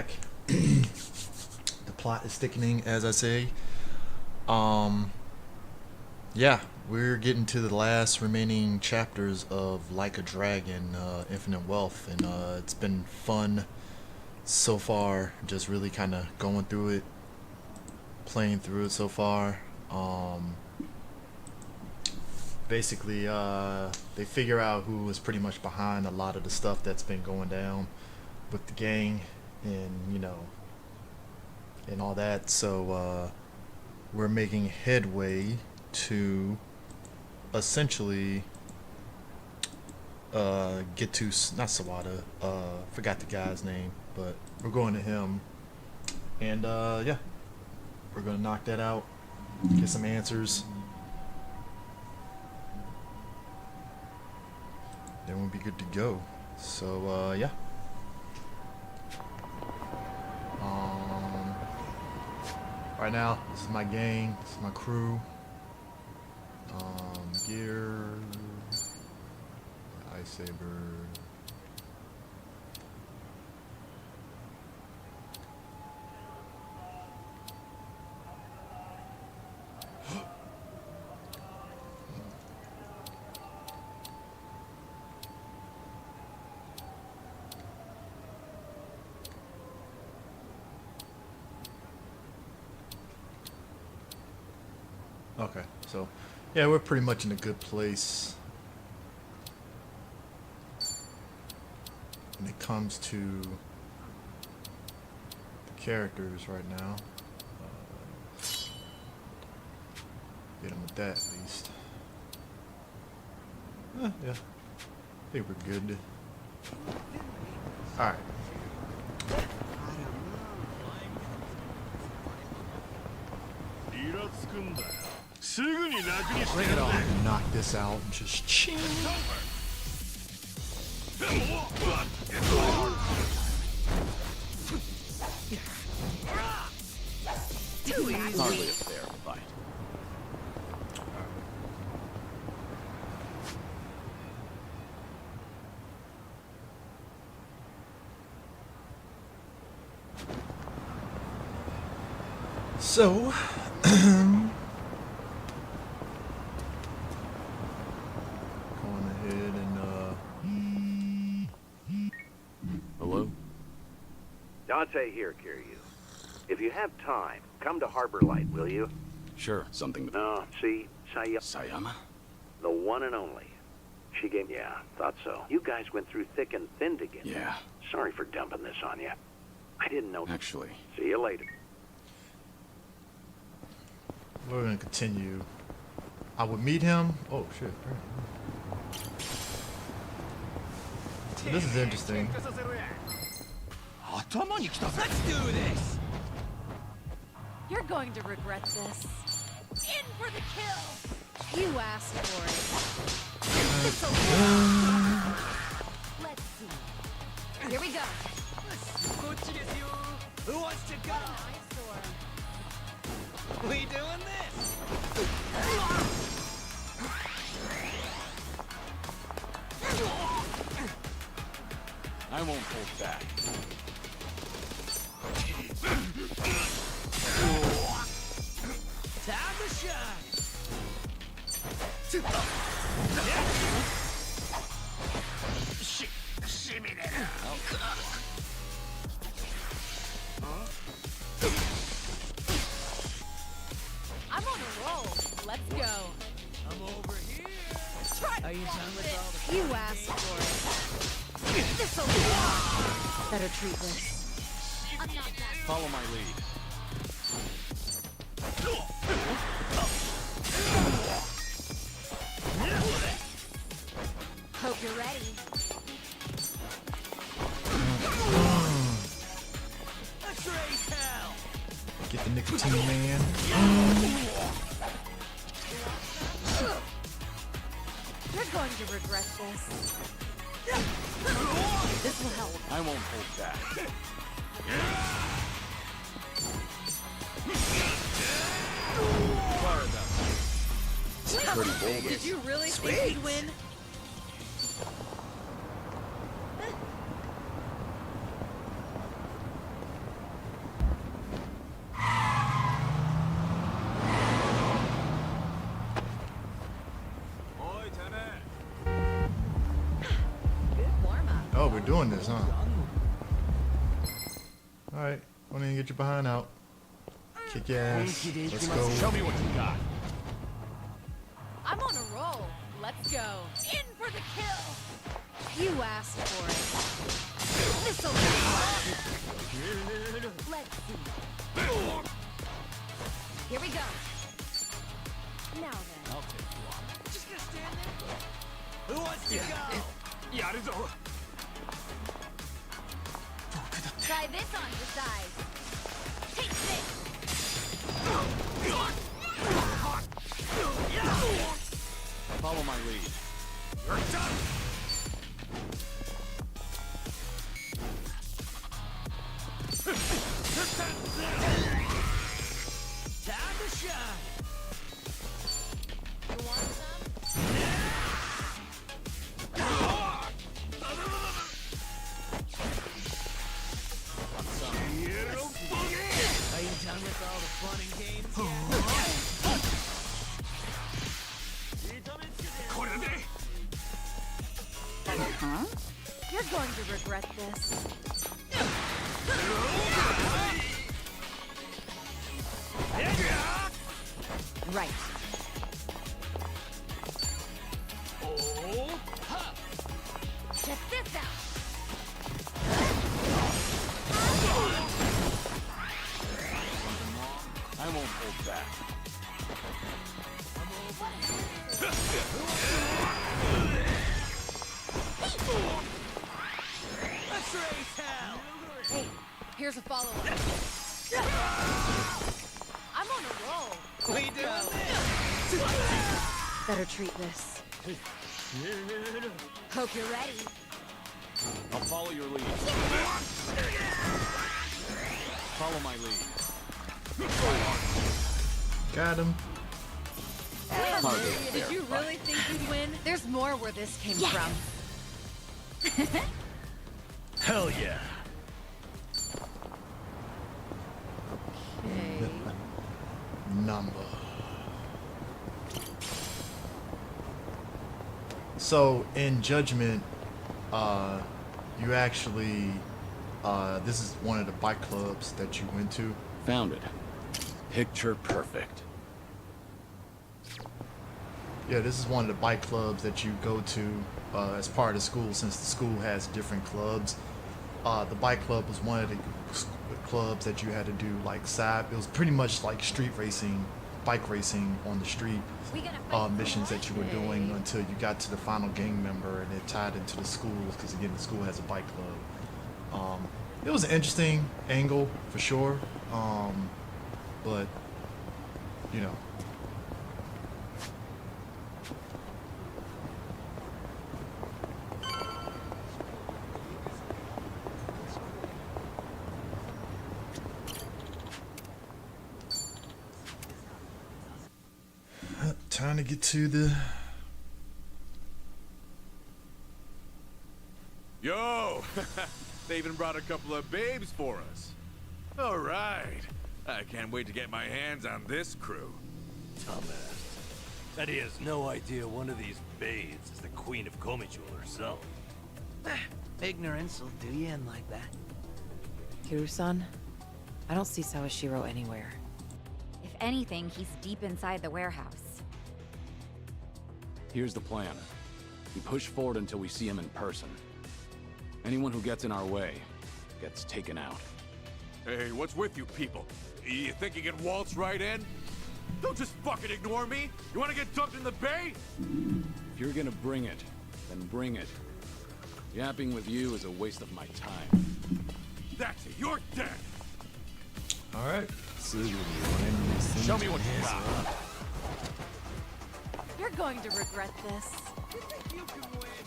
back. The plot is thickening, as I say. Yeah, we're getting to the last remaining chapters of Like a Dragon, Infinite Wealth, and it's been fun so far. Just really kind of going through it, playing through it so far. Basically, they figure out who was pretty much behind a lot of the stuff that's been going down with the gang, and and all that. So we're making headway to essentially get to not Sawada. Forgot the guy's name, but we're going to him, and yeah, we're gonna knock that out, get some answers. Then we'll be good to go. So yeah. Right now, this is my gang. This is my crew. Gear, Ice Saber. Okay, so yeah, we're pretty much in a good place when it comes to the characters right now. Get them with that at least. Yeah, I think we're good. All right. Bring it on. Knock this out and just ching. Hardly a fair fight. So, Dante here, Kiryu. If you have time, come to Harbor Light, will you? Sure, something. No, see, Sayama? The one and only. She gave... Yeah, thought so. You guys went through thick and thin together. Yeah. Sorry for dumping this on you. I didn't know... Actually. See you later. We're gonna continue. I would meet him. Oh, shit. So this is interesting. Let's do this! You're going to regret this. In for the kill! You asked for it. Let's see. Here we go. Who wants to go? We doing this? I won't hold back. Time to shine! Shimmy that I'm on a roll. Let's go. I'm over here. Are you done with all the... You asked for it. This'll better treat this. I'm not that. Follow my lead. Hope you're ready. Let's raise hell! Get the nicotine man. You're going to regret this. This will help. I won't hold back. Pretty bold. Did you really think you'd win? doing this, huh? Alright, why don't you get your behind out? Kick your ass. Let's go. Show me what you got. I'm on a roll. Let's go. In for the kill. You asked for it. This'll be fun. Let's see. Here we go. Now then. I'll take you on. Just gonna stand there? Who wants to go? Try this on your side. Take this. Follow my lead. You're done! Time to shine! You want some? Are you done with all the fun and games yet? Huh? You're going to regret this. Right. Check this out. I won't hold back. Let's raise hell! Hey, here's a follow-up. I'm on a roll. We doing this? Better treat this. Hope you're ready. I'll follow your lead. Follow my lead. Got him. Did you really think you'd win? There's more where this came from. Hell yeah! Okay. Number. So in Judgment, you actually, this is one of the bike clubs that you went to. Found it. Picture perfect. Yeah, this is one of the bike clubs that you go to as part of the school, since the school has different clubs. The bike club was one of the clubs that you had to do like it was pretty much like street racing, bike racing on the street missions that you were doing until you got to the final gang member, and it tied into the school because again the school has a bike club. It was an interesting angle for sure, but you know. Time to get to the... Yo! They even brought a couple of babes for us. All right. I can't wait to get my hands on this crew. Dumbass. That he has no idea one of these babes is the Queen of Komijul herself. Ignorance will do you in like that. Kiru-san, I don't see Sawashiro anywhere. If anything, he's deep inside the warehouse. Here's the plan. We push forward until we see him in person. Anyone who gets in our way gets taken out. Hey, what's with you people? You think you can waltz right in? Don't just fucking ignore me! You wanna get dumped in the bay? If you're gonna bring it, then bring it. Yapping with you is a waste of my time. That's it, you're dead! Alright. Show me what you got. You're going to regret this. You can win.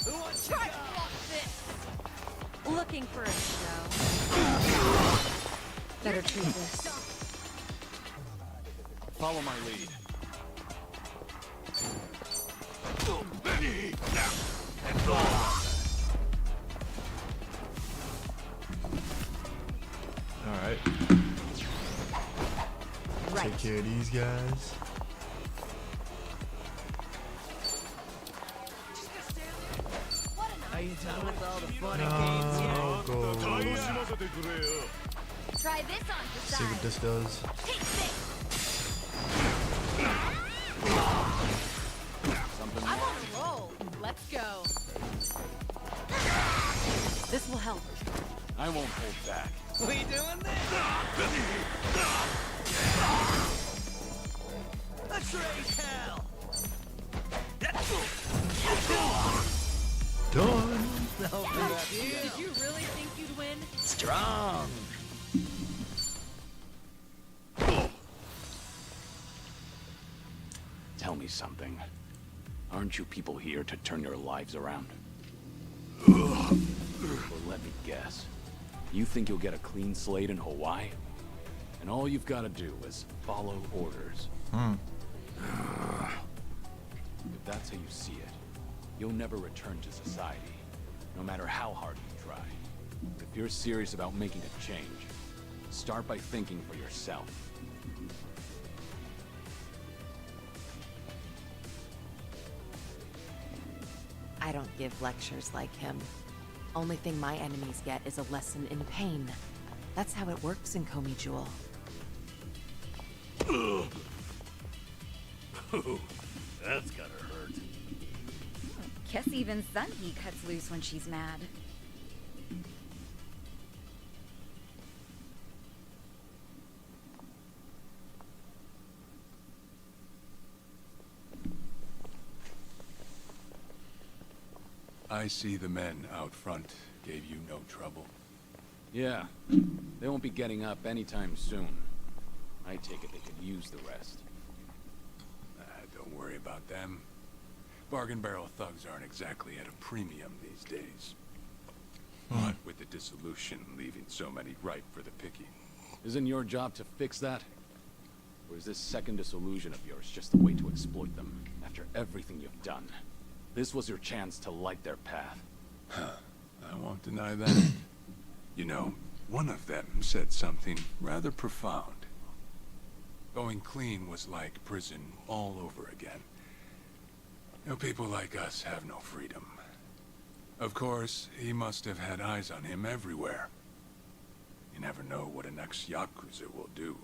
Who wants to Try go? to block this. Looking for a show. Better treat this. Follow my lead. Alright. Take care of these guys. Are you you done with all the fun and games yet? I'll go. Try this on for See what size. this does. Take this. Something I'm more? on a roll. Let's go. This will help. I won't hold back. We doing this? Let's raise hell! Done. Did you really think you'd win? Strong! Tell me something. Aren't you people here to turn your lives around? Well, let me guess. You think you'll get a clean slate in Hawaii? And all you've got to do is follow orders. If that's how you see it, you'll never return to society, no matter how hard you try. If you're serious about making a change, start by thinking for yourself. I don't give lectures like him. Only thing my enemies get is a lesson in pain. That's how it works in Komi Jewel. That's gotta hurt. Guess even Sunhee cuts loose when she's mad. I see the men out front gave you no trouble. Yeah, they won't be getting up anytime soon. I take it they could use the rest. Don't worry about them. Bargain barrel thugs aren't exactly at a premium these days. But with the dissolution leaving so many ripe for the picking. Isn't your job to fix that? Or is this second disillusion of yours just a way to exploit them after everything you've done? This was your chance to light their path. I won't deny that. You know, one of them said something rather profound. Going clean was like prison all over again. You know, people like us have no freedom. Of course, he must have had eyes on him everywhere. You never know what an ex-Yakuza will do,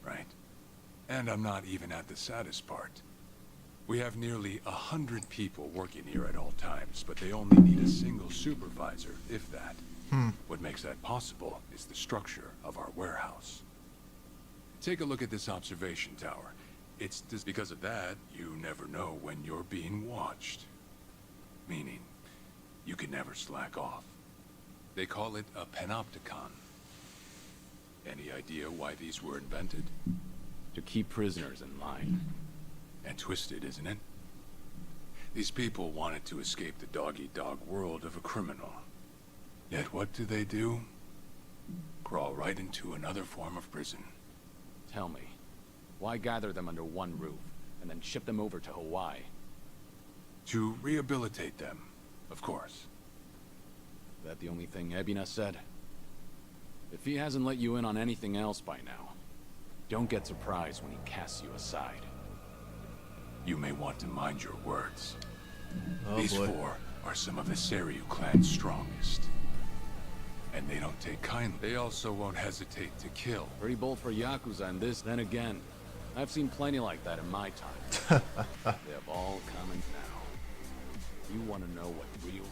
right? And I'm not even at the saddest part. We have nearly 100 people working here at all times, but they only need a single supervisor, if that. What makes that possible is the structure of our warehouse. Take a look at this observation tower. It's just because of that, you never know when you're being watched. Meaning, you can never slack off. They call it a panopticon. Any idea why these were invented? To keep prisoners in line. And twisted, isn't it? These people wanted to escape the dog-eat-dog world of a criminal. Yet what do? Crawl right into another form of prison. Tell me, why gather them under one roof and then ship them over to Hawaii? To rehabilitate them, of course. Is that the only thing Ebina said? If he hasn't let you in on anything else by now, don't get surprised when he casts you aside. You may want to mind your words. Oh These boy. four are some of the Seiryu clan's strongest. And they don't take kindly. They also won't hesitate to kill. Pretty bold for Yakuza and this, then again. I've seen plenty like that in my time. They have all come and now. You want to know what real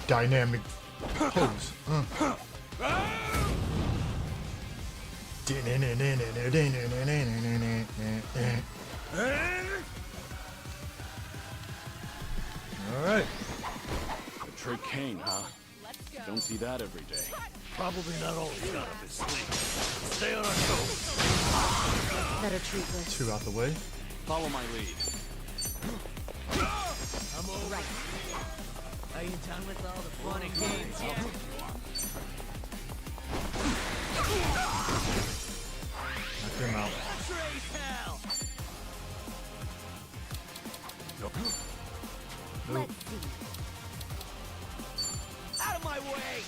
Dynamic pose. Alright. The trick cane, huh? Let's go. Don't see that every day. Probably not all he's got up his sleeve. Stay on our toes. Better treat this. Two out the way. Follow my lead. I'm over. Right. Are you done with all the fun and games yet? Knock them out. Let's raise hell! way!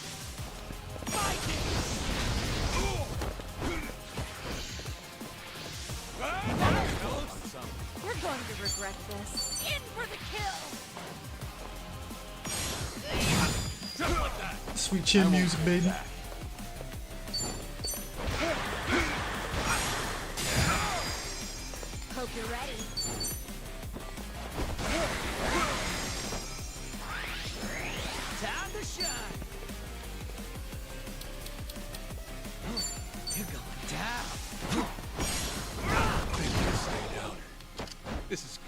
You're going to regret this. In for the kill! Just like that! Sweet chin music, baby. Hope you're ready. Time to shine! You're going down! They need to stay down. This is...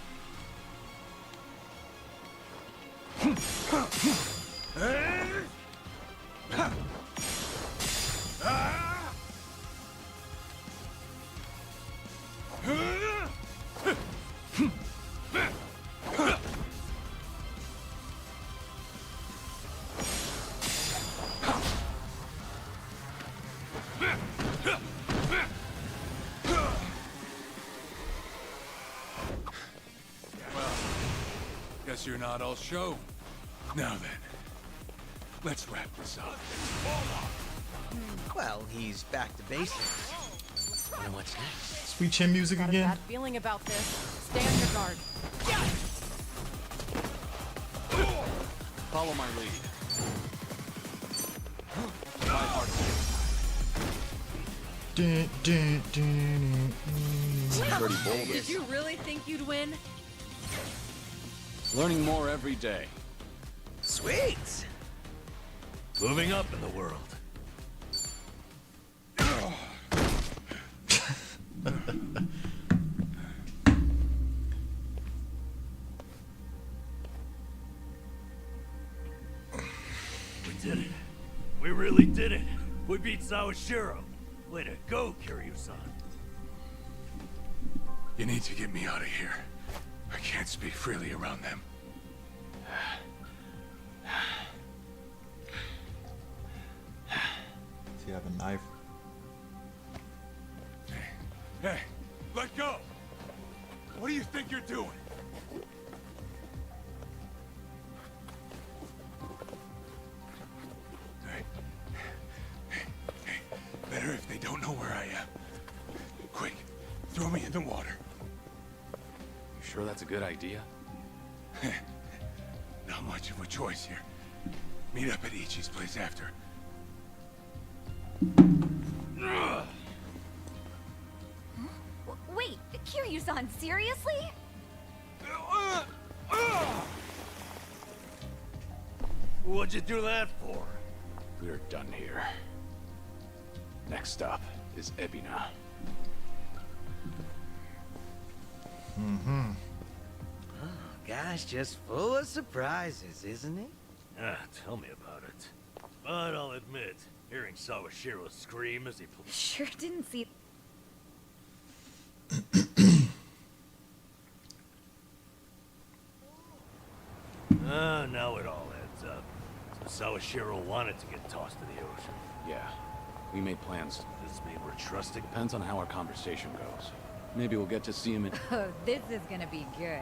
Guess you're not all show. Now then, let's wrap this up. Well, he's back to basics. Wonder what's next? Sweet chin music Got a again. bad feeling about this. Stay on your guard. Follow my lead. My heart. Dun, dun, dun, dun. Pretty bold. Did you really think you'd win? Learning more every day. Sweet! Moving up in the world. We did it. We really did it. We beat Sawashiro. Way to go, Kiryu-san. You need to get me out of here. I can't speak freely around them. Does he have a knife? Hey, let go! What do you think you're doing? Hey, better if they don't know where I am. Quick, throw me in the water. You sure that's a good idea? Not much of a choice here. Meet up at Ichi's place after. Wait, Kiryu-san, seriously? What'd you do that for? We're done here. Next up is Ebina. Guy's just full of surprises, isn't he? Tell me about it. But I'll admit, hearing Sawashiro scream as he Sure didn't see. now it all adds up. So Sawashiro wanted to get tossed to the ocean. Yeah, we made plans. Does this mean we're trusting? Depends on how our conversation goes. Maybe we'll get to see him in... Oh, this is gonna be good.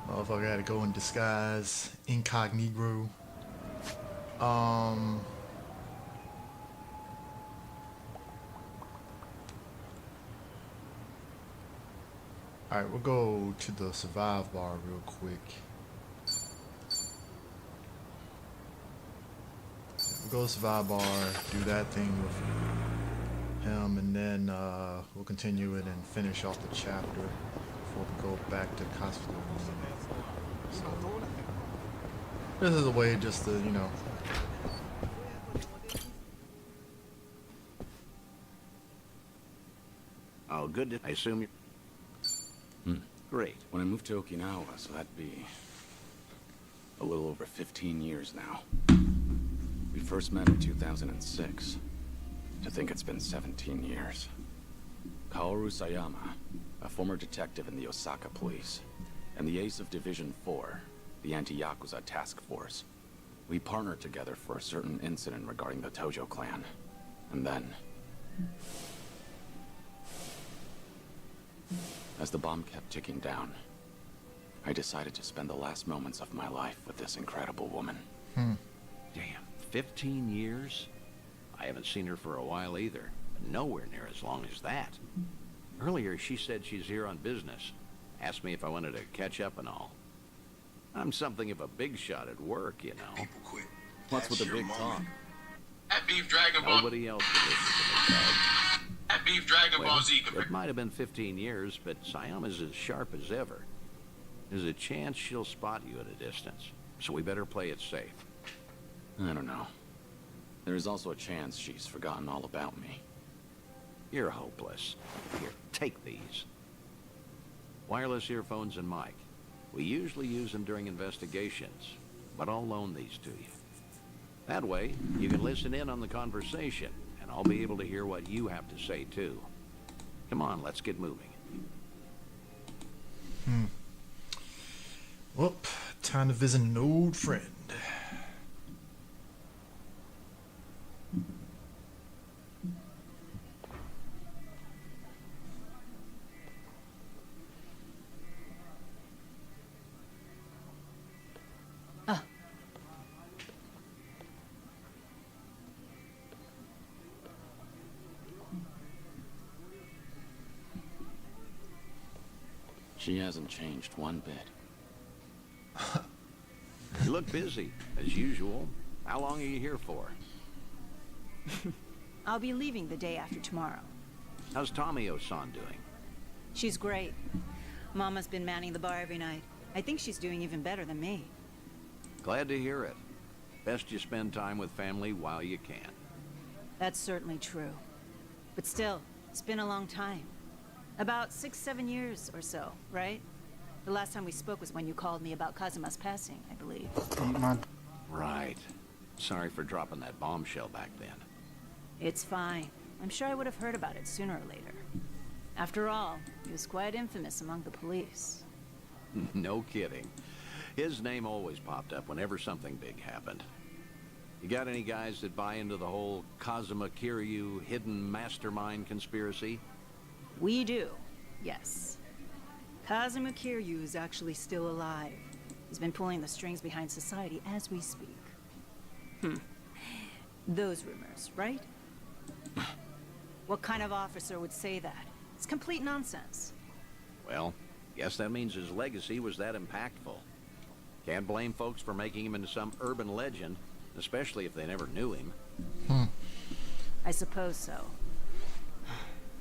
Motherfucker had to go in disguise, incognito. Alright, we'll go to the survive bar real quick. We'll go to survive bar, do that thing with him, and then we'll continue it and finish off the chapter before we go back to Costa. So, this is a way just to, you know. Oh, good. I assume you're... Great. When I moved to Okinawa, so that'd be a little over 15 years now. We first met in 2006. To think it's been 17 years. Kaoru Sayama, a former detective in the Osaka police, and the ace of Division 4, the anti-Yakuza task force. We partnered together for a certain incident regarding the Tojo clan. And then... as the bomb kept ticking down, I decided to spend the last moments of my life with this incredible woman. Damn, 15 years? I haven't seen her for a while either. Nowhere near as long as that. Earlier, she said she's here on business. Asked me if I wanted to catch up and all. I'm something of a big shot at work, you know. People quit. What's with the big talk? That beef Dragon Ball. Nobody else could listen to me, Dad. That beef Dragon Ball Well, Z. it might have been 15 years, but Sayama's as sharp as ever. There's a chance she'll spot you at a distance, so we better play it safe. I don't know. There is also a chance she's forgotten all about me. You're hopeless. Here, take these. Wireless earphones and mic. We usually use them during investigations, but I'll loan these to you. That way, you can listen in on the conversation, and I'll be able to hear what you have to say, too. Come on, let's get moving. Well, time to visit an old friend. She hasn't changed one bit. You look busy, as usual. How long are you here for? I'll be leaving the day after tomorrow. How's Tomio-san doing? She's great. Mama's been manning the bar every night. I think she's doing even better than me. Glad to hear it. Best you spend time with family while you can. That's certainly true. But still, it's been a long time. About 6-7 years or so, right? The last time we spoke was when you called me about Kazuma's passing, I believe. Right. Sorry for dropping that bombshell back then. It's fine. I'm sure I would have heard about it sooner or later. After all, he was quite infamous among the police. No kidding. His name always popped up whenever something big happened. You got any guys that buy into the whole Kazuma Kiryu hidden mastermind conspiracy? We do, yes. Kazuma Kiryu is actually still alive. He's been pulling the strings behind society as we speak. Those rumors, right? What kind of officer would say that? It's complete nonsense. Well, guess that means his legacy was that impactful. Can't blame folks for making him into some urban legend, especially if they never knew him. I suppose so.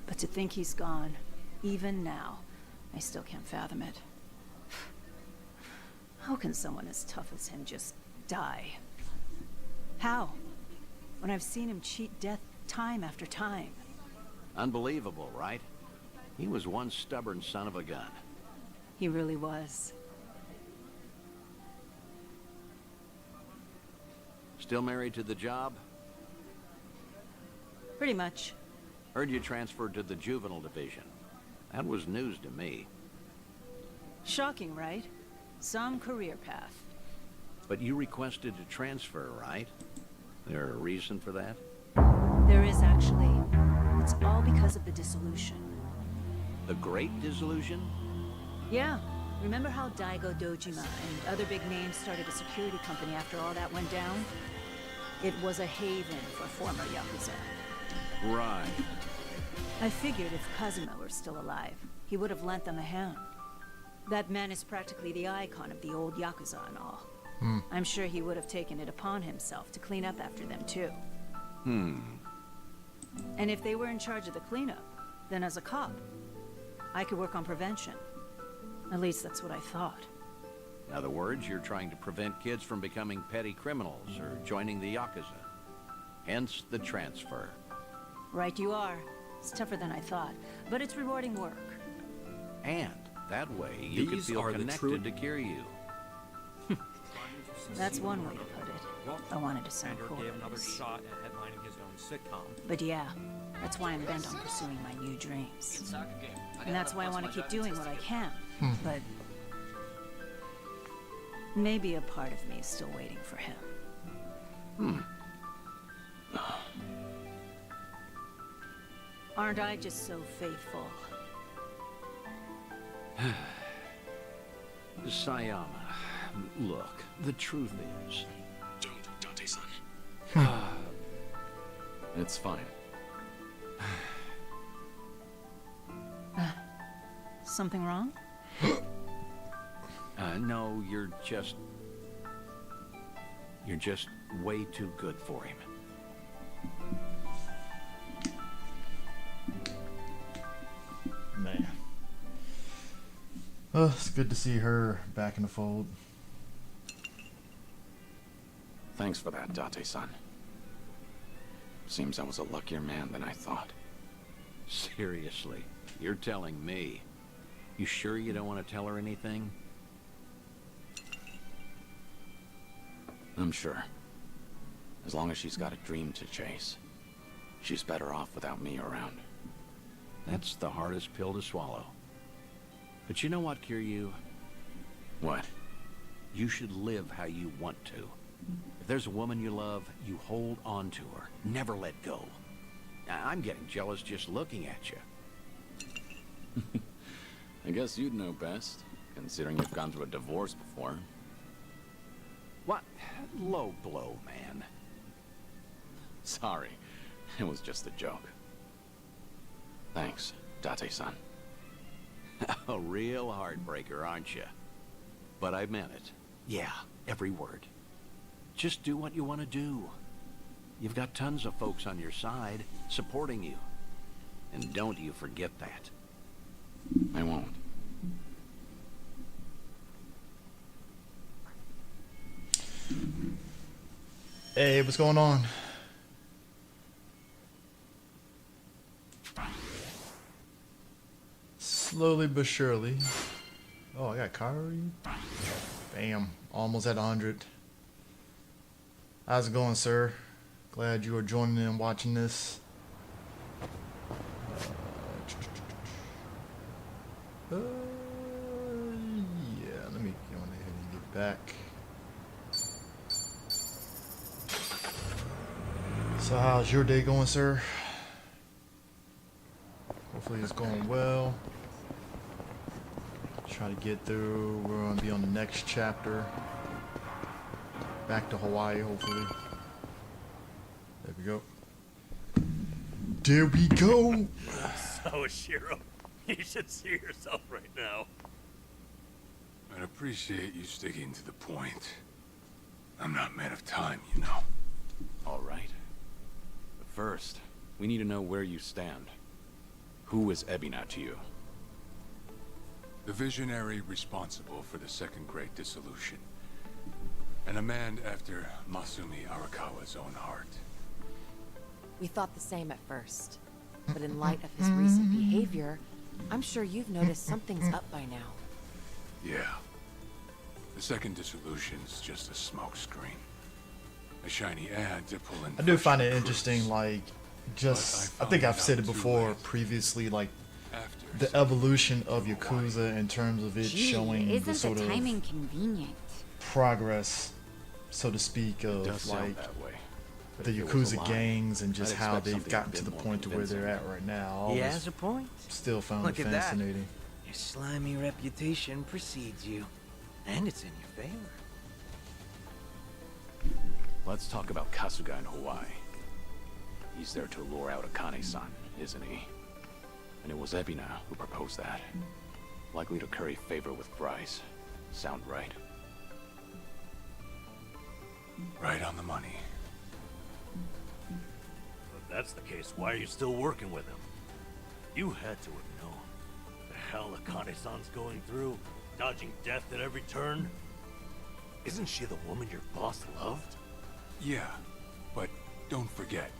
But to think he's gone, even now, I still can't fathom it. How can someone as tough as him just die? How? When I've seen him cheat death time after time. Unbelievable, right? He was one stubborn son of a gun. He really was. Still married to the job? Pretty much. Heard you transferred to the juvenile division. That was news to me. Shocking, right? Some career path. But you requested a transfer, right? There a reason for that? There is actually. It's all because of the dissolution. The Great Dissolution? Yeah. Remember how Daigo Dojima and other big names started a security company after all that went down? It was a haven for former Yakuza. Right. I figured if Kazuma were still alive, he would have lent them a hand. That man is practically the icon of the old Yakuza and all. I'm sure he would have taken it upon himself to clean up after them too. And if they were in charge of the cleanup, then as a cop, I could work on prevention. At least that's what I thought. In other words, you're trying to prevent kids from becoming petty criminals or joining the Yakuza. Hence the transfer. Right you are. It's tougher than I thought, but it's rewarding work. And that way, you could These feel are the connected to Kiryu. That's one way to put it. I wanted to sound Andrew cool. gave another shot at headlining his own sitcom. But yeah, that's why I'm bent on pursuing my new dreams. And that's why I want to keep doing what I can. But maybe a part of me is still waiting for him. Aren't I just so faithful? Sayama, look, the truth is... Don't, Dante-san. It's fine. Something wrong? No, you're just way too good for him. Man. It's good to see her back in the fold. Thanks for that, Date-san. Seems I was a luckier man than I thought. Seriously, you're telling me? You sure you don't want to tell her anything? I'm sure. As long as she's got a dream to chase. She's better off without me around. That's the hardest pill to swallow. But you know what, Kiryu? What? You should live how you want to. If there's a woman you love, you hold on to her. Never let go. I'm getting jealous just looking at you. I guess you'd know best, considering you've gone through a divorce before. What? Low blow, man. Sorry, it was just a joke. Thanks, Date-san. A real heartbreaker, aren't you? But I meant it. Yeah, every word. Just do what you want to do. You've got tons of folks on your side, supporting you. And don't you forget that. I won't. Hey, what's going on? Slowly but surely. Oh, I got Kyrie. Bam. Almost at 100. How's it going, sir? Glad you are joining in watching this. Yeah, let me go on ahead and get back. So how's your day going, sir? Hopefully it's going well. Try to get through. We're going to be on the next chapter. Back to Hawaii, hopefully. There we go. There we go! So, Shiro, you should see yourself right now. I'd appreciate you sticking to the point. I'm not man of time, you know. All right. But first, we need to know where you stand. Who is Ebina to you? The visionary responsible for the Second Great Dissolution. And a man after Masumi Arakawa's own heart. We thought the same at first. But in light of his recent behavior, I'm sure you've noticed something's up by now. Yeah. The Second Dissolution's just a smokescreen. A shiny ad to pull in. I do find it interesting, like, just, I think I've said it before previously, like, the evolution of Yakuza in terms of it showing the sort of timing convenient? progress, so to speak, of like the Yakuza gangs and just how they've gotten to the point to where they're at right now. He has a point. Still found Look it at that. fascinating. Your slimy reputation precedes you, and it's in your favor. Let's talk about Kasuga in Hawaii. He's there to lure out Akane-san, isn't he? And it was Ebina who proposed that. Likely to curry favor with Bryce. Sound right? Right on the money. If that's the case, why are you still working with him? You had to have known. The hell Akane-san's going through, dodging death at every turn. Isn't she the woman your boss loved? Yeah, but don't forget,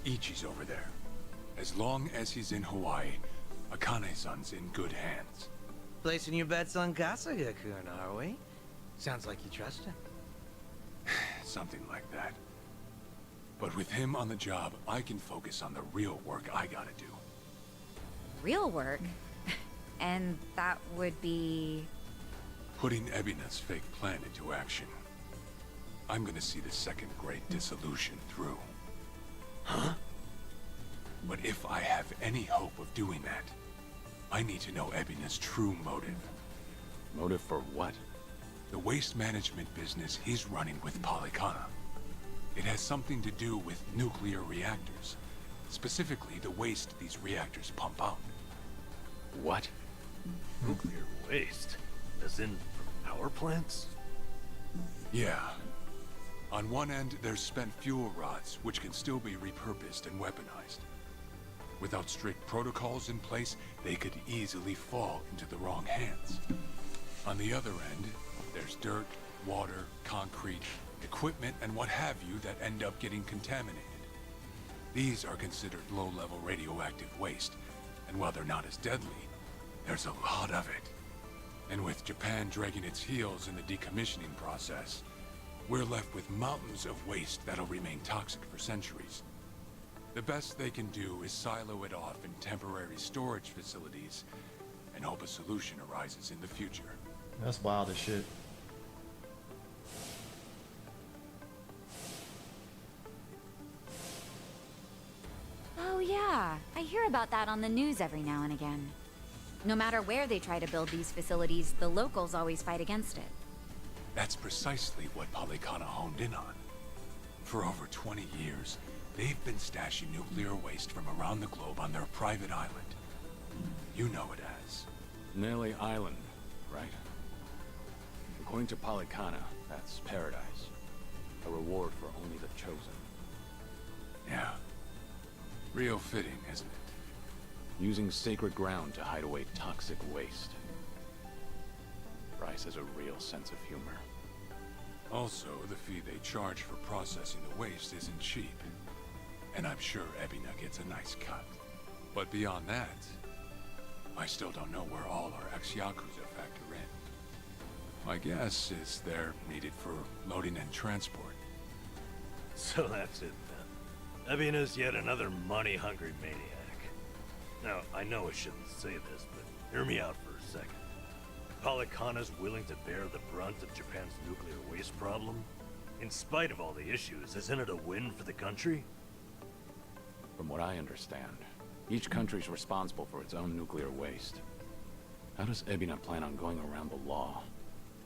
Ichi's over there. As long as he's in Hawaii, Akane-san's in good hands. Placing your bets on Kasuga-kun, are we? Sounds like you trust him. Something like that. But with him on the job, I can focus on the real work I gotta do. Real work? And that would be... Putting Ebina's fake plan into action. I'm gonna see the Second Great Dissolution through. Huh? But if I have any hope of doing that, I need to know Ebina's true motive. Motive for what? The waste management business he's running with Polycana. It has something to do with nuclear reactors. Specifically, the waste these reactors pump out. What? Nuclear waste? As in power plants? Yeah. On one end, there's spent fuel rods, which can still be repurposed and weaponized. Without strict protocols in place, they could easily fall into the wrong hands. On the other end, there's dirt, water, concrete, equipment, and what have you that end up getting contaminated. These are considered low-level radioactive waste, and while they're not as deadly, there's a lot of it. And with Japan dragging its heels in the decommissioning process, we're left with mountains of waste that'll remain toxic for centuries. The best they can do is silo it off in temporary storage facilities and hope a solution arises in the future. That's wild as shit. Oh yeah, I hear about that on the news every now and again. No matter where they try to build these facilities, the locals always fight against it. That's precisely what Polycana honed in on. For over 20 years, they've been stashing nuclear waste from around the globe on their private island. You know it as. Nelly Island, right? According to Polycana, that's paradise. A reward for only the chosen. Yeah. Real fitting, isn't it? Using sacred ground to hide away toxic waste. Bryce has a real sense of humor. Also, the fee they charge for processing the waste isn't cheap. And I'm sure Ebina gets a nice cut. But beyond that, I still don't know where all our ex-Yakuza factor in. My guess is they're needed for loading and transport. So that's it then. Ebina's yet another money-hungry maniac. Now, I know I shouldn't say this, but hear me out for a second. Polycana's willing to bear the brunt of Japan's nuclear waste problem? In spite of all the issues, isn't it a win for the country? From what I understand, each country's responsible for its own nuclear waste. How does Ebina plan on going around the law?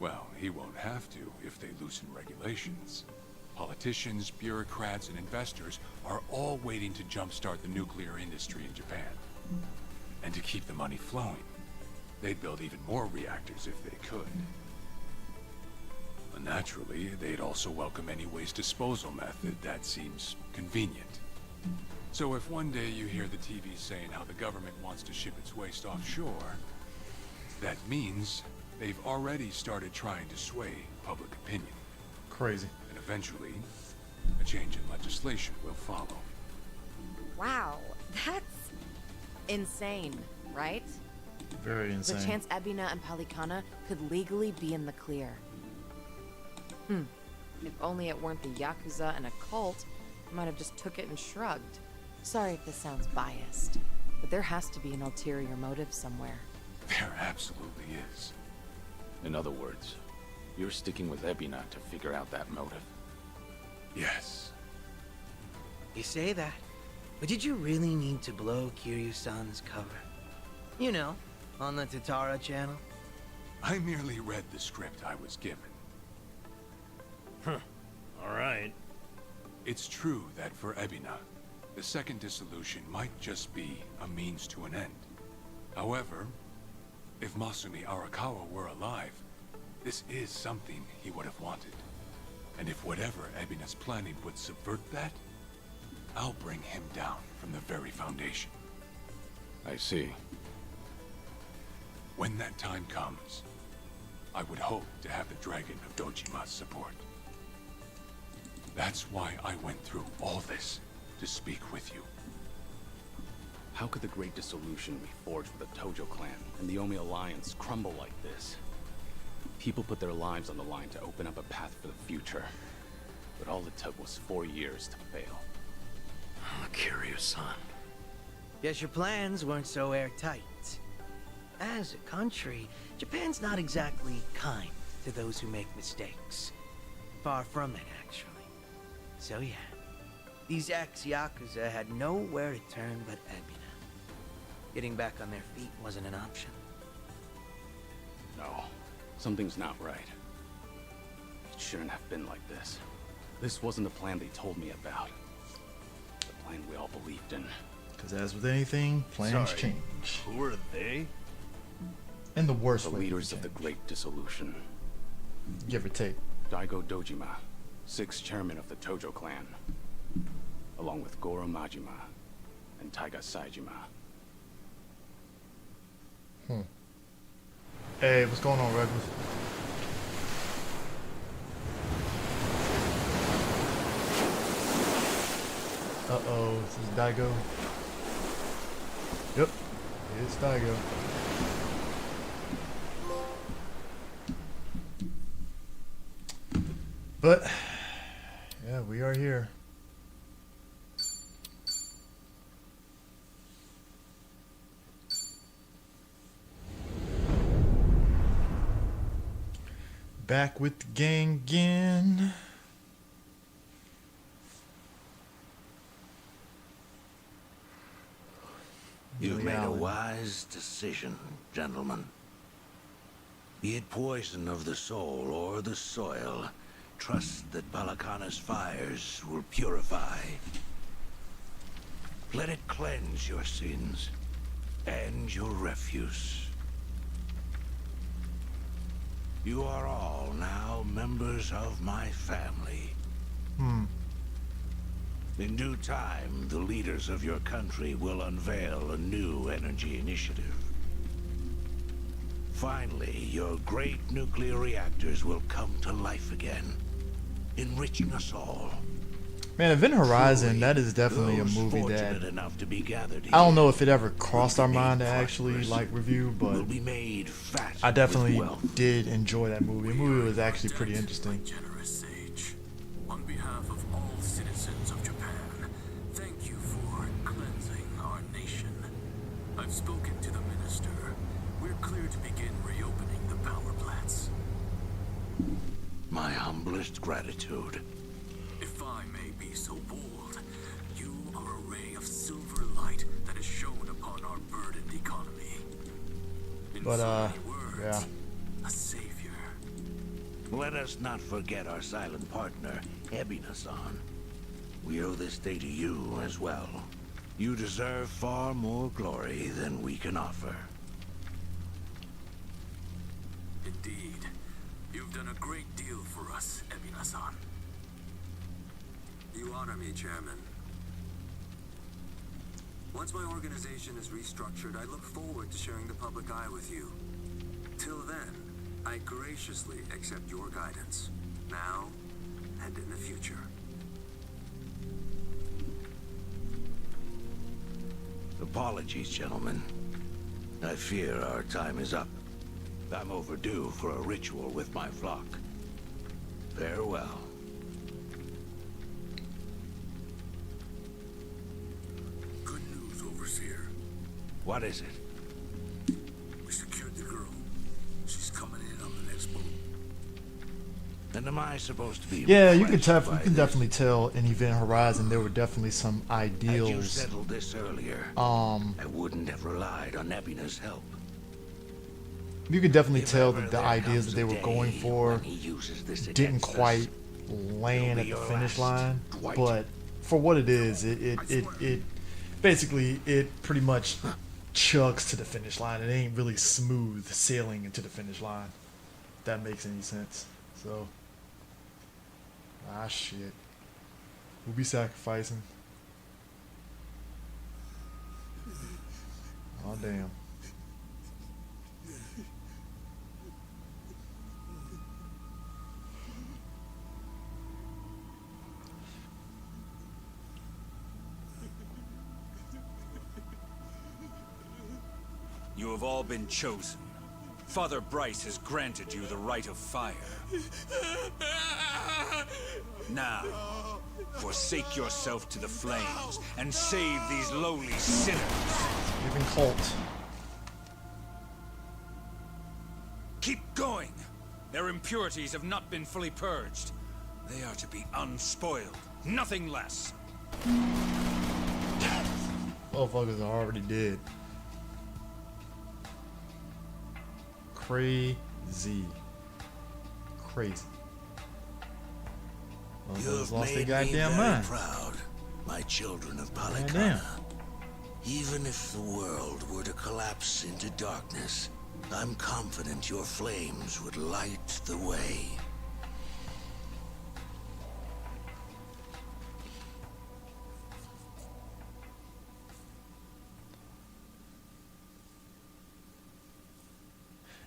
Well, he won't have to if they loosen regulations. Politicians, bureaucrats, and investors are all waiting to jumpstart the nuclear industry in Japan. And to keep the money flowing, they'd build even more reactors if they could. And naturally, they'd also welcome any waste disposal method that seems convenient. So if one day you hear the TV saying how the government wants to ship its waste offshore, that means they've already started trying to sway public opinion. Crazy. And eventually, a change in legislation will follow. Wow, that's insane, right? Very insane. The chance Ebina and Polycana could legally be in the clear. If only it weren't the Yakuza and a cult, I might have just took it and shrugged. Sorry if this sounds biased, but there has to be an ulterior motive somewhere. There absolutely is. In other words, you're sticking with Ebina to figure out that motive. Yes. You say that, but did you really need to blow Kiryu-san's cover? You know, on the Tatara channel? I merely read the script I was given. Huh. Alright. It's true that for Ebina, the second dissolution might just be a means to an end. However, if Masumi Arakawa were alive, this is something he would have wanted. And if whatever Ebina's planning would subvert that, I'll bring him down from the very foundation. I see. When that time comes, I would hope to have the Dragon of Dojima's support. That's why I went through all this, to speak with you. How could the Great Dissolution we forged with the Tojo clan and the Omi Alliance crumble like this? People put their lives on the line to open up a path for the future. But all it took was 4 years to fail. Oh, Kiryu-san. Guess your plans weren't so airtight. As a country, Japan's not exactly kind to those who make mistakes. Far from it, actually. So yeah, these ex-Yakuza had nowhere to turn but Ebina. Getting back on their feet wasn't an option. No, something's not right. It shouldn't have been like this. This wasn't the plan they told me about. The plan we all believed in. Because as with anything, plans Sorry, change. who are they? In the worst The way. leaders of the Great Dissolution. Give or take. Daigo Dojima, 6th chairman of the Tojo clan, along with Goro Majima and Taiga Saejima. Hey, what's going on, Regulus? Uh-oh, this is Daigo. Yep, it's Daigo. But, yeah, we are here. Back with the gang again. You've made a wise decision, gentlemen. Be it poison of the soul or the soil, trust that Balakana's fires will purify. Let it cleanse your sins and your refuse. You are all now members of my family. In due time, the leaders of your country will unveil a new energy initiative. Finally, your great nuclear reactors will come to life again, enriching us all. Man, Event Horizon, Truly, that is definitely a those movie that fortunate enough to be gathered I don't here know if it ever crossed our will be mind to made actually prosperous, like review, but will be made fat I definitely with wealth. did enjoy that movie. The movie was actually pretty interesting. Generous sage, on behalf of all citizens of Japan, thank you for cleansing our nation. I've spoken to the minister. We're clear to begin reopening the power plants. My humblest gratitude. If I may be so bold, you are a ray of silver light that is shone upon our burdened economy. In But, so many words, yeah. a savior. Let us not forget our silent partner, Ebina-san. We owe this day to you as well. You deserve far more glory than we can offer. Indeed. You've done a great deal for us, Ebina-san. You honor me, Chairman. Once my organization is restructured, I look forward to sharing the public eye with you. Till then, I graciously accept your guidance, now and in the future. Apologies, gentlemen. I fear our time is up. I'm overdue for a ritual with my flock. Farewell. Good news, Overseer. What is it? We secured the girl. She's coming in on the next boat. And am I supposed to be Yeah, you can impressed by this? definitely tell in Event Horizon there were definitely some Had you ideals. settled this earlier, I wouldn't have relied on Ebina's help. You could definitely If tell ever that the there ideas comes that they a were going day for when he uses this didn't against us, quite land at it'll the be finish your line. last, Dwight. But for what it is, it basically it pretty much chugs to the finish line. It ain't really smooth sailing into the finish line. If that makes any sense. So shit. We'll be sacrificing. Oh damn. You have all been chosen. Father Bryce has granted you the right of fire. Now, forsake yourself to the flames and save these lowly sinners. Even cult. Keep going. Their impurities have not been fully purged. They are to be unspoiled, nothing less. Motherfuckers are already dead. Crazy. Crazy. You Motherfuckers have lost their made me goddamn very mind. proud, my children of Goddamn. Palikana. Even if the world were to collapse into darkness, I'm confident your flames would light the way.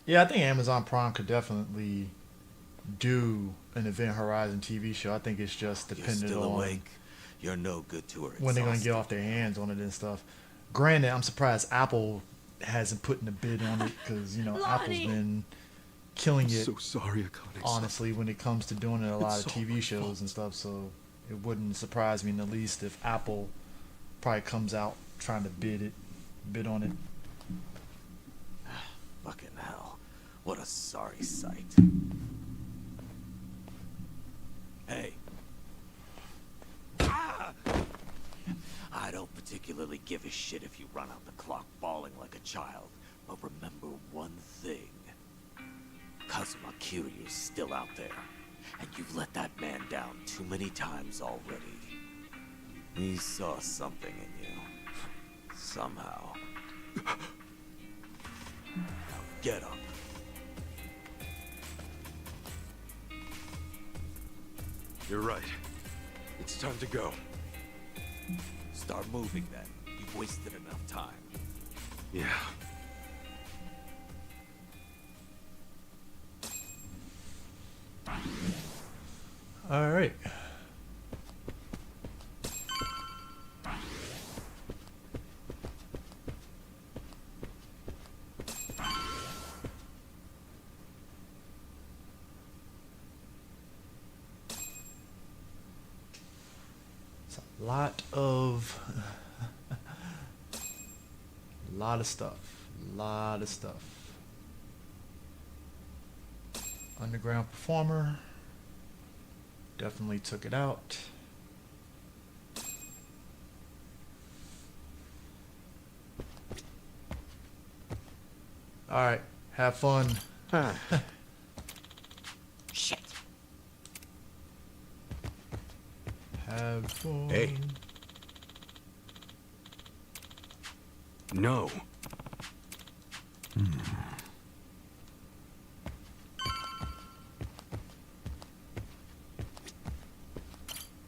Yeah, I think Amazon Prime could definitely do an Event Horizon TV show. I think it's just You're dependent still on awake. You're no good to her. when they're gonna Exhausted. get off their hands on it and stuff. Granted, I'm surprised Apple hasn't put in a bid on it because Apple's been killing it. So sorry, Akane. Honestly, when it comes to doing a lot of It's all TV my shows fault. and stuff, so it wouldn't surprise me in the least if Apple probably comes out trying to bid on it. Fucking hell. What a sorry sight. Hey. Ah! I don't particularly give a shit if you run out the clock bawling like a child, but remember one thing. Kazuma Kiryu's still out there, and you've let that man down too many times already. He saw something in you. Somehow. Now get up. You're right. It's time to go. Start moving then. You've wasted enough time. Yeah. All right. It's a lot of stuff. Underground performer. Definitely took it out. All right, have fun. Shit. Have fun. Hey. No.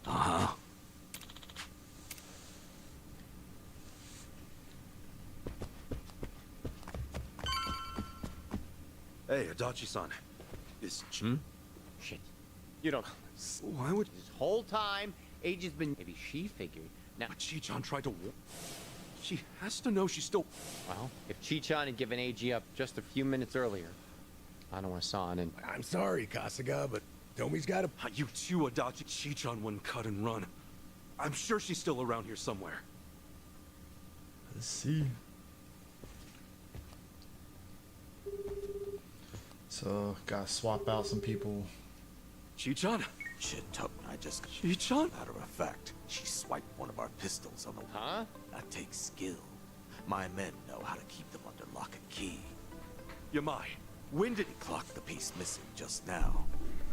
Uh-huh. Hey, Adachi-san. Is... Shit. You don't... Why would... This whole time, Age's been... Maybe she figured. Now... But Chi-chan tried to... She has to know she's still... Well, if Chi-chan had given AG up just a few minutes earlier, I don't want San and... I'm sorry, Kasuga, but Tomi's got a... You too, Adachi. Chi-chan wouldn't cut and run. I'm sure she's still around here somewhere. Let's see. So, gotta swap out some people. Chi-chan? Shit, Tomi, I just... Chi-chan? Matter of fact, she swiped one of our pistols on the... Huh? That takes skill. My men know how to keep them under lock and key. Yamai, when did... He clocked the piece missing just now.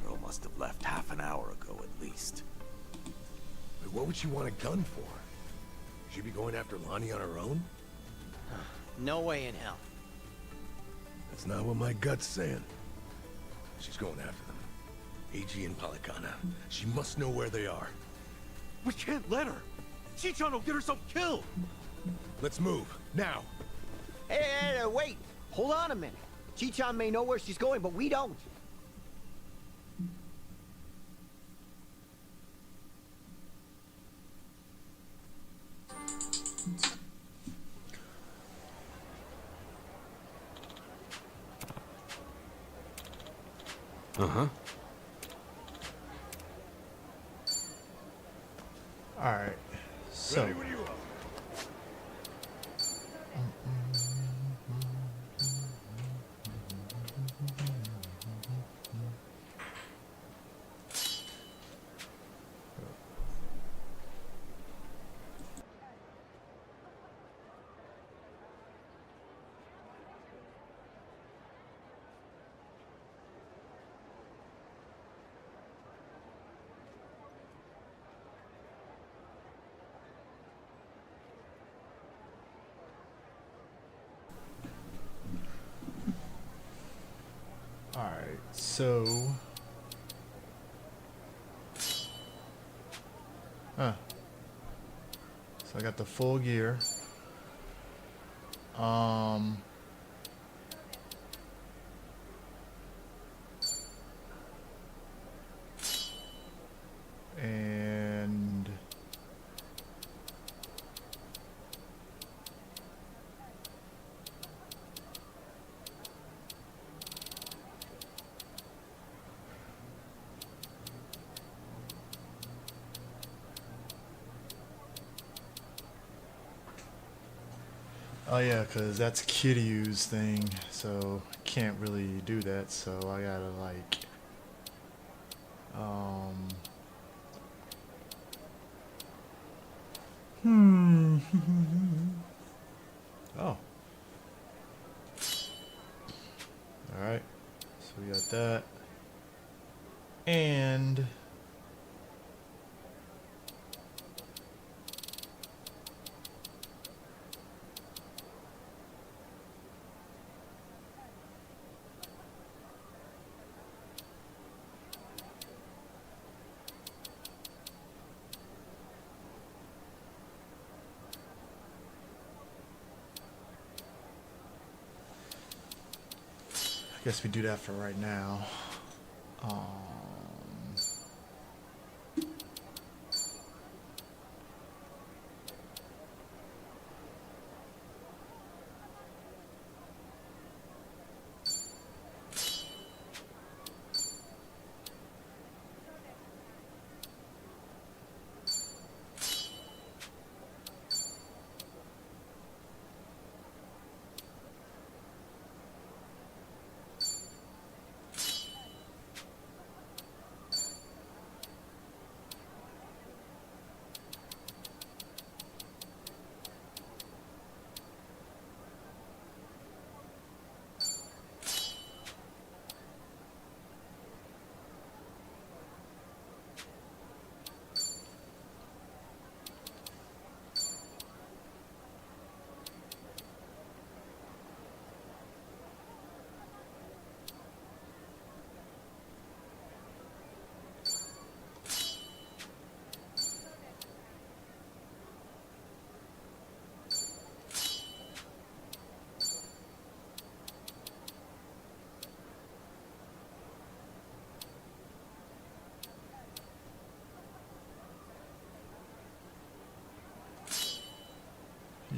Girl must have left half an hour ago at least. Wait, what would she want a gun for? She'd be going after Lonnie on her own? No way in hell. That's not what my gut's saying. She's going after them. AG and Palikana. She must know where they are. We can't let her! Chi-chan will get herself killed! Let's move, now! Hey, wait! Hold on a minute. Chi-chan may know where she's going, but we don't. Uh-huh. All right. So. Ready when you are. So, so I got the full gear. And oh yeah, because that's Kiryu's thing, so I can't really do that, so I gotta like oh. Alright. So we got that. And I guess we do that for right now.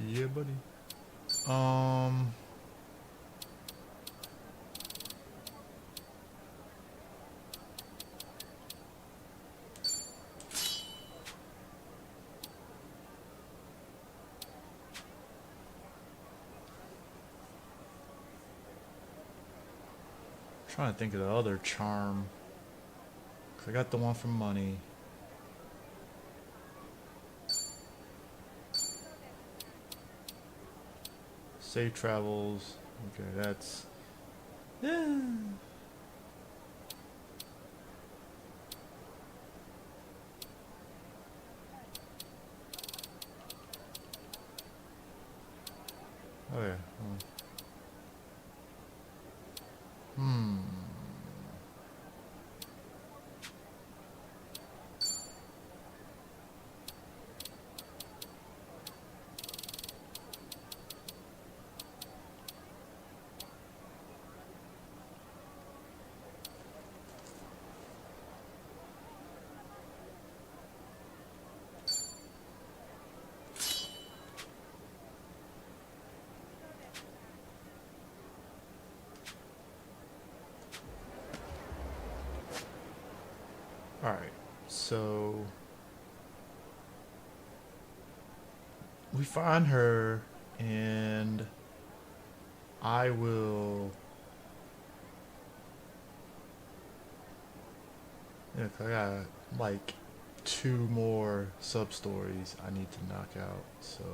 Yeah, buddy. Trying to think of the other charm. 'Cause I got the one from money. Safe travels. Okay, that's yeah. Oh yeah. Alright, so we find her and I will yeah, 'cause I got like 2 more sub-stories I need to knock out, so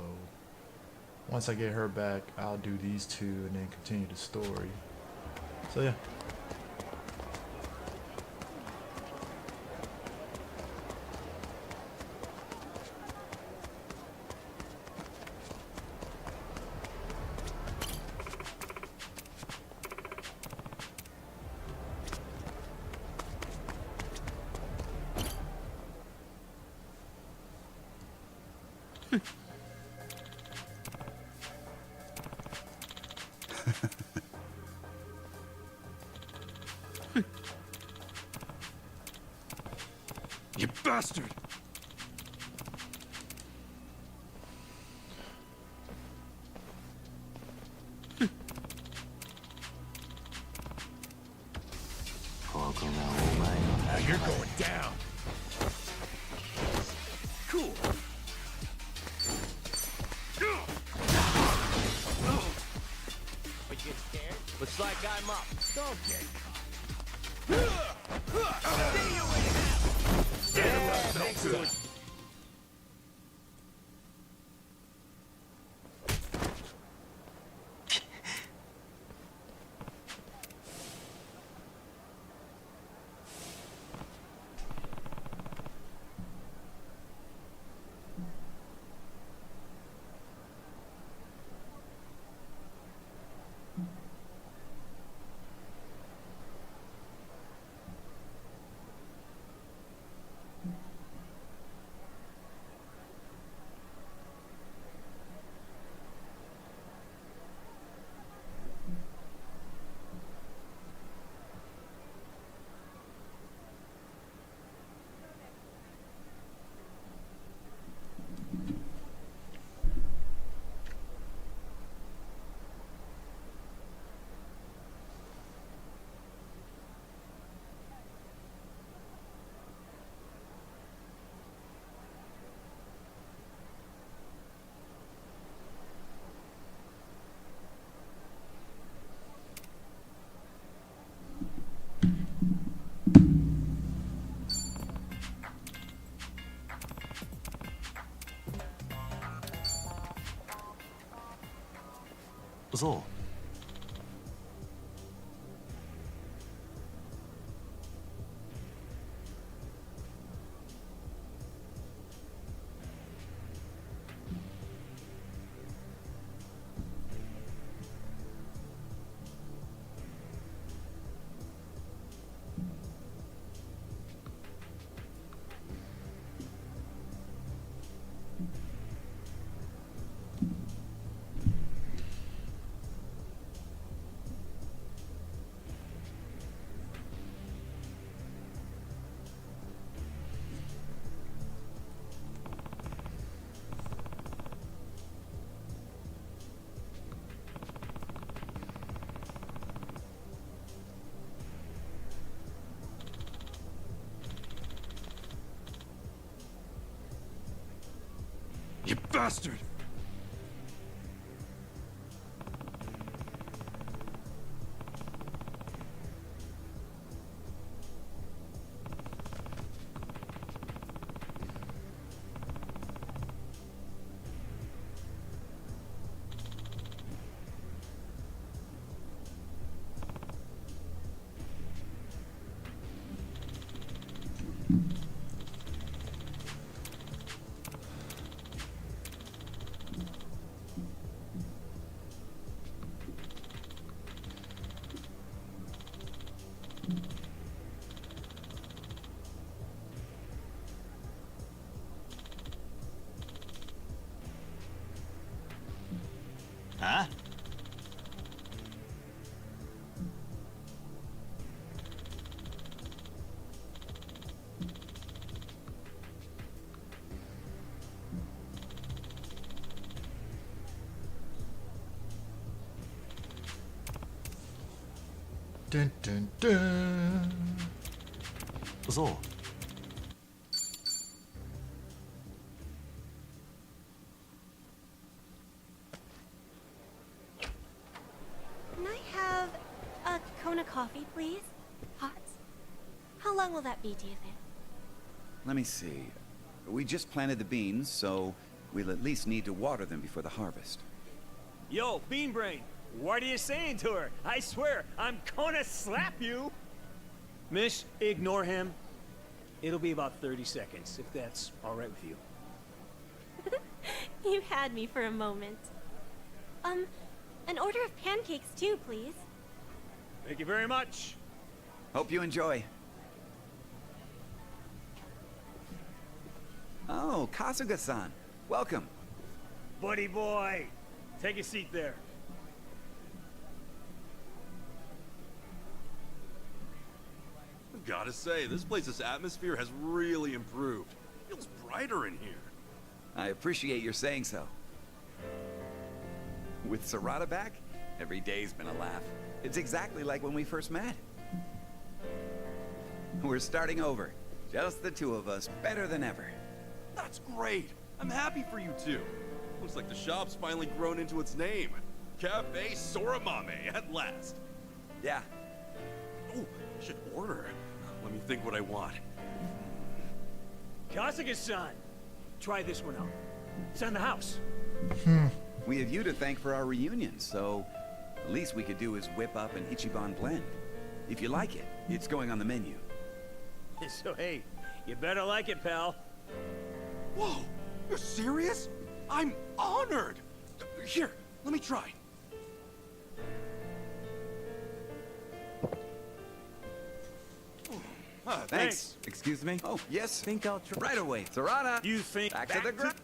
once I get her back I'll do these 2 and then continue the story. So yeah. You bastard! Now you're going down. Cool. But you get scared? Looks like I'm up. Don't get So. You bastard! Huh? Dun dun dun. So. Can I have a Kona coffee, please? Hot? How long will that be, do you think? Let me see. We just planted the beans, so we'll at least need to water them before the harvest. Yo, Bean Brain, what are you saying to her? I swear, I'm gonna slap you! Miss, ignore him. It'll be about 30 seconds, if that's all right with you. You had me for a moment. An order of pancakes too, please. Thank you very much. Hope you enjoy. Oh, Kasuga-san. Welcome. buddy boy. Take a seat there. Gotta say, this place's atmosphere has really improved. Feels brighter in here. I appreciate your saying so. With Serrata back, every day's been a laugh. It's exactly like when we first met. We're starting over. Just the two of us, better than ever. That's great. I'm happy for you two. Looks like the shop's finally grown into its name. Cafe Soramame, at last. Yeah. Oh, I should order. Let me think what I want. Kasuga-san, try this one out. It's on the house. We have you to thank for our reunion, so the least we could do is whip up an Ichiban blend. If you like it, it's going on the menu. So hey, you better like it, pal. Whoa, you're serious? I'm honored. Here, let me try. Thanks. Excuse me? Oh, yes. Think I'll try. Right away. Serrata. You think back to the grind.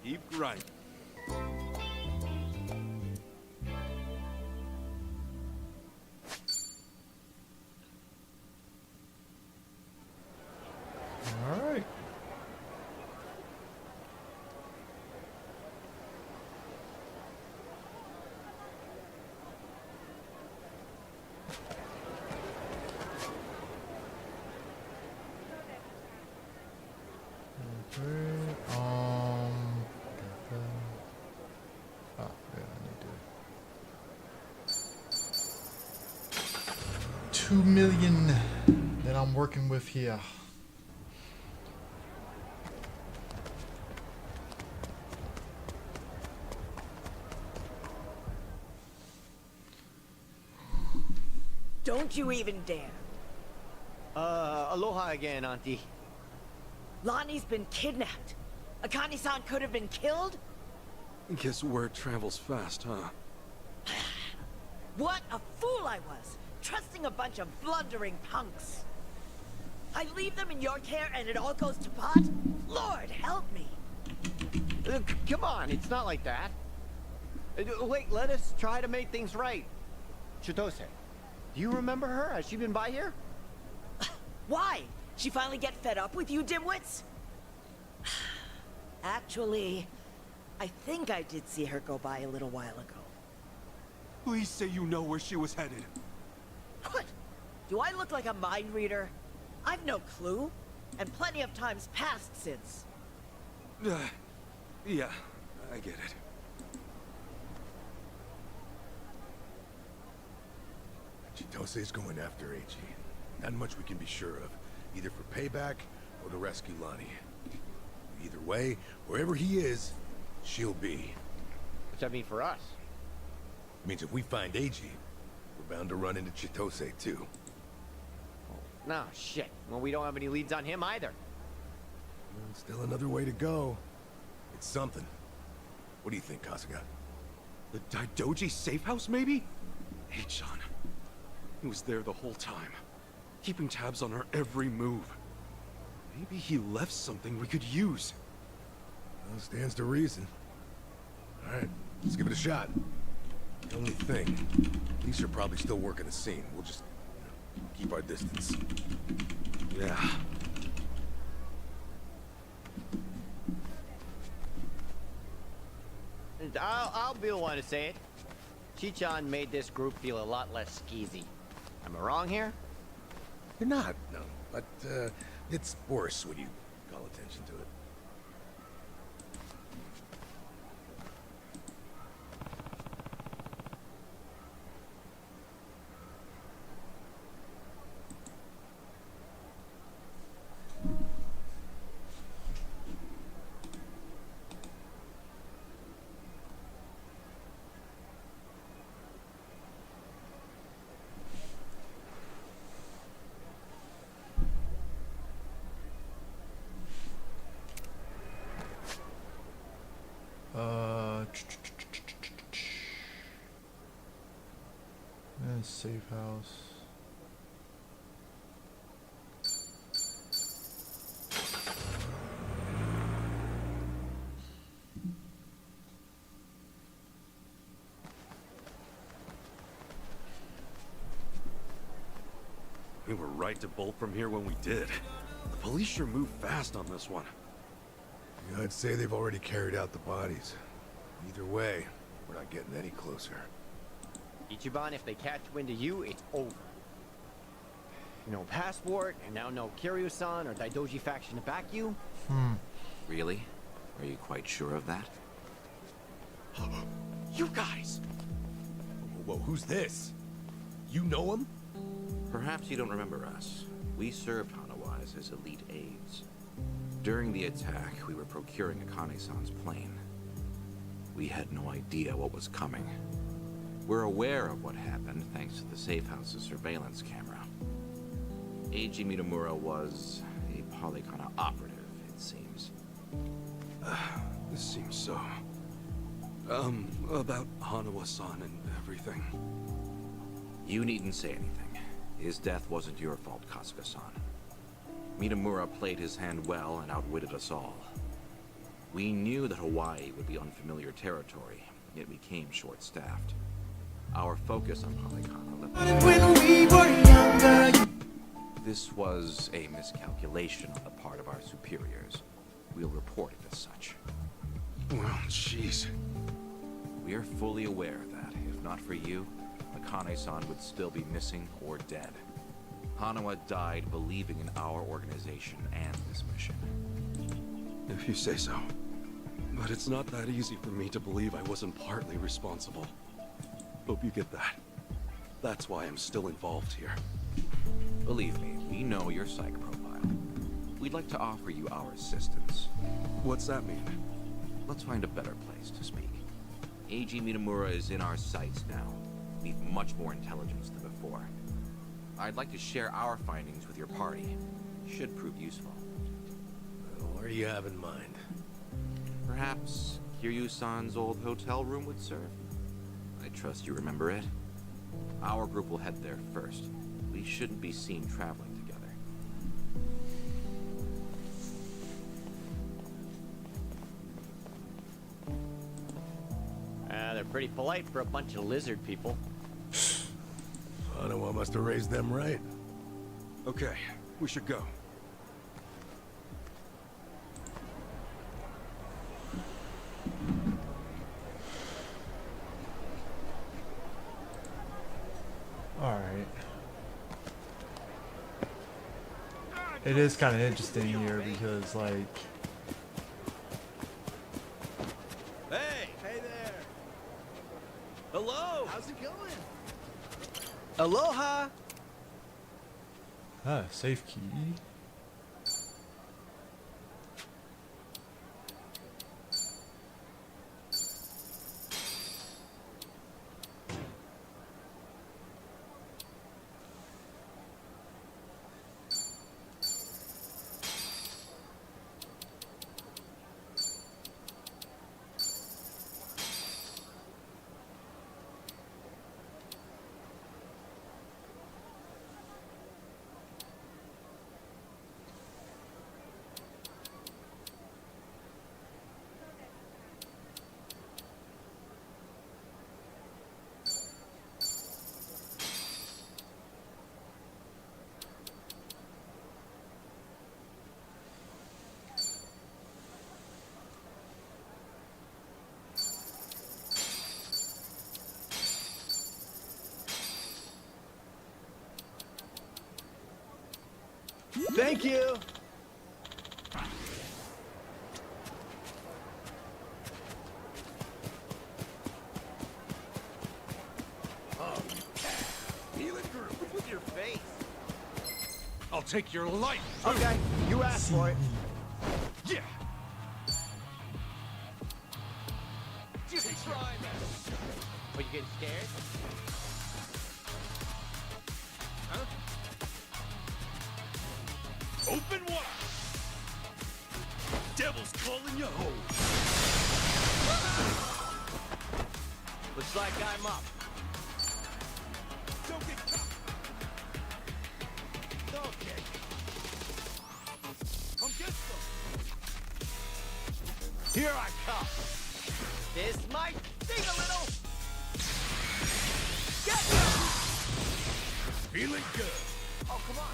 Keep grinding. All right. Okay. Yeah, I need to. 2 million that I'm working with here. Don't you even dare. Aloha again, Auntie. Lonnie's been kidnapped. Akane-san could have been killed? Guess word travels fast, huh? What a fool I was, trusting a bunch of blundering punks. I leave them in your care and it all goes to pot? Lord, help me. Come on, it's not like that. Wait, let us try to make things right. Chitose, do you remember her? Has she been by here? Why? She finally get fed up with you dimwits? Actually, I think I did see her go by a little while ago. Please say you know where she was headed. What? Do I look like a mind reader? I've no clue, and plenty of times passed since. Yeah, I get it. Chitose's going after Eiji. Not much we can be sure of, either for payback or to rescue Lonnie. Either way, wherever he is, she'll be. What's that mean for us? Means if we find Eiji, we're bound to run into Chitose too. No, shit. Well, we don't have any leads on him either. Well, still another way to go. It's something. What do you think, Kasuga? The Daidoji safe house, maybe? Hey, John. He was there the whole time, keeping tabs on our every move. Maybe he left something we could use. Well, stands to reason. All right, let's give it a shot. The only thing, police are probably still working the scene. We'll just keep our distance. Yeah. I'll be the one to say it. Chichan made this group feel a lot less skeezy. Am I wrong here? You're not, no. But, it's worse when you call attention to it. Safe house. were right to bolt from here when we did. The police sure moved fast on this one. Yeah, I'd say they've already carried out the bodies. Either way, we're not getting any closer. Ichiban, if they catch wind of you, it's over. No passport, and now no Kiryu-san or Daidoji faction to back you. Really? Are you quite sure of that? You guys! Whoa, who's this? You know him? Perhaps you don't remember us. We served Hanawais as elite aides. During the attack, we were procuring Akane-san's plane. We had no idea what was coming. We're aware of what happened thanks to the safe house's surveillance camera. Eiji Mitamura was a Polycana operative, it seems. This seems so... about Hanawa-san and everything. You needn't say anything. His death wasn't your fault, Kasuga-san. Mitamura played his hand well and outwitted us all. We knew that Hawaii would be unfamiliar territory, yet we came short-staffed. Our focus on Polycana left... When we were younger... This was a miscalculation on the part of our superiors. We'll report it as such. Well, jeez. We are fully aware that, if not for you, Akane-san would still be missing or dead. Hanawa died believing in our organization and this mission. If you say so. But it's not that easy for me to believe I wasn't partly responsible. Hope you get that. That's why I'm still involved here. Believe me, we know your psych profile. We'd like to offer you our assistance. What's that mean? Let's find a better place to speak. Eiji Mitamura is in our sights now. We've much more intelligence than before. I'd like to share our findings with your party. Should prove useful. What do you have in mind? Perhaps Kiryu-san's old hotel room would serve? I trust you remember it. Our group will head there first. We shouldn't be seen traveling together. They're pretty polite for a bunch of lizard people. Hanawa must have raised them right. Okay, we should go. Alright. It is kind of interesting here because, like... Hey! Hey there! Hello! How's it going? Aloha! Safe key. Thank you! Oh, feel it through with your face. I'll take your life. Okay, you asked for it. Yeah. Just try that. Are you getting scared? Huh? Open wide. Devil's calling you home. Looks like I'm up. Don't get caught. Okay. Come get some. Here I come. This might sting a little. Get me! Feeling good. Oh, come on.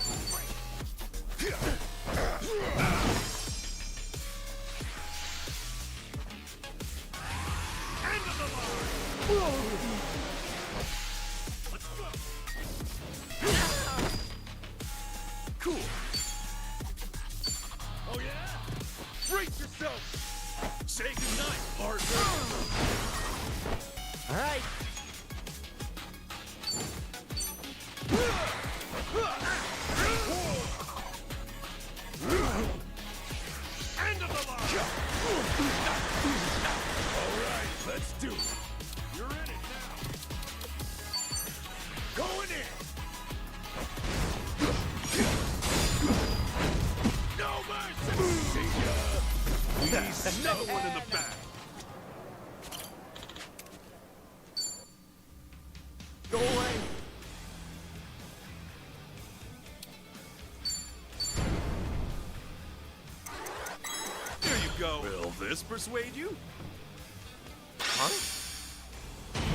End of the line! Let's go! Cool. Oh yeah? Brace yourself! Say goodnight, partner! All right. End of the line! All right, let's do it. You're in it now. Going in! No mercy! See ya! We need another one in the back. Go away. There you go. Will this persuade you? Huh?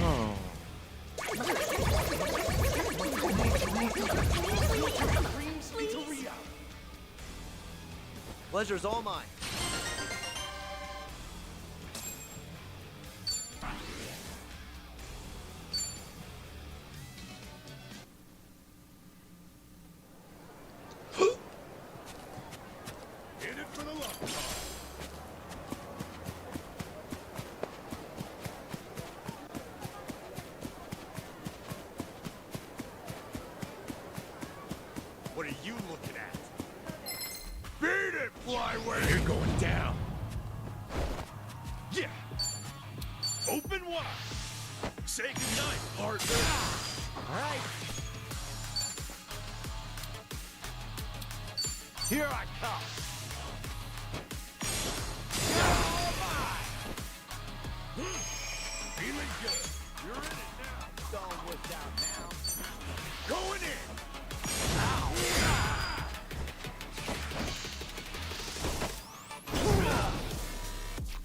Oh. Pleasure's all mine. In it for the long haul. What are you looking at? Beat it, flyweight! You're going down. Yeah. Open wide. Say goodnight, partner. All right. Here I come. Feeling good. You're in it now. Don't whip out now. Going in.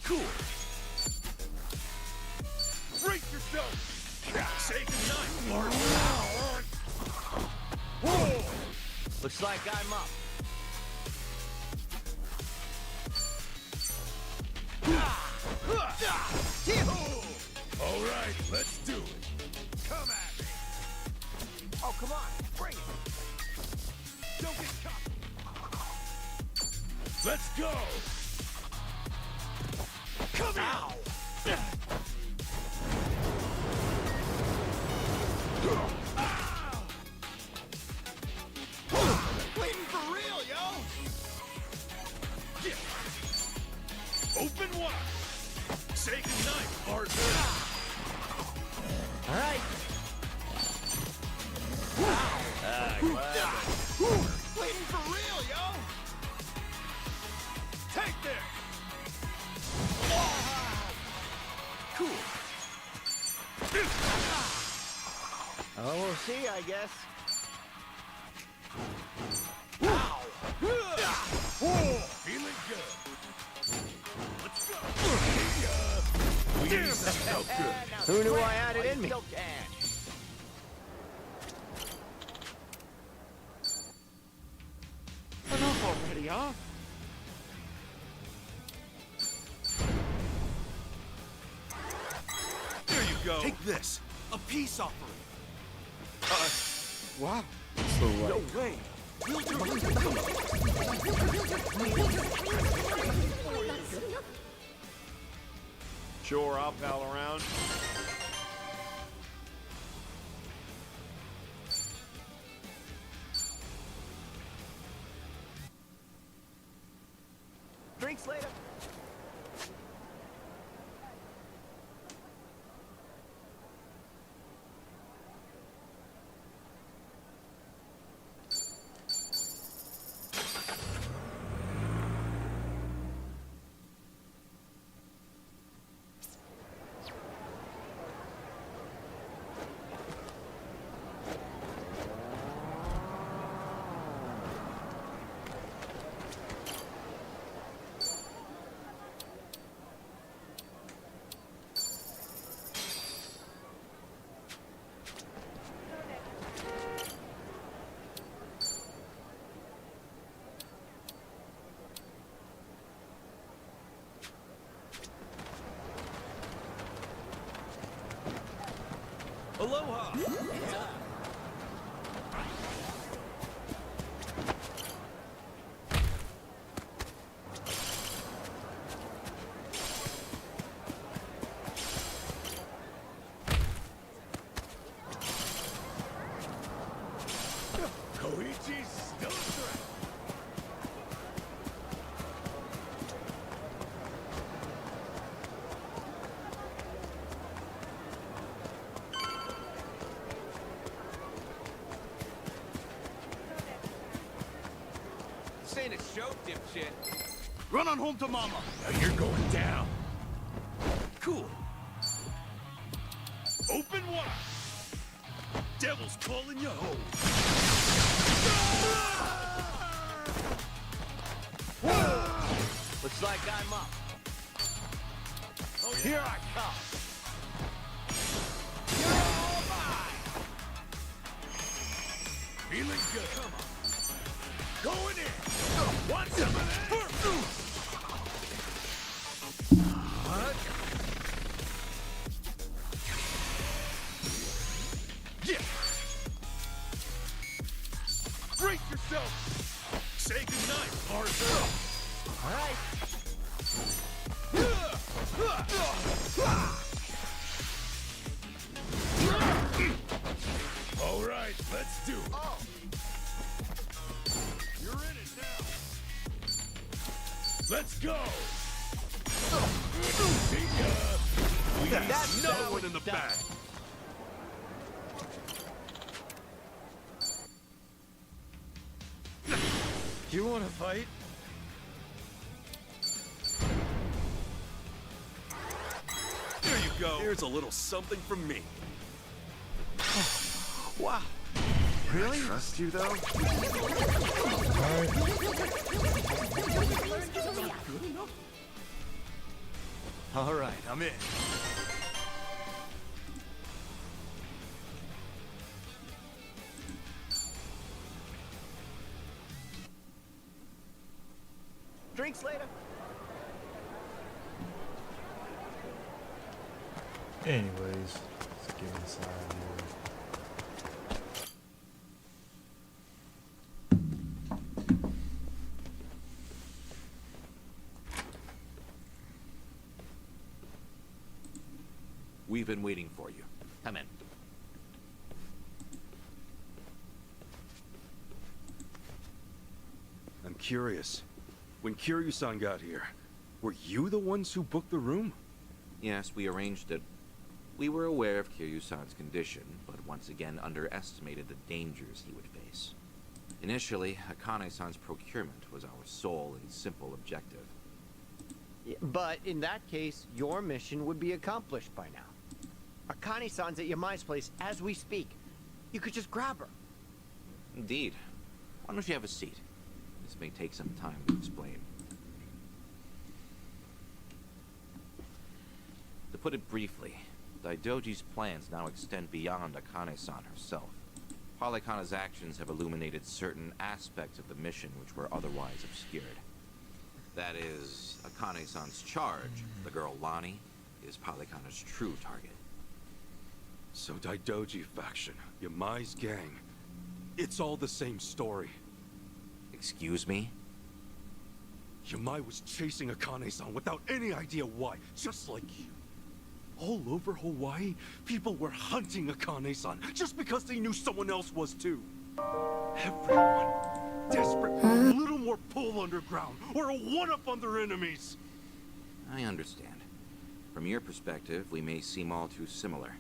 Cool. Brace yourself. Say goodnight, partner. Whoa. Looks like I'm up. All right, let's do it. Come at me. Oh, come on. Bring it. Don't get caught. Let's go. Come here. Waiting for real, yo. Yeah. Open wide. Say goodnight, partner. All right. Waiting for real, yo. Take this. Cool. Oh, we'll see, I guess. Feeling good. Let's go. Damn, that felt good. Who knew I had it in me? Enough already, huh? There you go. Take this. A peace offering. Wow. No way. Sure, I'll pal around. Drinks later. Aloha! Koichi's still a threat. This ain't a show, dipshit. Run on home to mama! Now you're going down. Cool. Open wide! Devil's calling you home. Looks like I'm up. Here I come. You're all mine. Feeling good. Come on. Going in. Want some of that? Yeah! Brace yourself! Say goodnight, Arthur! All right. All right, let's do it. Oh. You're in it now. Let's go. See ya. That's another one in the bag. You want to fight? There you go. Here's a little something from me. Wow. Really? Trust you, though? All right, I'm in. Drinks later. Anyways, let's get inside here. We've been waiting for you. Come in. I'm curious. When Kiryu-san got here, were you the ones who booked the room? Yes, we arranged it. We were aware of Kiryu-san's condition, but once again underestimated the dangers he would face. Initially, Akane-san's procurement was our sole and simple objective. But in that case, your mission would be accomplished by now. Akane-san's at Yamai's place as we speak. You could just grab her. Indeed. Why don't you have a seat? This may take some time to explain. To put it briefly, Daidoji's plans now extend beyond Akane-san herself. Palikana's actions have illuminated certain aspects of the mission which were otherwise obscured. That is, Akane-san's charge, the girl Lani, is Palikana's true target. So Daidoji faction, Yamai's gang, it's all the same story. Excuse me? Yamai was chasing Akane-san without any idea why, just like you. All over Hawaii, people were hunting Akane-san just because they knew someone else was too. Everyone desperate for a little more pull underground or a one-up on their enemies. I understand. From your perspective, we may seem all too similar.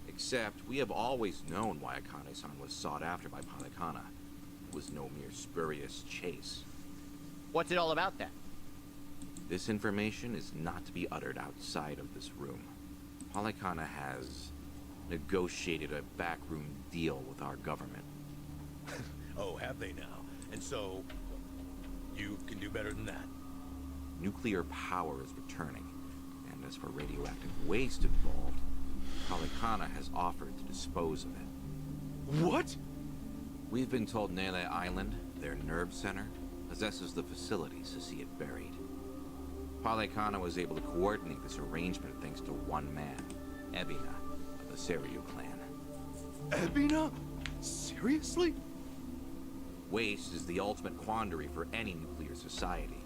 Except, we have always known why Akane-san was sought after by Palikana. It was no mere spurious chase. What's it all about then? This information is not to be uttered outside of this room. Palikana has negotiated a backroom deal with our government. Oh, have they now? And so, you can do better than that? Nuclear power is returning, and as for radioactive waste involved, Palikana has offered to dispose of it. What? We've been told Nele Island, their nerve center, possesses the facilities to see it buried. Palikana was able to coordinate this arrangement thanks to one man, Ebina, of the Seiryu clan. Ebina? Seriously? Waste is the ultimate quandary for any nuclear society.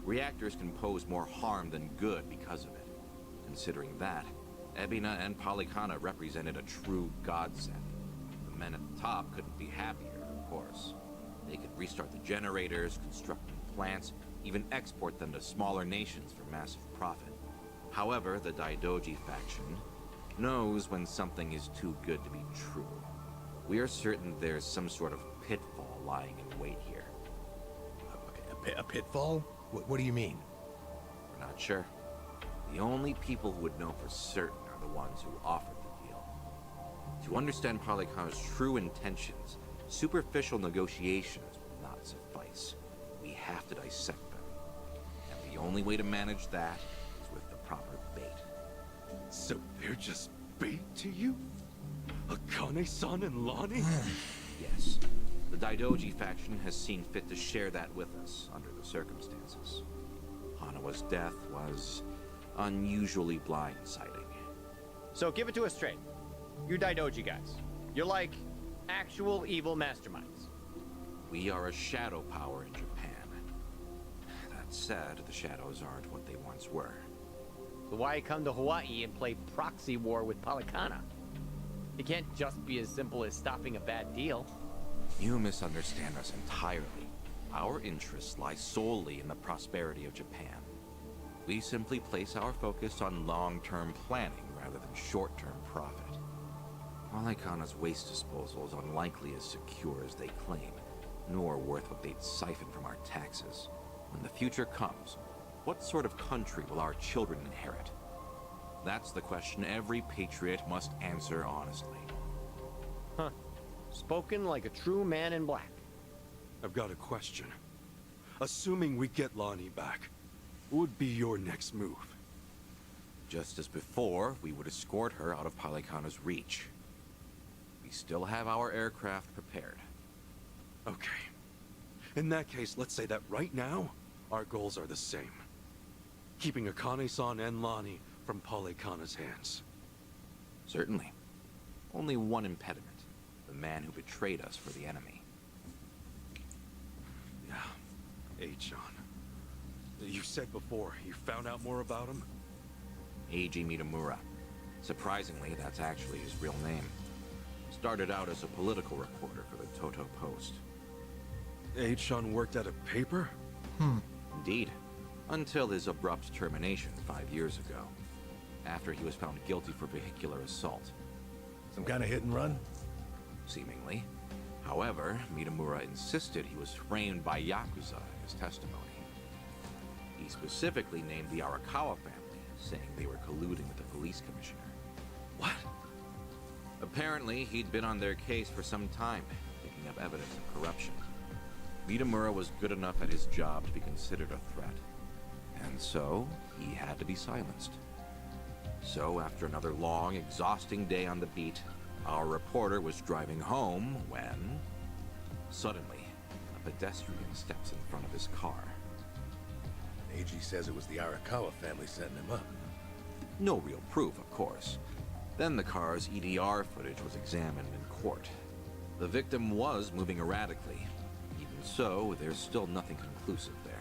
Reactors can pose more harm than good because of it. Considering that, Ebina and Polycana represented a true godsend. The men at the top couldn't be happier, of course. They could restart the generators, construct new plants, even export them to smaller nations for massive profit. However, the Daidoji faction knows when something is too good to be true. We are certain there's some sort of pitfall lying in wait here. Okay, a pitfall? What do you mean? We're not sure. The only people who would know for certain are the ones who offered the deal. To understand Polycana's true intentions, superficial negotiations will not suffice. We have to dissect them. And the only way to manage that is with the proper bait. So they're just bait to you? Akane-san and Lonnie? Yes. The Daidoji faction has seen fit to share that with us under the circumstances. Hanawa's death was unusually blindsiding. So give it to us straight. You Daidoji guys. You're like actual evil masterminds. We are a shadow power in Japan. That said, the shadows aren't what they once were. So why come to Hawaii and play proxy war with Polycana? It can't just be as simple as stopping a bad deal. You misunderstand us entirely. Our interests lie solely in the prosperity of Japan. We simply place our focus on long-term planning rather than short-term profit. Polycana's waste disposal is unlikely as secure as they claim, nor worth what they'd siphon from our taxes. When the future comes, what sort of country will our children inherit? That's the question every patriot must answer honestly. Huh. Spoken like a true man in black. I've got a question. Assuming we get Lonnie back, what would be your next move? Just as before, we would escort her out of Polycana's reach. We still have our aircraft prepared. Okay. In that case, let's say that right now, our goals are the same. Keeping Akane-san and Lonnie from Polycana's hands. Certainly. Only one impediment. The man who betrayed us for the enemy. Yeah. H-John. You said before, you found out more about him? Eiji Mitamura. Surprisingly, that's actually his real name. Started out as a political reporter for the Toto Post. H-John worked at a paper? Indeed. Until his abrupt termination 5 years ago. After he was found guilty for vehicular assault. Some kind of hit and run? Seemingly. However, Mitamura insisted he was framed by Yakuza in his testimony. He specifically named the Arakawa family, saying they were colluding with the police commissioner. What? Apparently, he'd been on their case for some time, picking up evidence of corruption. Mitamura was good enough at his job to be considered a threat. And so, he had to be silenced. So, after another long, exhausting day on the beat, our reporter was driving home when... Suddenly, a pedestrian steps in front of his car. AG says it was the Arakawa family setting him up. No real proof, of course. Then the car's EDR footage was examined in court. The victim was moving erratically. Even so, there's still nothing conclusive there.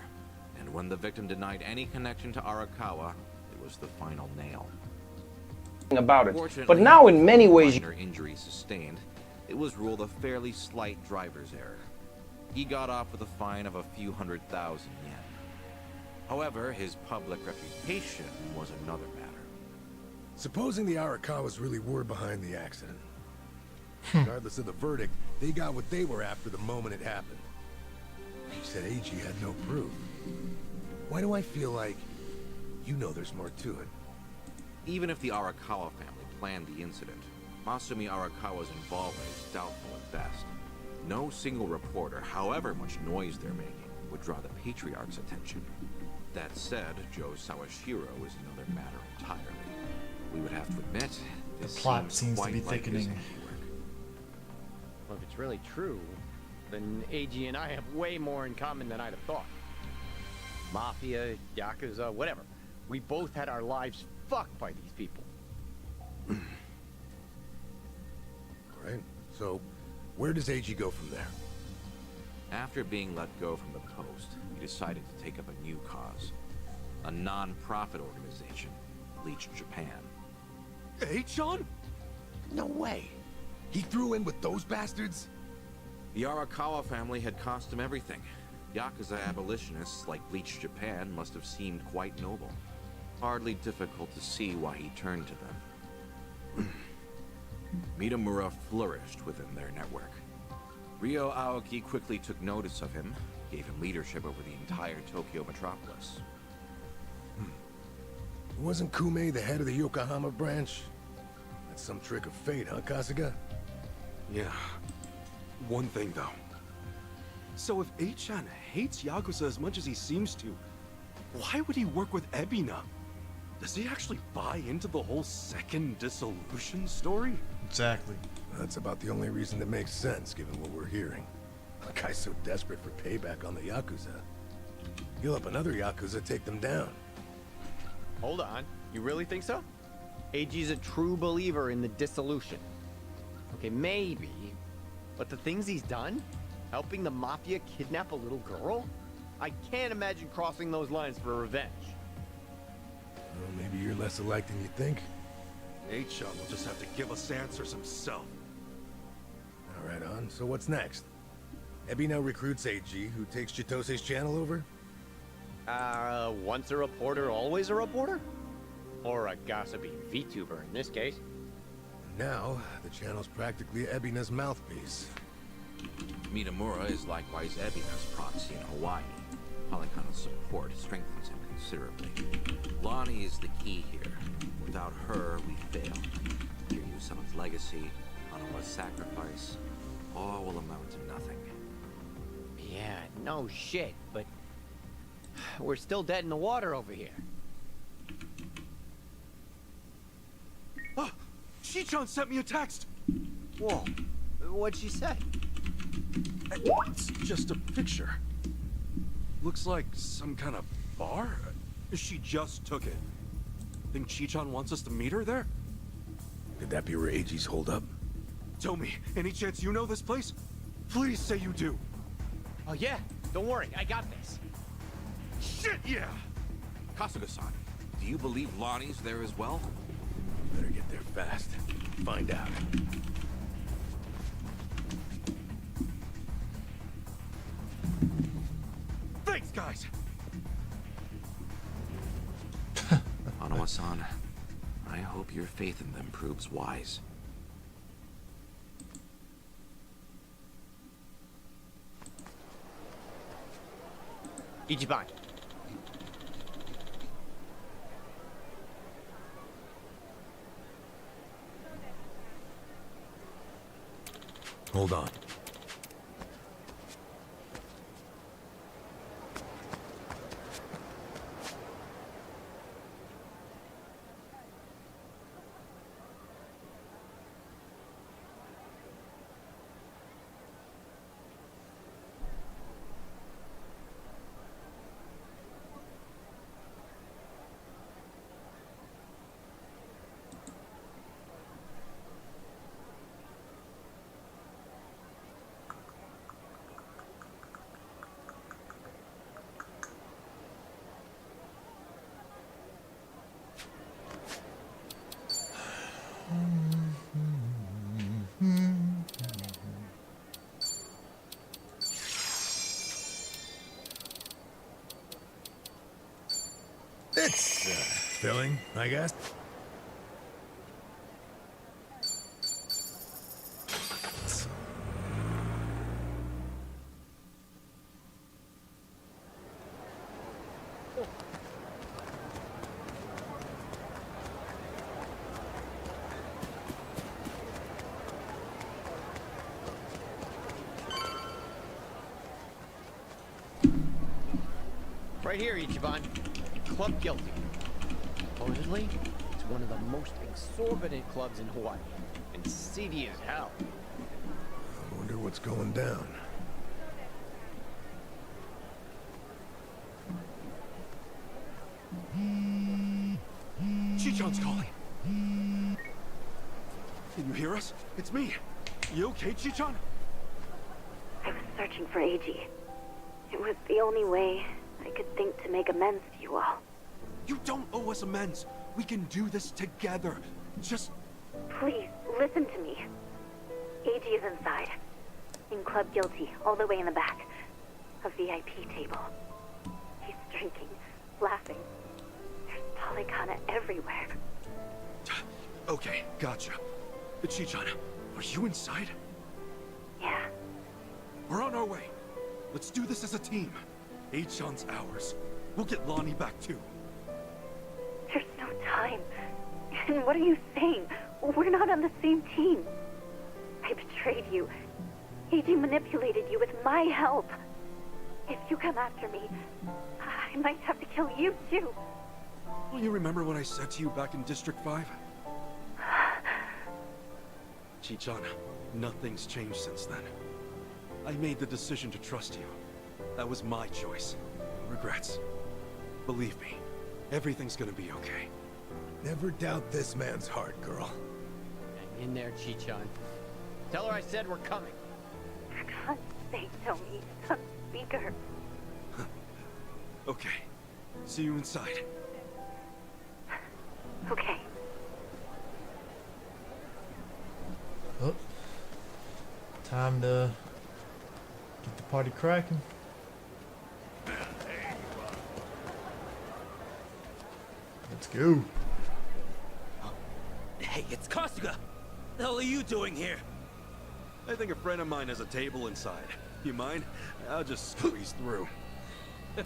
And when the victim denied any connection to Arakawa, it was the final nail. About it. But now in many ways... Minor injury sustained, it was ruled a fairly slight driver's error. He got off with a fine of a few 100,000 yen. However, his public reputation was another matter. Supposing the Arakawas really were behind the accident. Regardless of the verdict, they got what they were after the moment it happened. You said AG had no proof. Why do I feel like you know there's more to it? Even if the Arakawa family planned the incident, Masumi Arakawa's involvement is doubtful at best. No single reporter, however much noise they're making, would draw the Patriarch's attention. That said, Joe Sawashiro is another matter entirely. We would have to admit, the plot seems to be thickening. Well, if it's really true, then AG and I have way more in common than I'd have thought. Mafia, Yakuza, whatever. We both had our lives fucked by these people. Right. So, where does AG go from there? After being let go from the post, he decided to take up a new cause. A non-profit organization, Bleach Japan. H-on? No way. He threw in with those bastards? The Arakawa family had cost him everything. Yakuza abolitionists like Bleach Japan must have seemed quite noble. Hardly difficult to see why he turned to them. Mitamura flourished within their network. Ryo Aoki quickly took notice of him, gave him leadership over the entire Tokyo metropolis. Wasn't Kume the head of the Yokohama branch? That's some trick of fate, huh, Kasuga? Yeah. One thing, though. So if H-chan hates Yakuza as much as he seems to, why would he work with Ebina? Does he actually buy into the whole second dissolution story? Exactly. That's about the only reason that makes sense, given what we're hearing. A guy's so desperate for payback on the Yakuza. He'll help another Yakuza take them down. Hold on. You really think so? AG's a true believer in the dissolution. Okay, maybe. But the things he's done? Helping the Mafia kidnap a little girl? I can't imagine crossing those lines for revenge. Well, maybe you're less alike than you think. H-chan will just have to give us answers himself. All right, on. So what's next? Ebi now recruits AG, who takes Chitose's channel over? Once a reporter, always a reporter? Or a gossipy VTuber in this case. Now, the channel's practically Ebina's mouthpiece. Mitamura is likewise Ebina's proxy in Hawaii. Polycon's support strengthens him considerably. Lonnie is the key here. Without her, we fail. Kiryu-sama's legacy, Hanawa's sacrifice, all will amount to nothing. Yeah, no shit, but we're still dead in the water over here. Oh, Shi-chan sent me a text! Whoa, what'd she say? It's just a picture. Looks like some kind of bar? She just took it. Think Chi-chan wants us to meet her there? Could that be where AG's holed up? Tell me, any chance you know this place? Please say you do. Oh yeah, don't worry, I got this. Shit, yeah! Kasuga-san, do you believe Lonnie's there as well? Better get there fast. Find out. Thanks, guys! Hanawa-san, I hope your faith in them proves wise. Ichiban. Hold on. It's filling, I guess. Right here, Ichiban. Club guilty. Supposedly, it's one of the most exorbitant clubs in Hawaii. And seedy as hell. I wonder what's going down. Chi-chan's calling. Can you hear us? It's me. You okay, Chichan? I was searching for Eiji. It was the only way I could think to make amends to you all. You don't owe us amends. We can do this together. Just... Please, listen to me. Eiji is inside. In Club Guilty, all the way in the back. A VIP table. He's drinking, laughing. There's polykana everywhere. Okay, gotcha. Chichan, are you inside? Yeah. We're on our way. Let's do this as a team. Eichan's ours. We'll get Lonnie back too. There's no time. And what are you saying? We're not on the same team. I betrayed you. Eiji manipulated you with my help. If you come after me, I might have to kill you too. Well, you remember what I said to you back in District 5? Chichan, nothing's changed since then. I made the decision to trust you. That was my choice. No regrets. Believe me, everything's gonna be okay. Never doubt this man's heart, girl. Hang in there, Chichan. Tell her I said we're coming. For God's sake, Tony. It's on speaker. Okay. See you inside. Okay. Oh. Time to get the party cracking. Let's go. Hey, it's Kasuga! The hell are you doing here? I think a friend of mine has a table inside. You mind? I'll just squeeze through.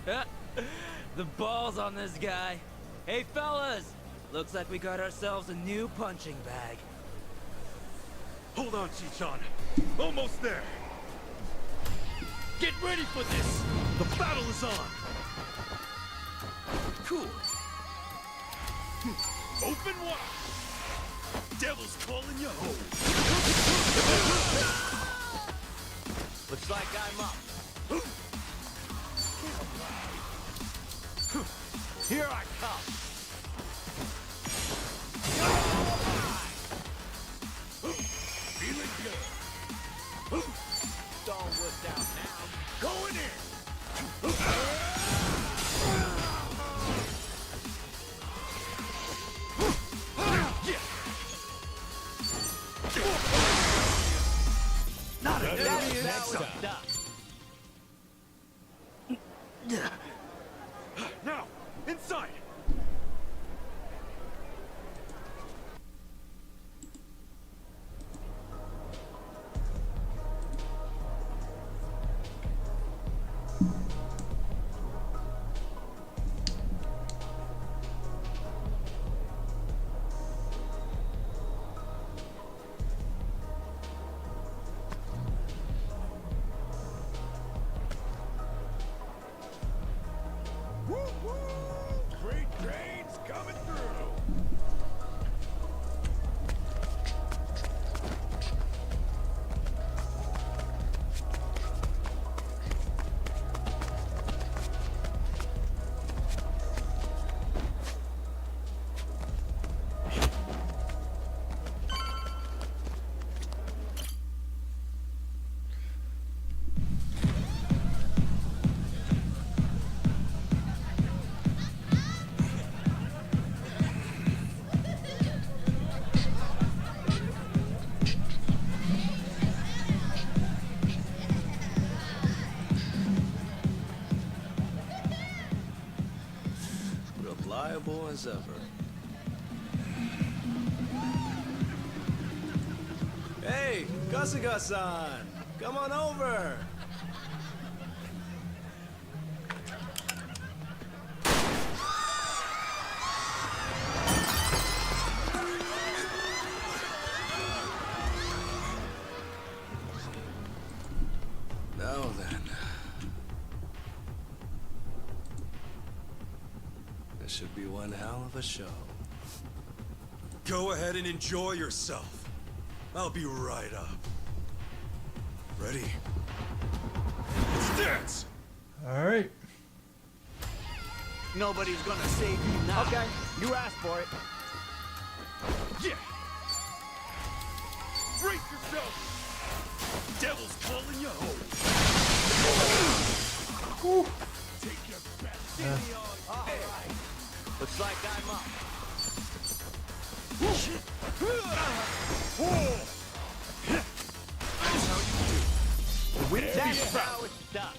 The balls on this guy. Hey, fellas! Looks like we got ourselves a new punching bag. Hold on, Chichan. Almost there. Get ready for this! The battle is on! Cool. Open wide! Devil's calling you home. Looks like I'm up. Here I come. Feeling good. All whipped out now. Going in. Not a Now, inside! Great trains coming through. Reliable as ever. Hey, Kasuga-san! Come on over! Now then. This should be one hell of a show. Go ahead and enjoy yourself. I'll be right up. Ready? Let's dance! Alright. Nobody's gonna save you now. Okay, you asked for it. Yeah! Brace yourself! Devil's calling you home. Take your best. All right. Looks like I'm up. That's how it's done.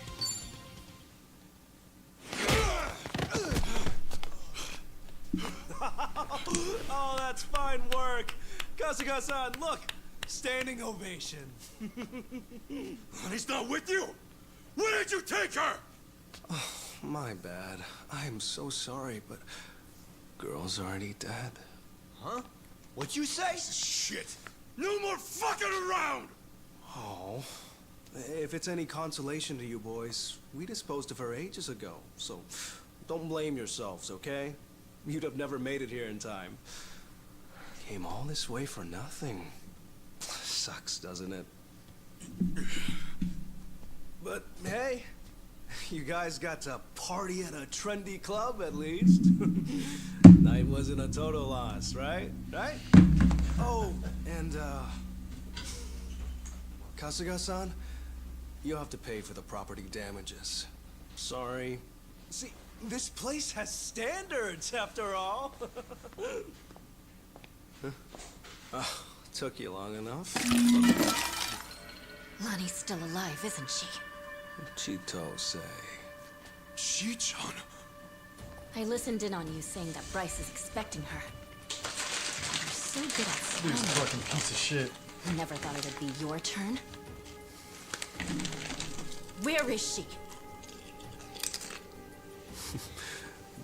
Oh, that's fine work. Kasuga-san, look. Standing ovation. He's not with you. Where did you take her? Oh, my bad. I am so sorry, but girl's already dead. Huh? What'd you say? Shit. No more fucking around. Oh. If it's any consolation to you boys, we disposed of her ages ago, so don't blame yourselves, okay? You'd have never made it here in time. Came all this way for nothing. Sucks, doesn't it? But hey, you guys got to party at a trendy club at least. Night wasn't a total loss, right? Right? Oh, and Kasuga-san, you have to pay for the property damages. Sorry. See, this place has standards, after all. Took you long enough. Lonnie's still alive, isn't she? Chito say. Chi-chan? I listened in on you saying that Bryce is expecting her. You're so good at Dude's a spying. fucking piece of shit. Never thought it would be your turn. Where is she?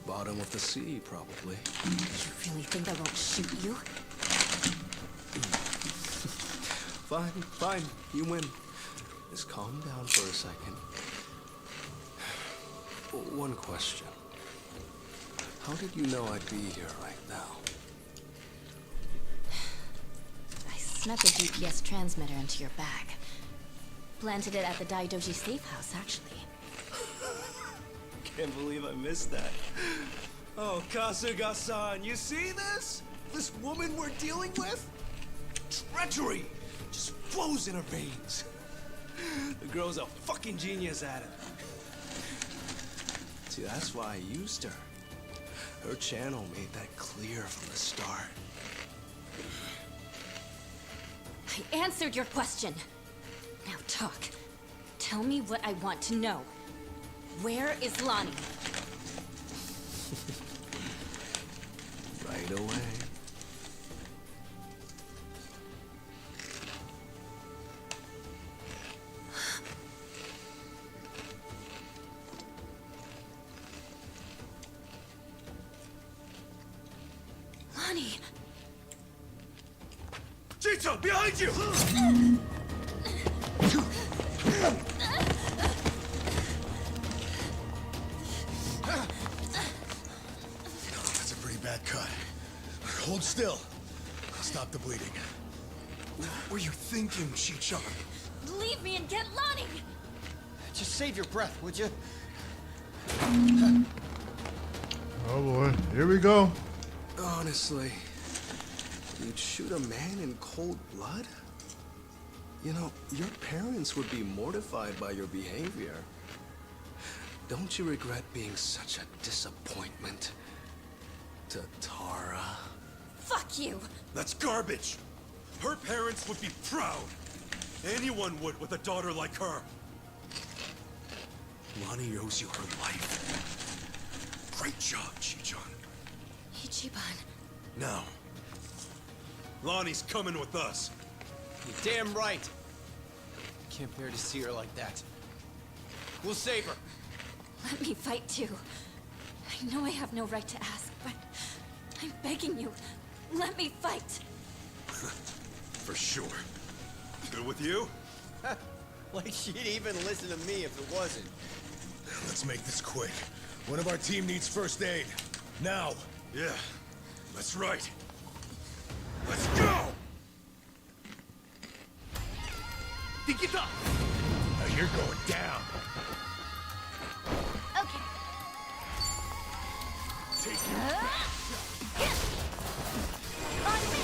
Bottom of the sea, probably. You really think I won't shoot you? Fine, fine. You win. Just calm down for a second. One question. How did you know I'd be here right now? I snuck a GPS transmitter into your bag. Planted it at the Daidoji safe house, actually. Can't believe I missed that. Oh, Kasuga-san, you see this? This woman we're dealing with? Treachery just flows in her veins. The girl's a fucking genius at it. See, that's why I used her. Her channel made that clear from the start. I answered your question. Now talk. Tell me what I want to know. Where is Lonnie? Right away. Lonnie! Chito, behind you! That's a pretty bad cut. Hold still. I'll stop the bleeding. What were you thinking, Chi-chan? Leave me and get Lonnie! Just save your breath, would you? Oh boy, here we go. Honestly, you'd shoot a man in cold blood? You know, your parents would be mortified by your behavior. Don't you regret being such a disappointment to Tara? Fuck you! That's garbage. Her parents would be proud. Anyone would with a daughter like her. Lonnie owes you her life. Great job, Chi-chan. Ichiban. Now, Lonnie's coming with us. You're damn right. Can't bear to see her like that. We'll save her. Let me fight too. I know I have no right to ask, but I'm begging you. Let me fight. For sure. Good with you? Like she'd even listen to me if it wasn't. Let's make this quick. One of our team needs first aid. Now. Yeah, that's right. Let's go! Get up! Now you're going down. Okay. Take On me!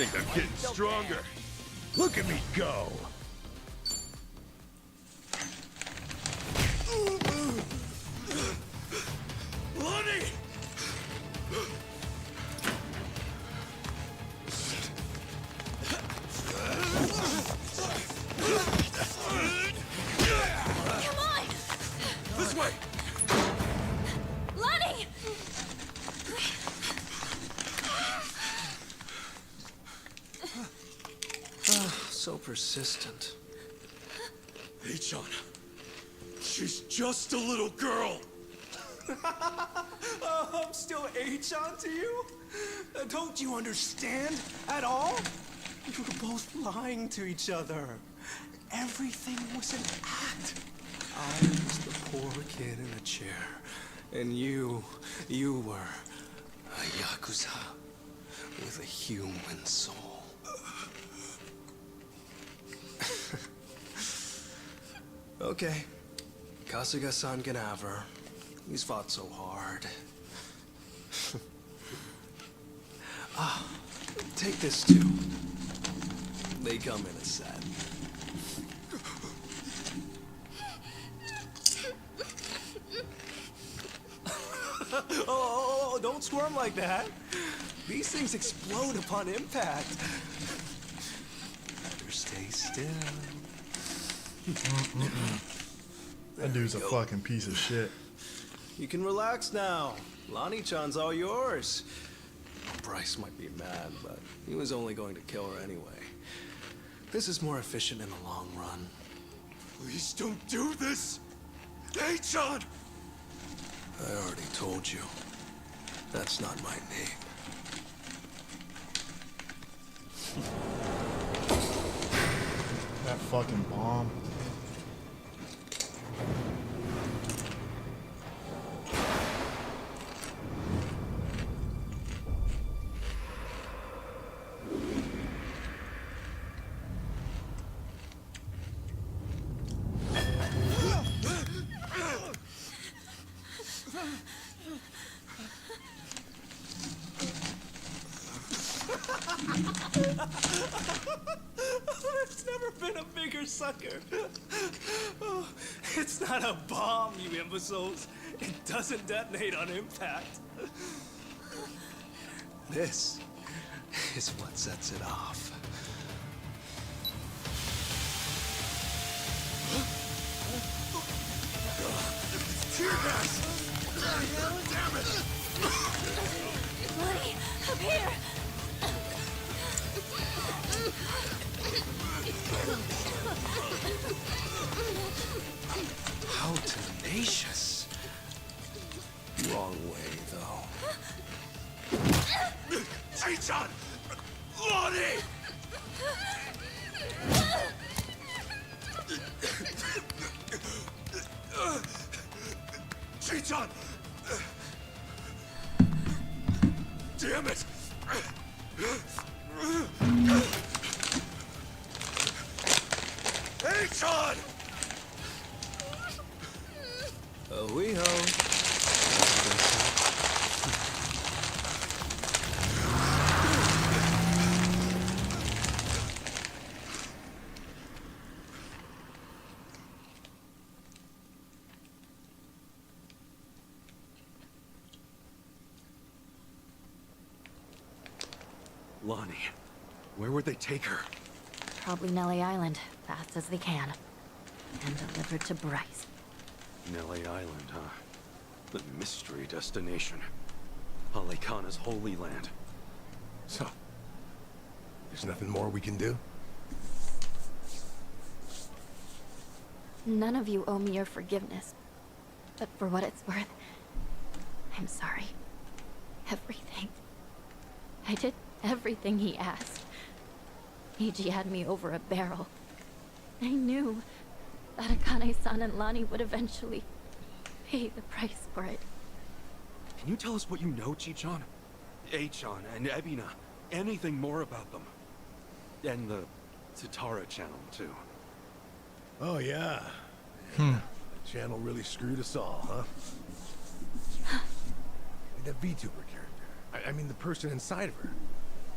think I'm getting stronger. Look at me go. Lonnie! Come on! This way! Lonnie! So persistent. H-on. She's just a little girl. I'm still H-on to you? Don't you understand at all? You were both lying to each other. Everything was an act. I was the poor kid in a chair. And you were a Yakuza with a human soul. Okay. Kasuga-san can have her. He's fought so hard. Take this too. They come in a set. Oh, don't squirm like that. These things explode upon impact. Better stay still. That dude's a fucking piece of shit. You can relax now. Lonnie-chan's all yours. Bryce might be mad, but he was only going to kill her anyway. This is more efficient in the long run. Please don't do this! H-on! I already told you. That's not my name. That fucking bomb. There's never been a bigger sucker. Oh, it's not a bomb, you imbeciles. It doesn't detonate on impact. This is what sets it off. Tear gas! Damn it! Lonnie, up here! How tenacious. Wrong way, though. H-on! Lonnie! H-on! Damn it! H-on! We-ho. Lonnie, where would they take her? Probably Nelly Island, fast as they can. And delivered to Bryce. Nelly Island, huh? The mystery destination. Alekana's holy land. So, there's nothing more we can do? None of you owe me your forgiveness. But for what it's worth, I'm sorry. Everything. I did everything he asked. Eiji had me over a barrel. I knew that Akane-san and Lani would eventually pay the price for it. Can you tell us what you know, Chichan? Achan and Ebina. Anything more about them? And the Tatara channel, too. Oh, yeah. The channel really screwed us all, huh? That VTuber character. I mean, the person inside of her.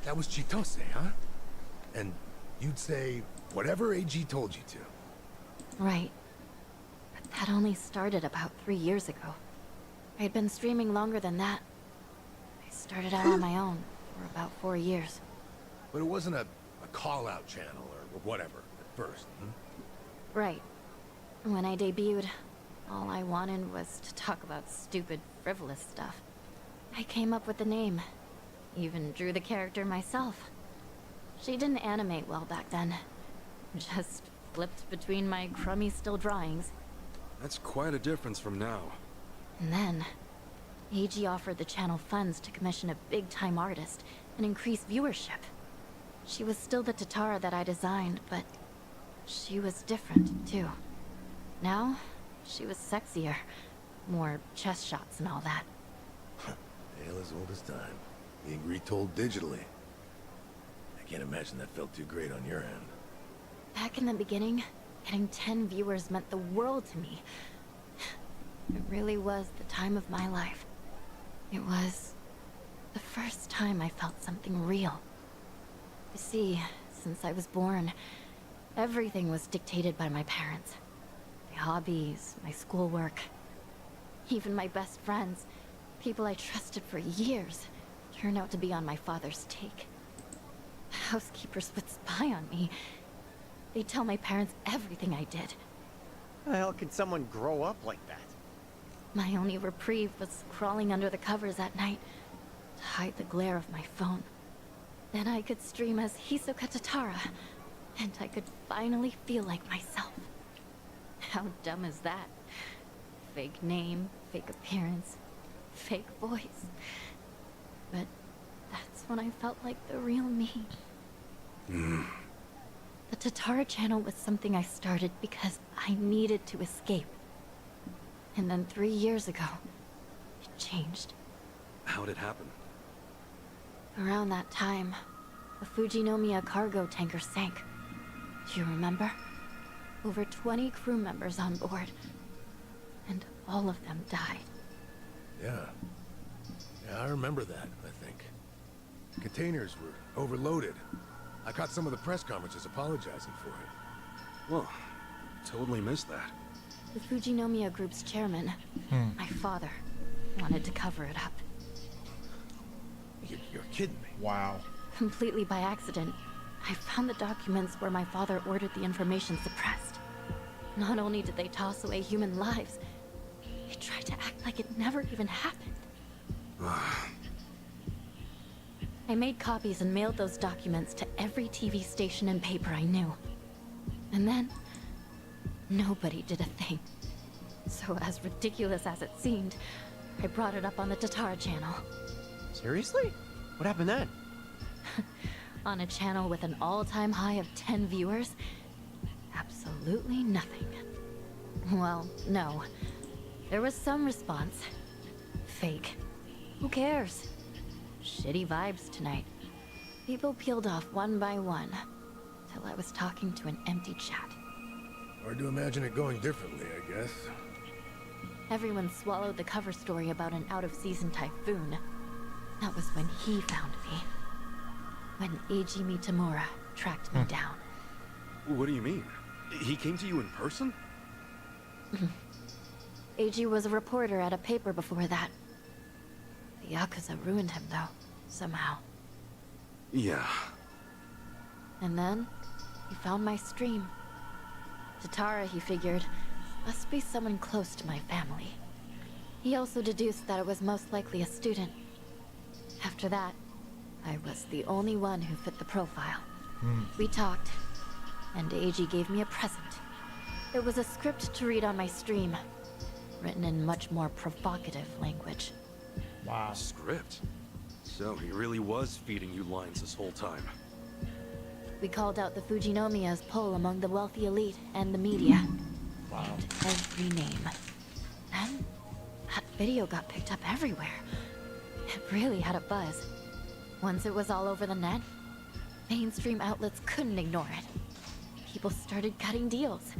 That was Chitose, huh? And you'd say whatever AG told you to. Right. But that only started about 3 years ago. I had been streaming longer than that. I started out on my own for about 4 years. But it wasn't a call-out channel or whatever at first, Right. When I debuted, all I wanted was to talk about stupid, frivolous stuff. I came up with the name. Even drew the character myself. She didn't animate well back then. Just flipped between my crummy still drawings. That's quite a difference from now. And then, AG offered the channel funds to commission a big-time artist and increase viewership. She was still the Tatara that I designed, but she was different, too. Now, she was sexier. More chest shots and all that. Tale as old as time. Being retold digitally. I can't imagine that felt too great on your end. Back in the beginning, getting 10 viewers meant the world to me. It really was the time of my life. It was the first time I felt something real. You see, since I was born, everything was dictated by my parents. My hobbies, my schoolwork, even my best friends, people I trusted for years, turned out to be on my father's take. The housekeepers would spy on me. They'd tell my parents everything I did. How the hell can someone grow up like that? My only reprieve was crawling under the covers at night to hide the glare of my phone. Then I could stream as Hisoka Tatara, and I could finally feel like myself. How dumb is that? Fake name, fake appearance, fake voice. But that's when I felt like the real me. The Tatara channel was something I started because I needed to escape. And then 3 years ago, it changed. How'd it happen? Around that time, a Fujinomiya cargo tanker sank. Do you remember? Over 20 crew members on board. And all of them died. Yeah. Yeah, I remember that, I think. Containers were overloaded. I caught some of the press conferences apologizing for it. Well, totally missed that. The Fujinomiya Group's chairman, my father, wanted to cover it up. You're kidding me. Wow. Completely by accident, I found the documents where my father ordered the information suppressed. Not only did they toss away human lives, they tried to act like it never even happened. I made copies and mailed those documents to every TV station and paper I knew. And then, nobody did a thing. So as ridiculous as it seemed, I brought it up on the Tatara channel. Seriously? What happened then? On a channel with an all-time high of 10 viewers, absolutely nothing. Well, no. There was some response. Fake. Who cares? Shitty vibes tonight. People peeled off one by one, till I was talking to an empty chat. Hard to imagine it going differently, I guess. Everyone swallowed the cover story about an out-of-season typhoon. That was when he found me. When Eiji Mitamura tracked me down. What do you mean? He came to you in person? Eiji was a reporter at a paper before that. The Yakuza ruined him, though, somehow. Yeah. And then, he found my stream. Tatara, he figured, must be someone close to my family. He also deduced that it was most likely a student. After that, I was the only one who fit the profile. We talked, and Eiji gave me a present. It was a script to read on my stream, written in much more provocative language. Wow. Script? So he really was feeding you lines this whole time. We called out the Fujinomiya's poll among the wealthy elite and the media. Wow. Every name. Then, that video got picked up everywhere. It really had a buzz. Once it was all over the net, mainstream outlets couldn't ignore it. People started cutting deals.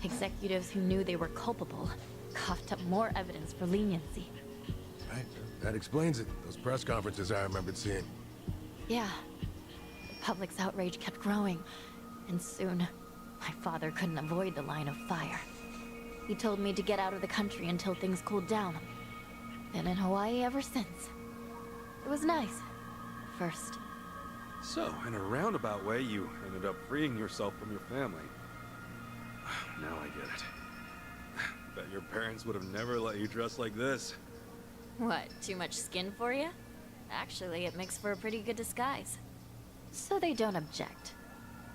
Executives who knew they were culpable coughed up more evidence for leniency. Right, that explains it. Those press conferences I remembered seeing. Yeah, public's outrage kept growing, and soon, my father couldn't avoid the line of fire. He told me to get out of the country until things cooled down. Been in Hawaii ever since. It was nice. At first. So, in a roundabout way, you ended up freeing yourself from your family. Now I get it. Bet your parents would have never let you dress like this. What, too much skin for you? Actually, it makes for a pretty good disguise. So they don't object.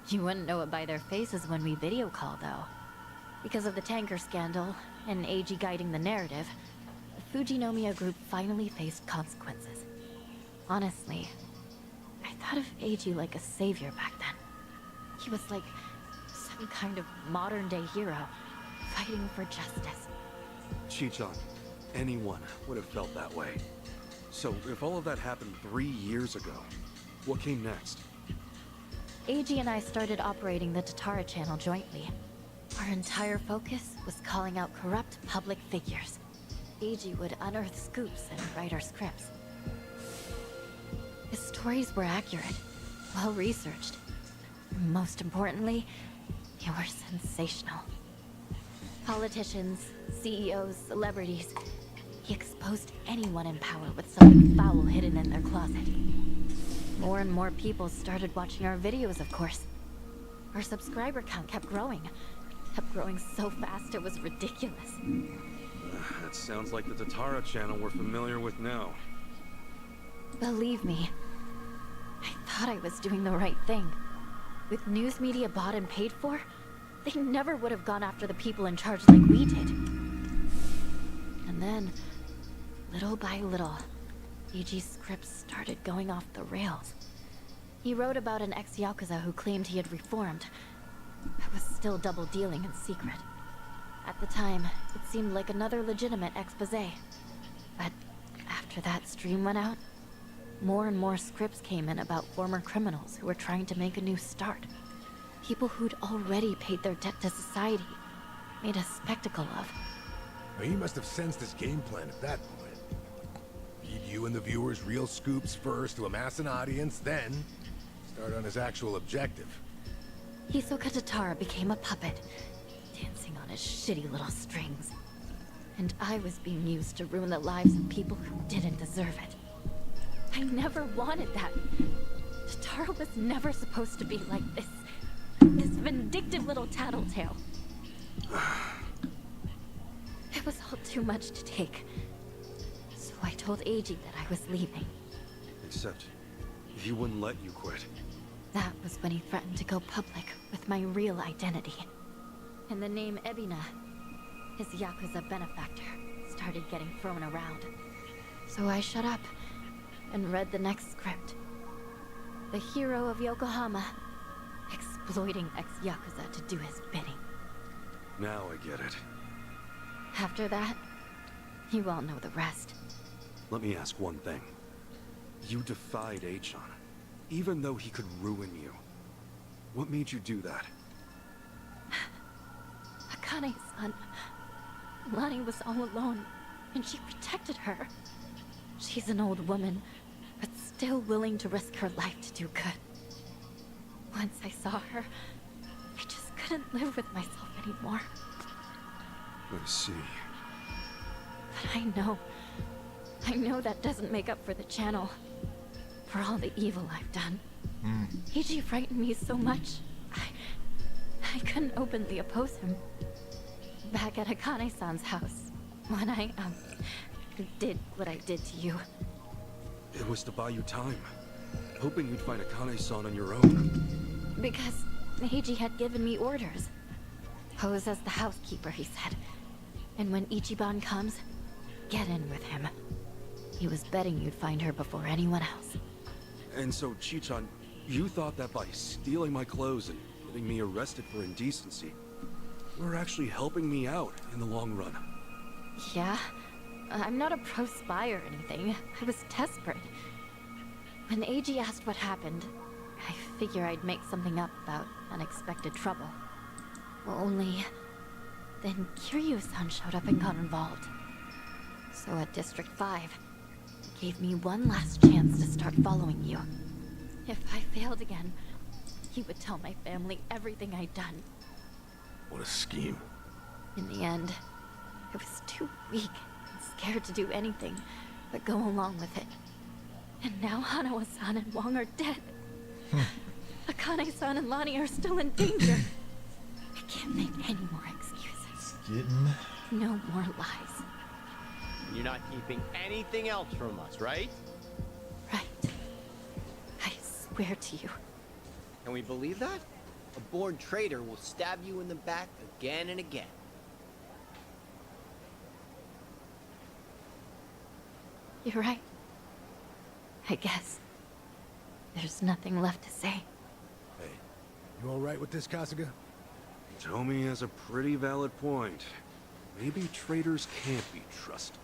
You wouldn't know it by their faces when we video call, though. Because of the tanker scandal, and AG guiding the narrative, the Fujinomiya group finally faced consequences. Honestly, I thought of AG like a savior back then. He was like some kind of modern-day hero, fighting for justice. Chichan, anyone would have felt that way. So, if all of that happened 3 years ago, what came next? AG and I started operating the Tatara channel jointly. Our entire focus was calling out corrupt public figures. AG would unearth scoops and write our scripts. His stories were accurate, well-researched. Most importantly, they were sensational. Politicians, CEOs, celebrities. He exposed anyone in power with something foul hidden in their closet. More and more people started watching our videos, of course. Our subscriber count kept growing. Kept growing so fast it was ridiculous. That sounds like the Tatara channel we're familiar with now. Believe me, I thought I was doing the right thing. With news media bought and paid for, they never would have gone after the people in charge like we did. And then, little by little, AG's scripts started going off the rails. He wrote about an ex-Yakuza who claimed he had reformed, but was still double-dealing in secret. At the time, it seemed like another legitimate exposé. But after that stream went out, more and more scripts came in about former criminals who were trying to make a new start. People who'd already paid their debt to society, made a spectacle of. Well, he must have sensed his game plan at that point. Feed you and the viewers real scoops first to amass an audience, then start on his actual objective. Hisoka Tatara became a puppet, dancing on his shitty little strings. And I was being used to ruin the lives of people who didn't deserve it. I never wanted that. Tatara was never supposed to be like this. This vindictive little tattletale. It was all too much to take. So I told AG that I was leaving. Except, he wouldn't let you quit. That was when he threatened to go public with my real identity. And the name Ebina, his Yakuza benefactor, started getting thrown around. So I shut up and read the next script. The hero of Yokohama, exploiting ex-Yakuza to do his bidding. Now I get it. After that, you all know the rest. Let me ask one thing. You defied Achan, even though he could ruin you. What made you do that? Akane-san, Lani was all alone, and she protected her. She's an old woman, but still willing to risk her life to do good. Once I saw her, I just couldn't live with myself anymore. I see. But I know that doesn't make up for the channel. For all the evil I've done. Ichi frightened me so much, I couldn't openly oppose him. Back at Akane-san's house, when I, did what I did to you. It was to buy you time, hoping you'd find Akane-san on your own. Because Meiji had given me orders. Pose as the housekeeper, he said. And when Ichiban comes, get in with him. He was betting you'd find her before anyone else. And so, Chichan, you thought that by stealing my clothes and getting me arrested for indecency, you were actually helping me out in the long run. Yeah, I'm not a pro spy or anything. I was desperate. When AG asked what happened, I figure I'd make something up about unexpected trouble. Only, then Kiryu-san showed up and got involved. So at District 5, it gave me one last chance to start following you. If I failed again, he would tell my family everything I'd done. What a scheme. In the end, I was too weak and scared to do anything but go along with it. And now Hanawa-san and Wong are dead. Akane-san and Lonnie are still in danger. I can't make any more excuses. No more lies. You're not keeping anything else from us, right? I swear to you. Can we believe that? A born traitor will stab you in the back again and again. You're right. I guess. There's nothing left to say. Hey, you alright with this, Kasuga? Tomi has a pretty valid point. Maybe traitors can't be trusted.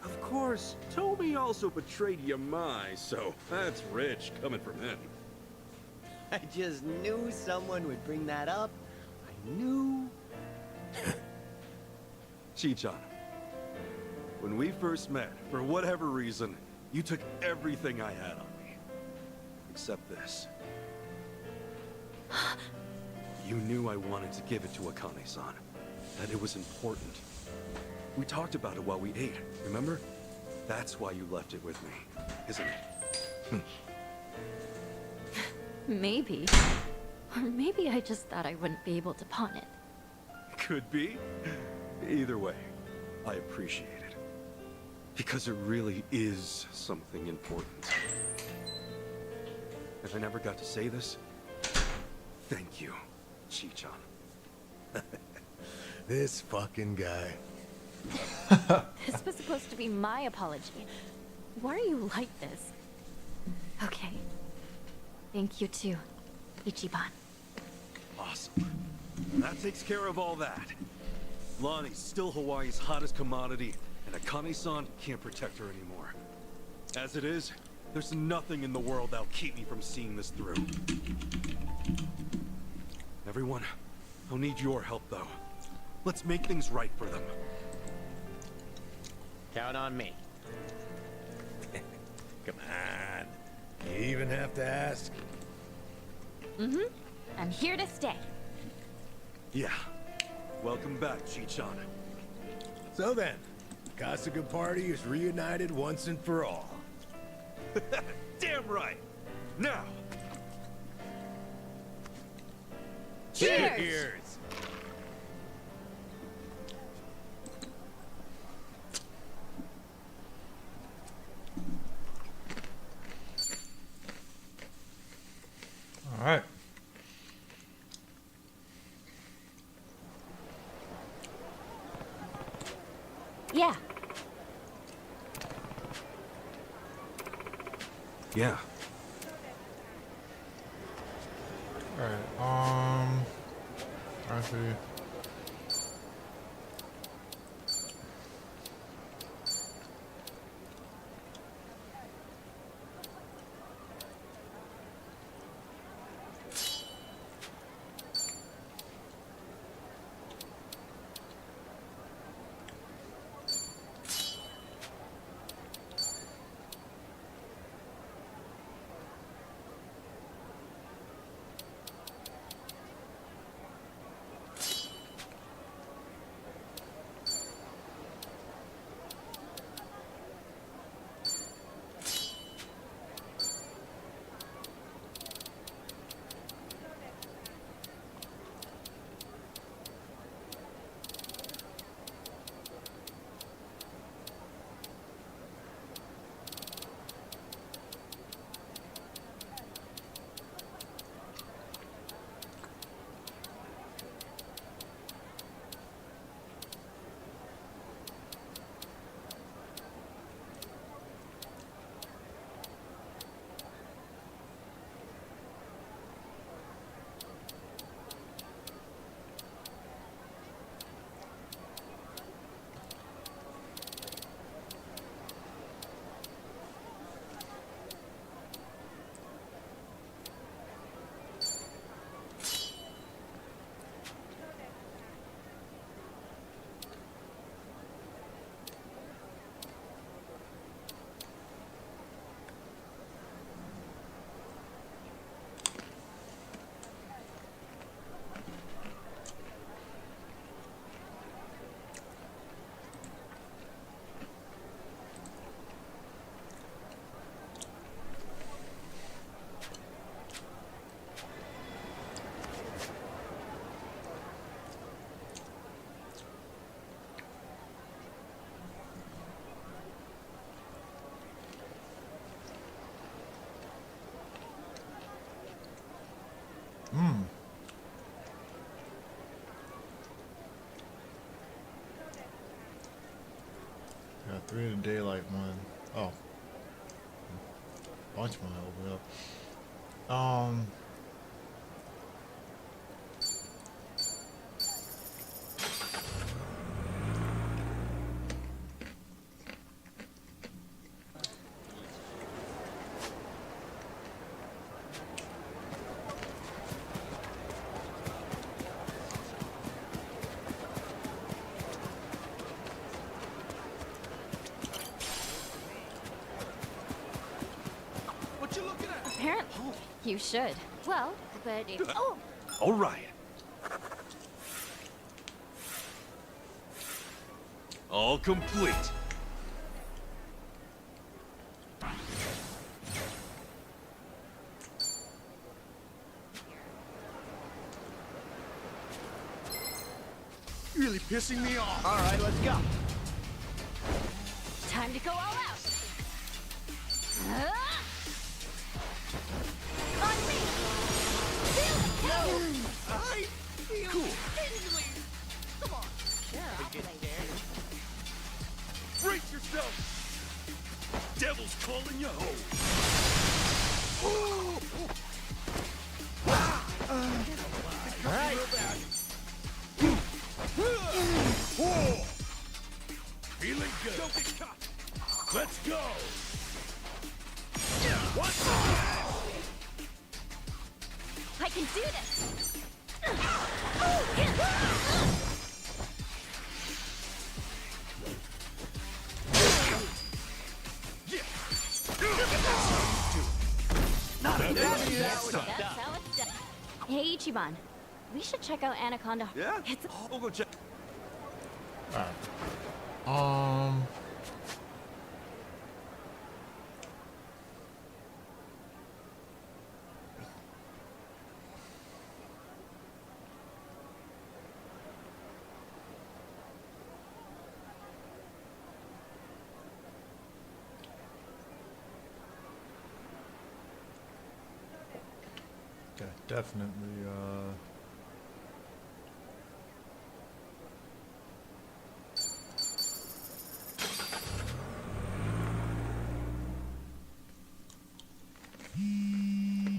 Of course, Tomi also betrayed Yamai, so that's rich coming from him. I just knew someone would bring that up. I knew. Chichan, when we first met, for whatever reason, you took everything I had on me. Except this. You knew I wanted to give it to Akane-san. That it was important. We talked about it while we ate, remember? That's why you left it with me, isn't it? Maybe. Or maybe I just thought I wouldn't be able to pawn it. Could be. Either way, I appreciate it. Because it really is something important. If I never got to say this, thank you, Chichan. This fucking guy. This was supposed to be my apology. Why are you like this? Okay. Thank you too, Ichiban. Awesome. That takes care of all that. Lonnie's still Hawaii's hottest commodity, and Akane-san can't protect her anymore. As it is, there's nothing in the world that'll keep me from seeing this through. Everyone, I'll need your help though. Let's make things right for them. Count on me. Come on. You even have to ask? Mm-hmm. I'm here to stay. Yeah. Welcome back, Chichan. So then, Kasuga Party is reunited once and for all. Damn right! Now! Cheers! Cheers! All right. Yeah. Yeah. All right. I see. 3 in the daylight one. Oh. Bunch one open up. What you looking at? Apparently. You should. Well, but if... Oh! All right. All complete. Really pissing me off. All right, let's go. Time to go all out! On me! Feel it! Go! I feel cool. Tingly! Come on! Sure, I'll play there. Brace yourself. Devil's calling you home. All right. Feeling good. Don't get caught. Let's go. I can do this! Not a That's how it's done. Hey, Ichiban. We should check out Anaconda. Yeah? It's... We'll go check. Alright. Okay, definitely,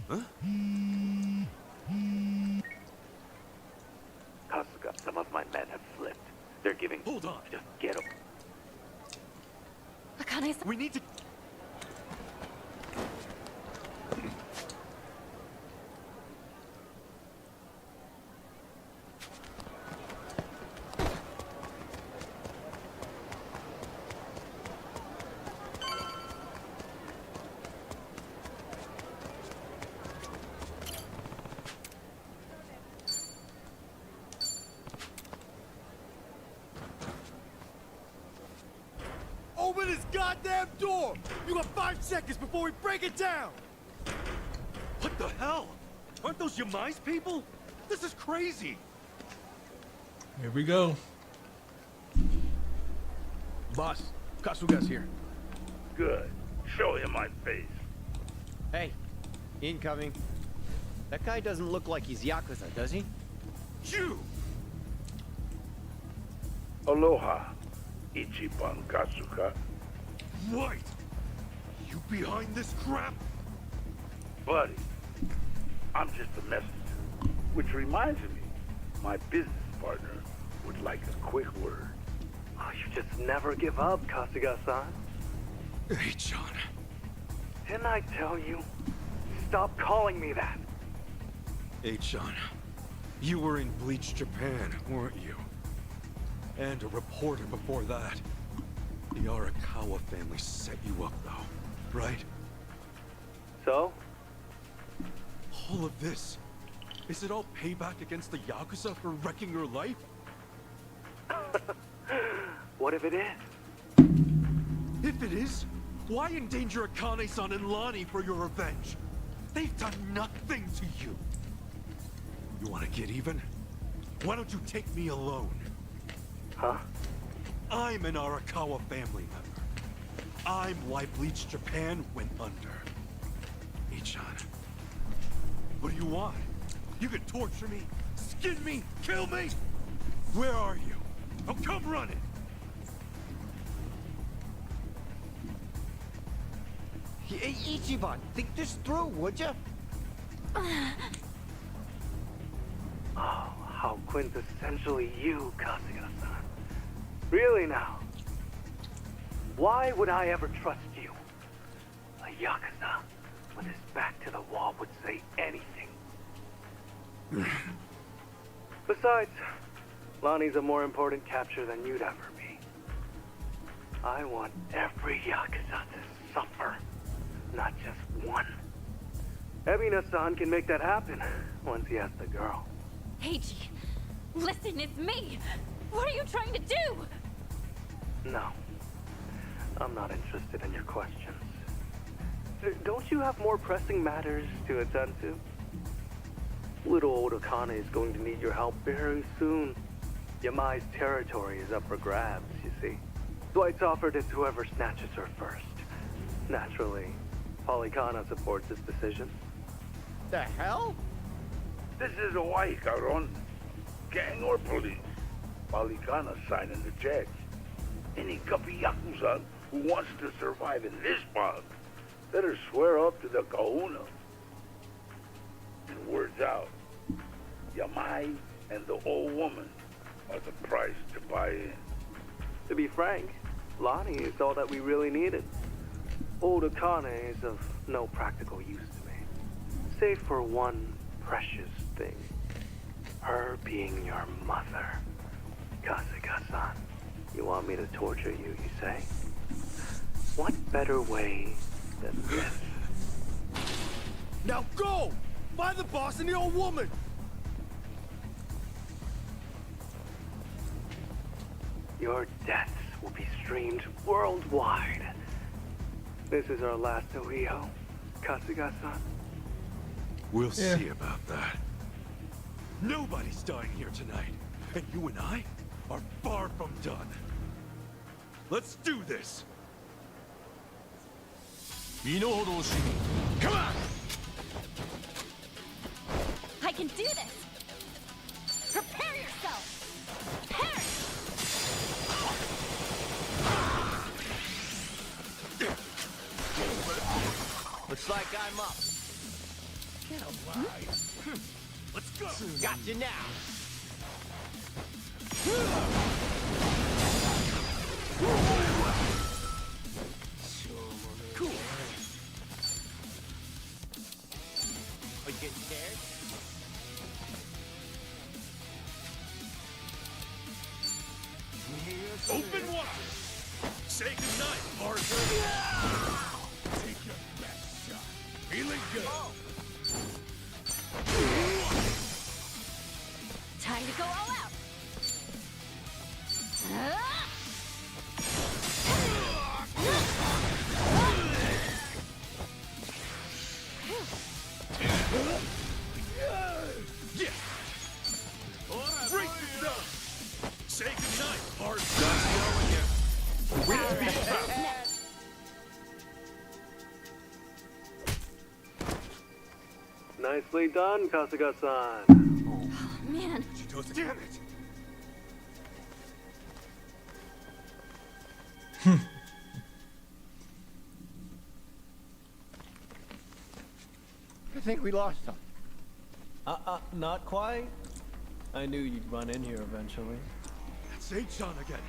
Huh? Kasuga, some of my men have slipped. They're giving... Hold on. Just get them. Akane-san. We need to... Open this goddamn door! You got 5 seconds before we break it down! What the hell? Aren't those Yamai's people? This is crazy! here we go. Boss, Kasuga's here. Good. Show him my face. Hey, incoming. That guy doesn't look like he's Yakuza, does he? You! Aloha, Ichiban Kasuga. Right! You behind this crap? Buddy, I'm just a messenger. Which reminds me, my business partner would like a quick word. Oh, you just never give up, Kasuga-san. Hey, John. Didn't I tell you? Stop calling me that. Hey, John. You were in Bleach, Japan, weren't you? And a reporter before that. The Arakawa family set you up, though, right? So? All of this, is it all payback against the Yakuza for wrecking your life? What if it is? If it is, why endanger Akane-san and Lani for your revenge? They've done nothing to you. You want to get even? Why don't you take me alone? Huh? I'm an Arakawa family member. I'm why Bleach Japan went under. Ichan, what do you want? You can torture me, skin me, kill me? Where are you? Oh, come running! Hey, Ichiban, think this through, would you? Oh, how quintessentially you, Kasuga-san. Really now? Why would I ever trust you? A Yakuza with his back to the wall would say anything. Besides, Lonnie's a more important capture than you'd ever be. I want every Yakuza to suffer, not just one. Ebina-san can make that happen once he has the girl. Heiji, listen, it's me! What are you trying to do? No. I'm not interested in your questions. Don't you have more pressing matters to attend to? Little old Akane is going to need your help very soon. Yamai's territory is up for grabs, you see. Dwight's offered it to whoever snatches her first. Naturally, Polycana supports his decision. The hell? This is Hawaii, Caron. Gang or police. Polycana signing the checks. Any guppy Yakuza who wants to survive in this bog better swear up to the kahuna. And word's out. Yamai and the old woman are the price to buy in. To be frank, Lonnie is all that we really needed. Old Akane is of no practical use to me, save for one precious thing. Her being your mother. Kasuga-san, you want me to torture you, you say? What better way than this? Now go! Find the boss and the old woman! Your deaths will be streamed worldwide. This is our last Ohiyo, Kasuga-san. We'll see about that. Nobody's dying here tonight, and you and I are far from done. Let's do this! Come on! I can do this! Prepare yourself! Prepare! Looks like I'm up. Get alive. Let's go! Got you now. Cool. Are you getting scared? Open wide! Say goodnight, Arthur! Take your best shot. Feeling good. Time to go all out! Yeah! Break this up! Say goodnight, Arthur! We'll be proud. Nicely done, Kasuga-san. Oh, man. Damn it! I think we lost him. Not quite. I knew you'd run in here eventually. That's H-on again.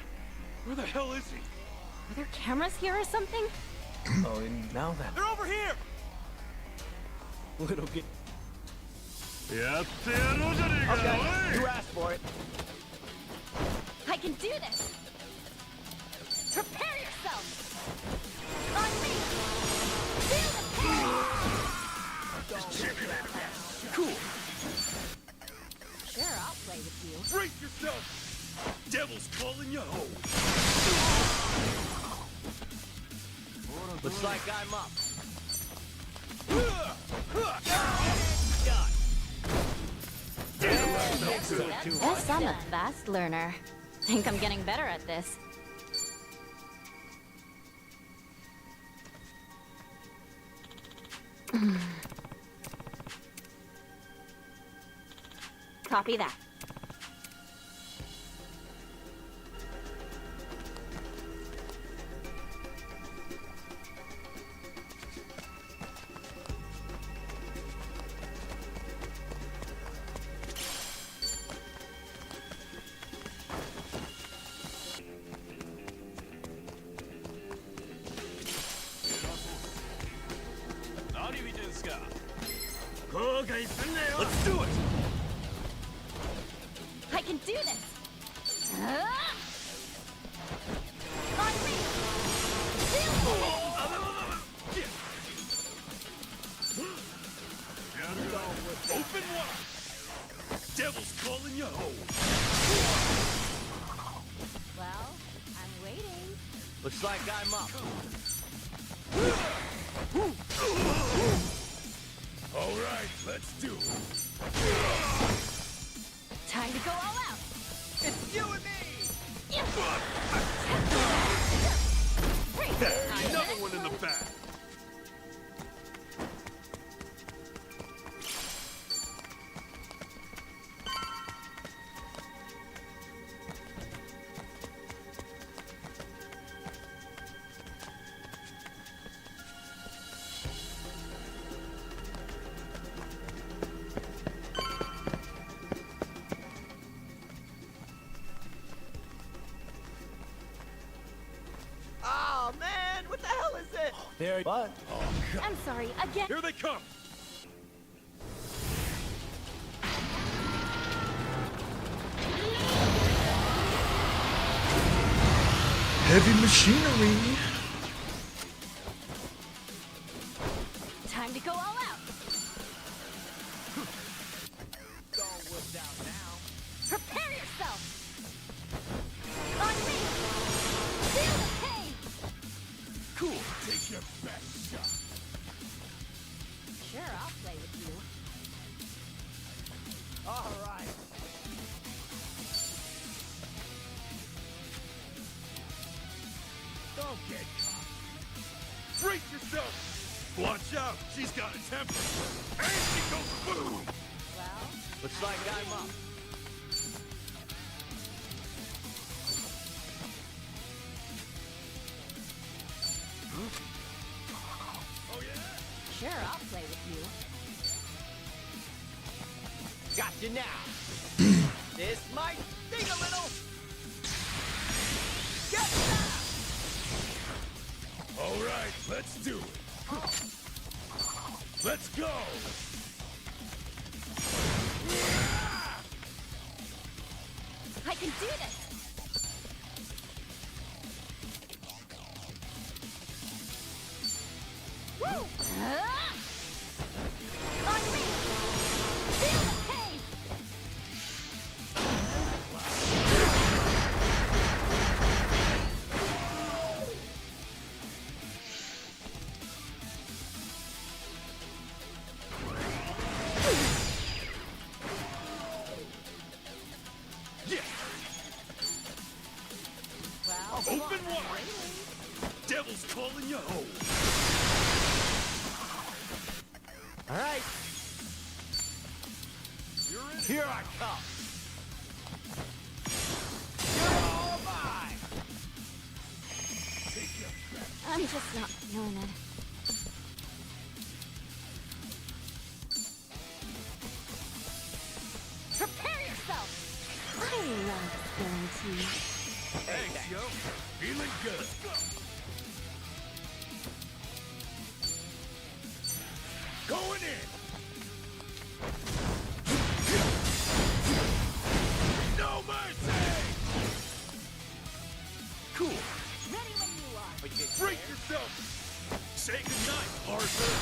Where the hell is he? Are there cameras here or something? Oh, and now then. They're over here! Little kid. Okay, you asked for it. I can do this! Prepare yourself! On me! Feel the pain! Cool. Sure, I'll play with you. Brace yourself! Devil's calling you home. Looks like I'm up. Guess I'm a fast learner. Think I'm getting better at this. Copy that. do this! On me! Feel the pain! Open wide! Devil's calling you home! Well, I'm waiting. Looks like I'm up. All right, let's do it. Time to go all out! It's you and me! Another one in the back. Oh man, what the hell is it? There, but I'm sorry, again. Here they come. Heavy machinery. Time to go all out! It's all whipped out now. Prepare yourself! On me! Feel the pain! Cool. Take your best shot. Sure, I'll play with you. All right. Don't get caught. Brace yourself. Watch out. She's got a temper. And she goes boom. Well, Looks like I'm up. Oh yeah? sure, I'll play with you. Got you now. This might sting a little. Get that! All right, let's do it. Let's go. I can do this! Woo! On me! Feel the pain! Well, Open wide. Devil's calling you home. All right. You're in. Here I come. You're all mine. Take your best. I'm just not feeling it. Prepare yourself! I love spilling tea. Thanks, yo. Feeling good. Going in. No mercy. Cool. Ready when you are. Brace yourself. Say goodnight, Arthur.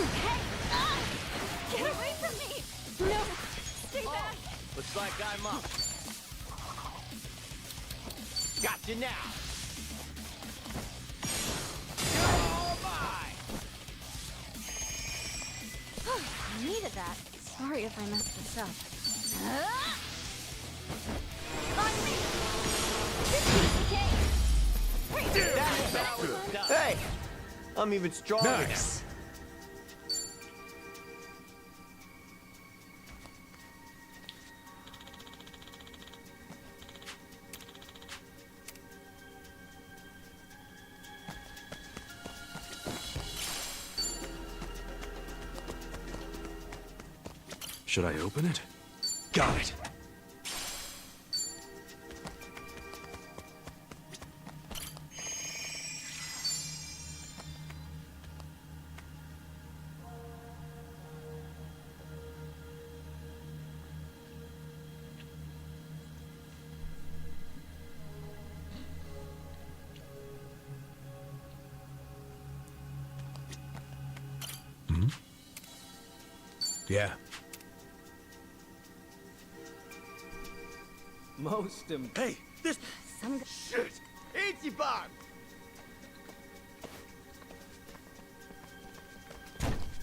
Hey! Ah! Get away from me! No! Stay back! Looks like I'm up. Got you now. You're all mine. I needed that. Sorry if I messed this up. On me! This piece of cake! Wait, That was done. Hey, I'm even stronger Nice. Should I open it? Got it. Yeah. Most Hey, this Shit! Ichiban!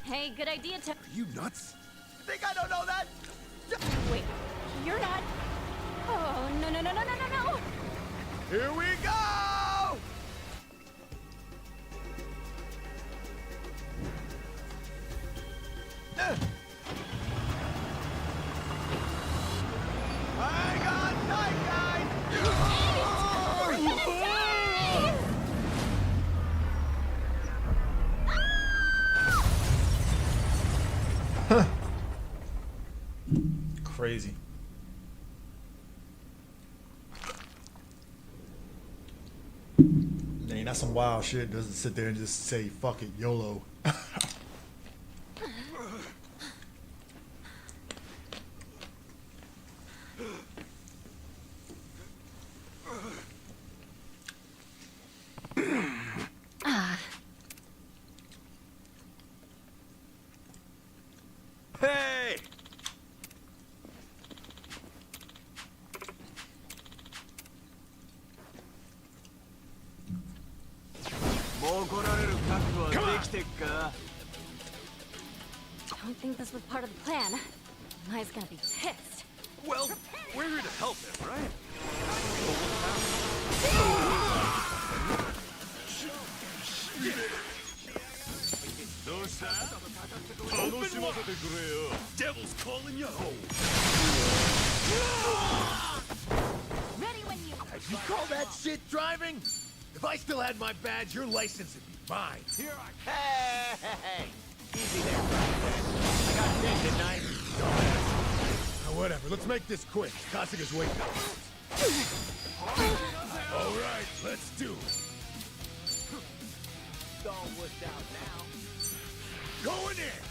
Hey, good idea to... Are you nuts? Think I don't know that? Wait, you're not... Oh, no, no, no, no, no, no, no! Here we go! Hang on tight, guys! Crazy. Dang, that's some wild shit. Doesn't sit there and just say fuck it, YOLO. Hey! Don't think this was part of the plan. Mai's gonna be pissed. Well, we're here to help him, right? Devil's calling you home. Ready when you... You call that shit driving? If I still had my badge, your license would be fine. Here I... Hey! Easy there, I got this, didn't I? Now, whatever, let's make this quick. Kasuga's waiting. All right, let's do it. It's all worked out now. Going in!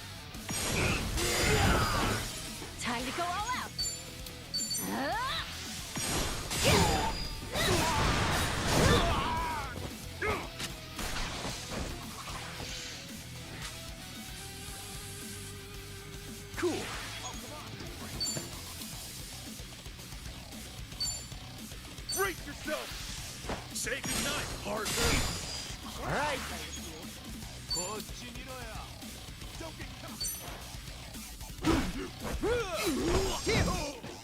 Time to go all out. Cool. Brace yourself! Say goodnight, partner! All right.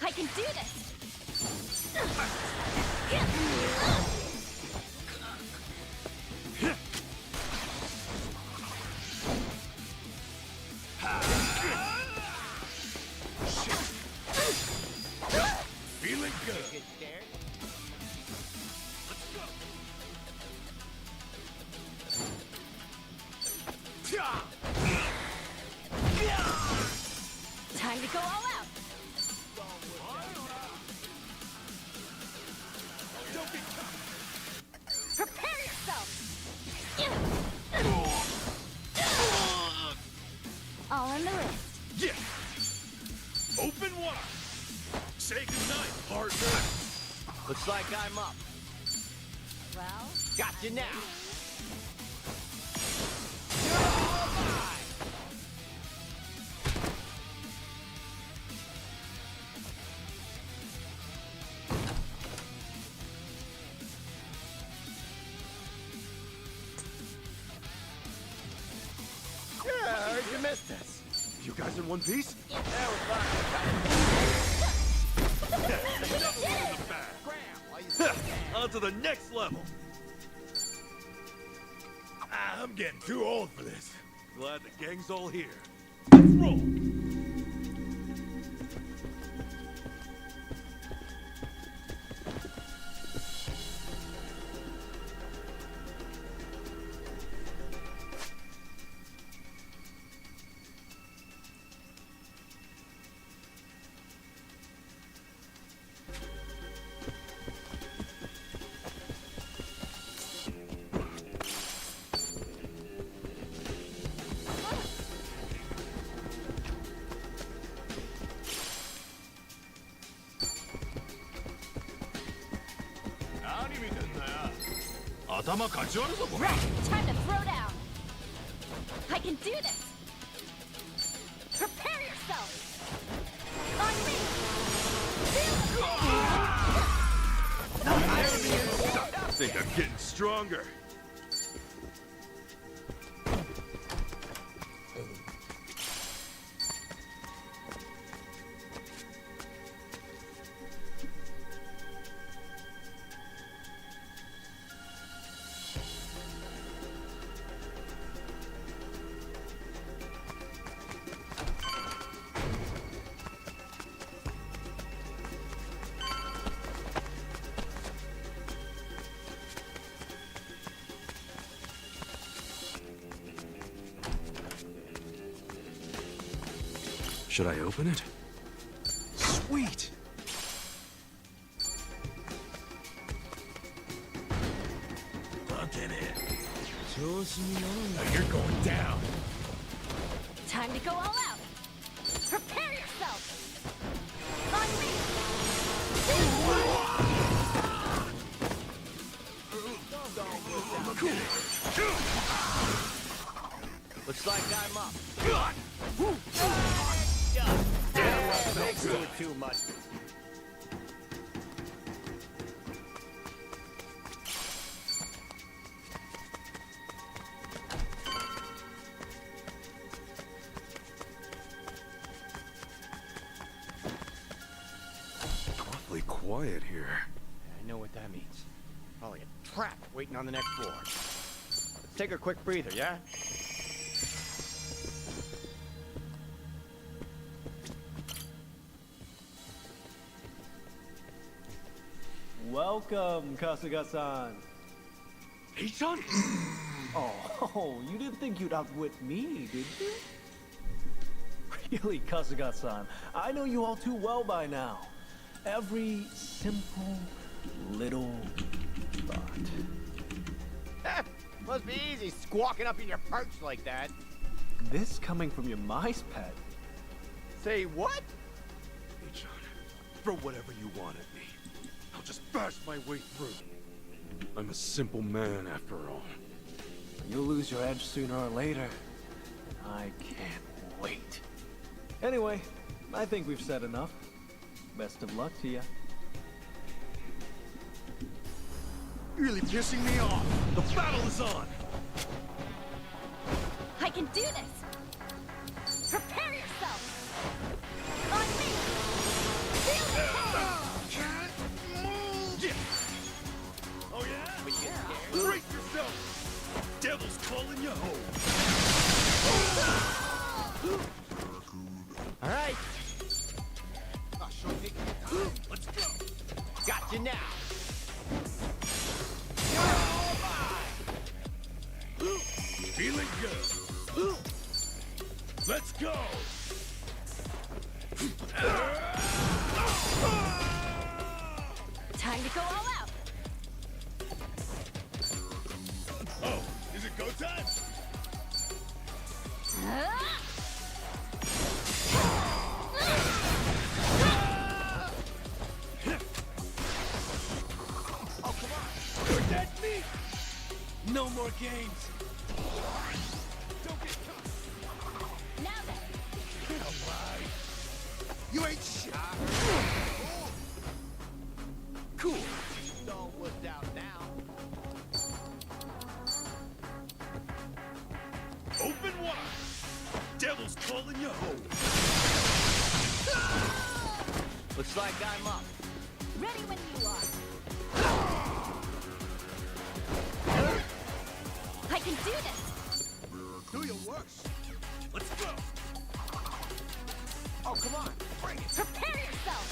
I can do this! Feeling good. Get scared? Time to go all out! Prepare yourself! All in the wrist. Yeah! Open wide! Say goodnight, partner! Looks like I'm up. Well... Got you now. Yeah, I heard you missed this. You guys in one piece? Yeah, we're fine. On to the next level. I'm getting too old for this. Glad the gang's all here. Let's roll. Right, time to throw down! I can do this! Prepare yourself! think I'm getting stronger. Should I open it? Sweet! Look at it. Now you're going down. Time to go all out. Prepare yourself. On me. Looks like I'm up. Don't do it too much. Awfully quiet here. I know what that means. Probably a trap waiting on the next floor. Let's take a quick breather, yeah? Welcome, Kasuga-san. Hey-chan? Oh, you didn't think you'd outwit me, did you? Really, Kasuga-san, I know you all too well by now. Every simple little thought. Must be easy squawking up in your perch like that. This coming from your mice pet. Say what? Hey-chan, throw whatever you want at me. I'll just bash my way through. I'm a simple man after all. You'll lose your edge sooner or later. I can't wait. Anyway, I think we've said enough. Best of luck to you. You're really pissing me off. The battle is on. I can do this. Prepare yourself. On me. Feel the power. Oh yeah? Brace yourself. Devil's calling you home. All right. Let's go. Got you now. Feeling good. Let's go. Time to go all out. Oh, is it go time? Oh, come on! You're dead meat! No more games! Don't get caught! Now then. Get alive! You ain't shit! Cool. All worked out now. Open wide. Devil's calling you home. Looks like I'm up. Ready when you are. I can do this. Do your worst! Let's go. Oh, come on. Bring it. Prepare yourself.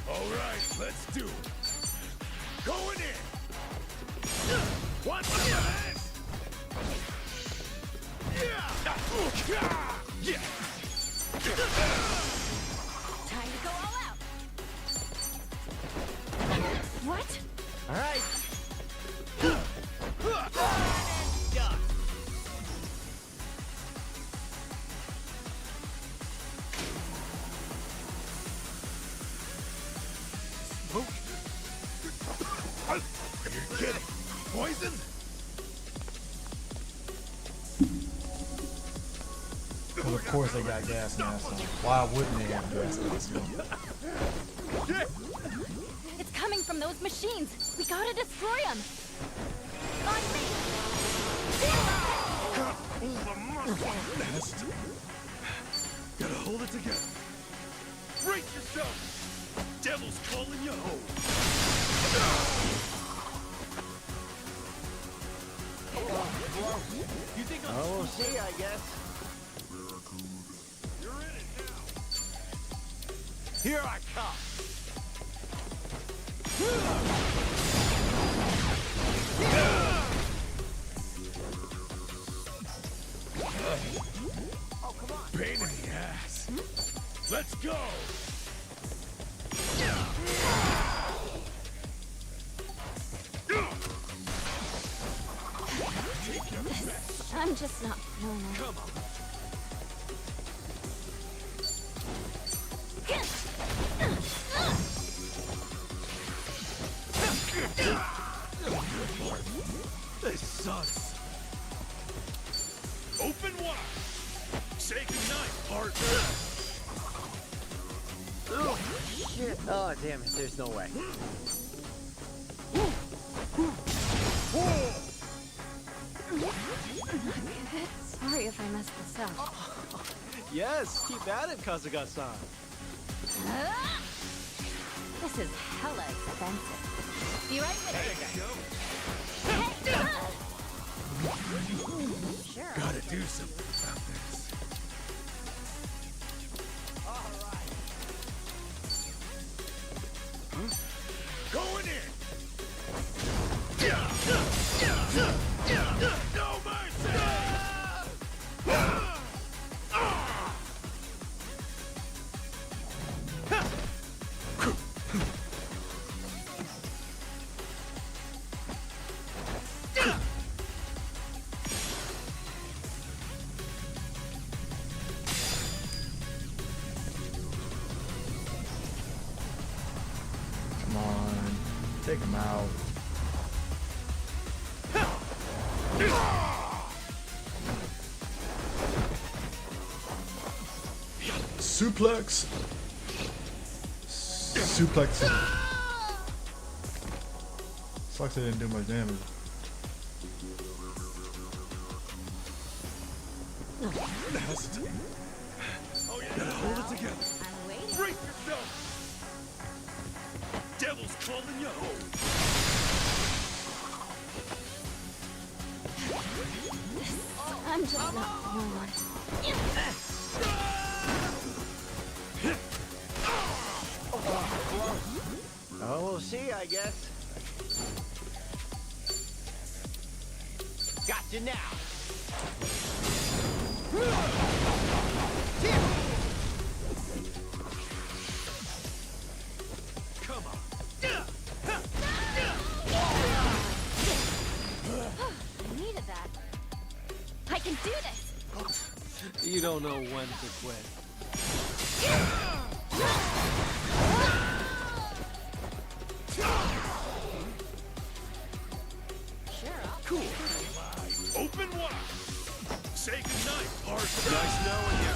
All right, let's do it. Going in. What's this? Yeah. Time to go all out. What? All right. You're kidding. Poison? of course they got gas masks on. Why wouldn't they have gas masks on? It's coming from those machines. We gotta destroy them. On me. Nest. Gotta hold it together. Brace yourself. Devil's calling you home. You think we'll see, I guess. You're in it now. Here I come. Oh, come on. Pain in the ass. Let's go. I'm just not feeling it. Come on. This sucks. Open wide. Say goodnight, partner. Oh, shit. Oh, damn it. There's no way. Sorry if I messed this up. Yes, keep at it, Kazuga-san. This is hella expensive. Be right with you. Sure. Gotta do something about this. Going in. No mercy. Come on, take him out. Suplex. Suplex. Sucks they didn't do much damage. Nest. Oh, yeah. Gotta hold it together. I'm waiting. Brace yourself. Devil's calling you home. I'm just not feeling it. Oh, we'll see, I guess. Gotcha now. Come on. I needed that. I can do this. You don't know when to quit. Cool. Open wide. Say goodnight, partner. Nice knowing you.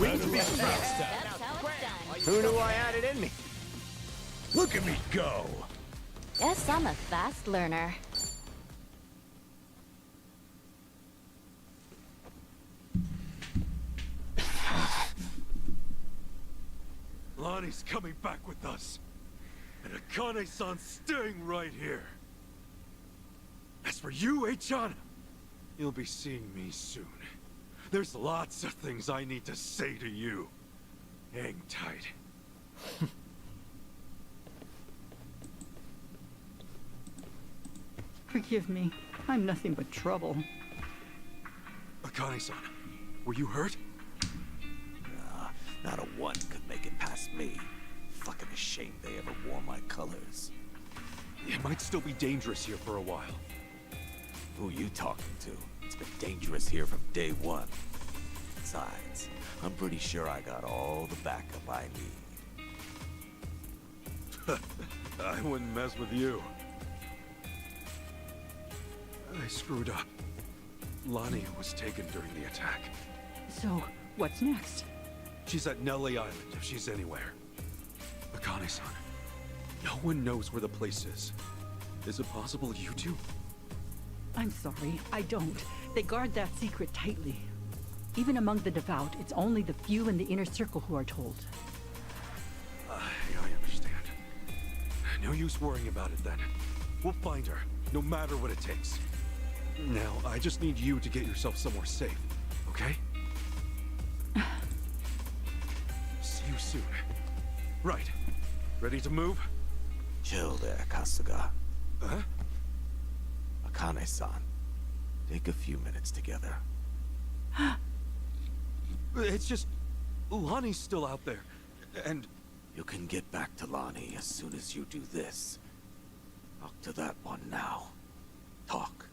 We need to be fast. That's how it's done. Who knew I had it in me? Look at me go. Guess I'm a fast learner. Lonnie's coming back with us. And Akane-san's staying right here. As for you, Eichan, you'll be seeing me soon. There's lots of things I need to say to you. Hang tight. Forgive me. I'm nothing but trouble. Akane-san, were you hurt? Not a one could make it past me. Fucking ashamed they ever wore my colors. It might still be dangerous here for a while. Who you talking to? It's been dangerous here from day one. Besides, I'm pretty sure I got all the backup I need. I wouldn't mess with you. I screwed up. Lonnie was taken during the attack. So, what's next? She's at Nelly Island, if she's anywhere. Akane-san, no one knows where the place is. Is it possible you two? I'm sorry, I don't. They guard that secret tightly. Even among the devout, it's only the few in the inner circle who are told. I understand. No use worrying about it then. We'll find her, no matter what it takes. Now, I just need you to get yourself somewhere safe, okay? See you soon. Right. Ready to move? Chill there, Kasuga. Huh? Akane-san, take a few minutes together. It's just... Lonnie's still out there, and... You can get back to Lonnie as soon as you do this. Talk to that one now. Talk,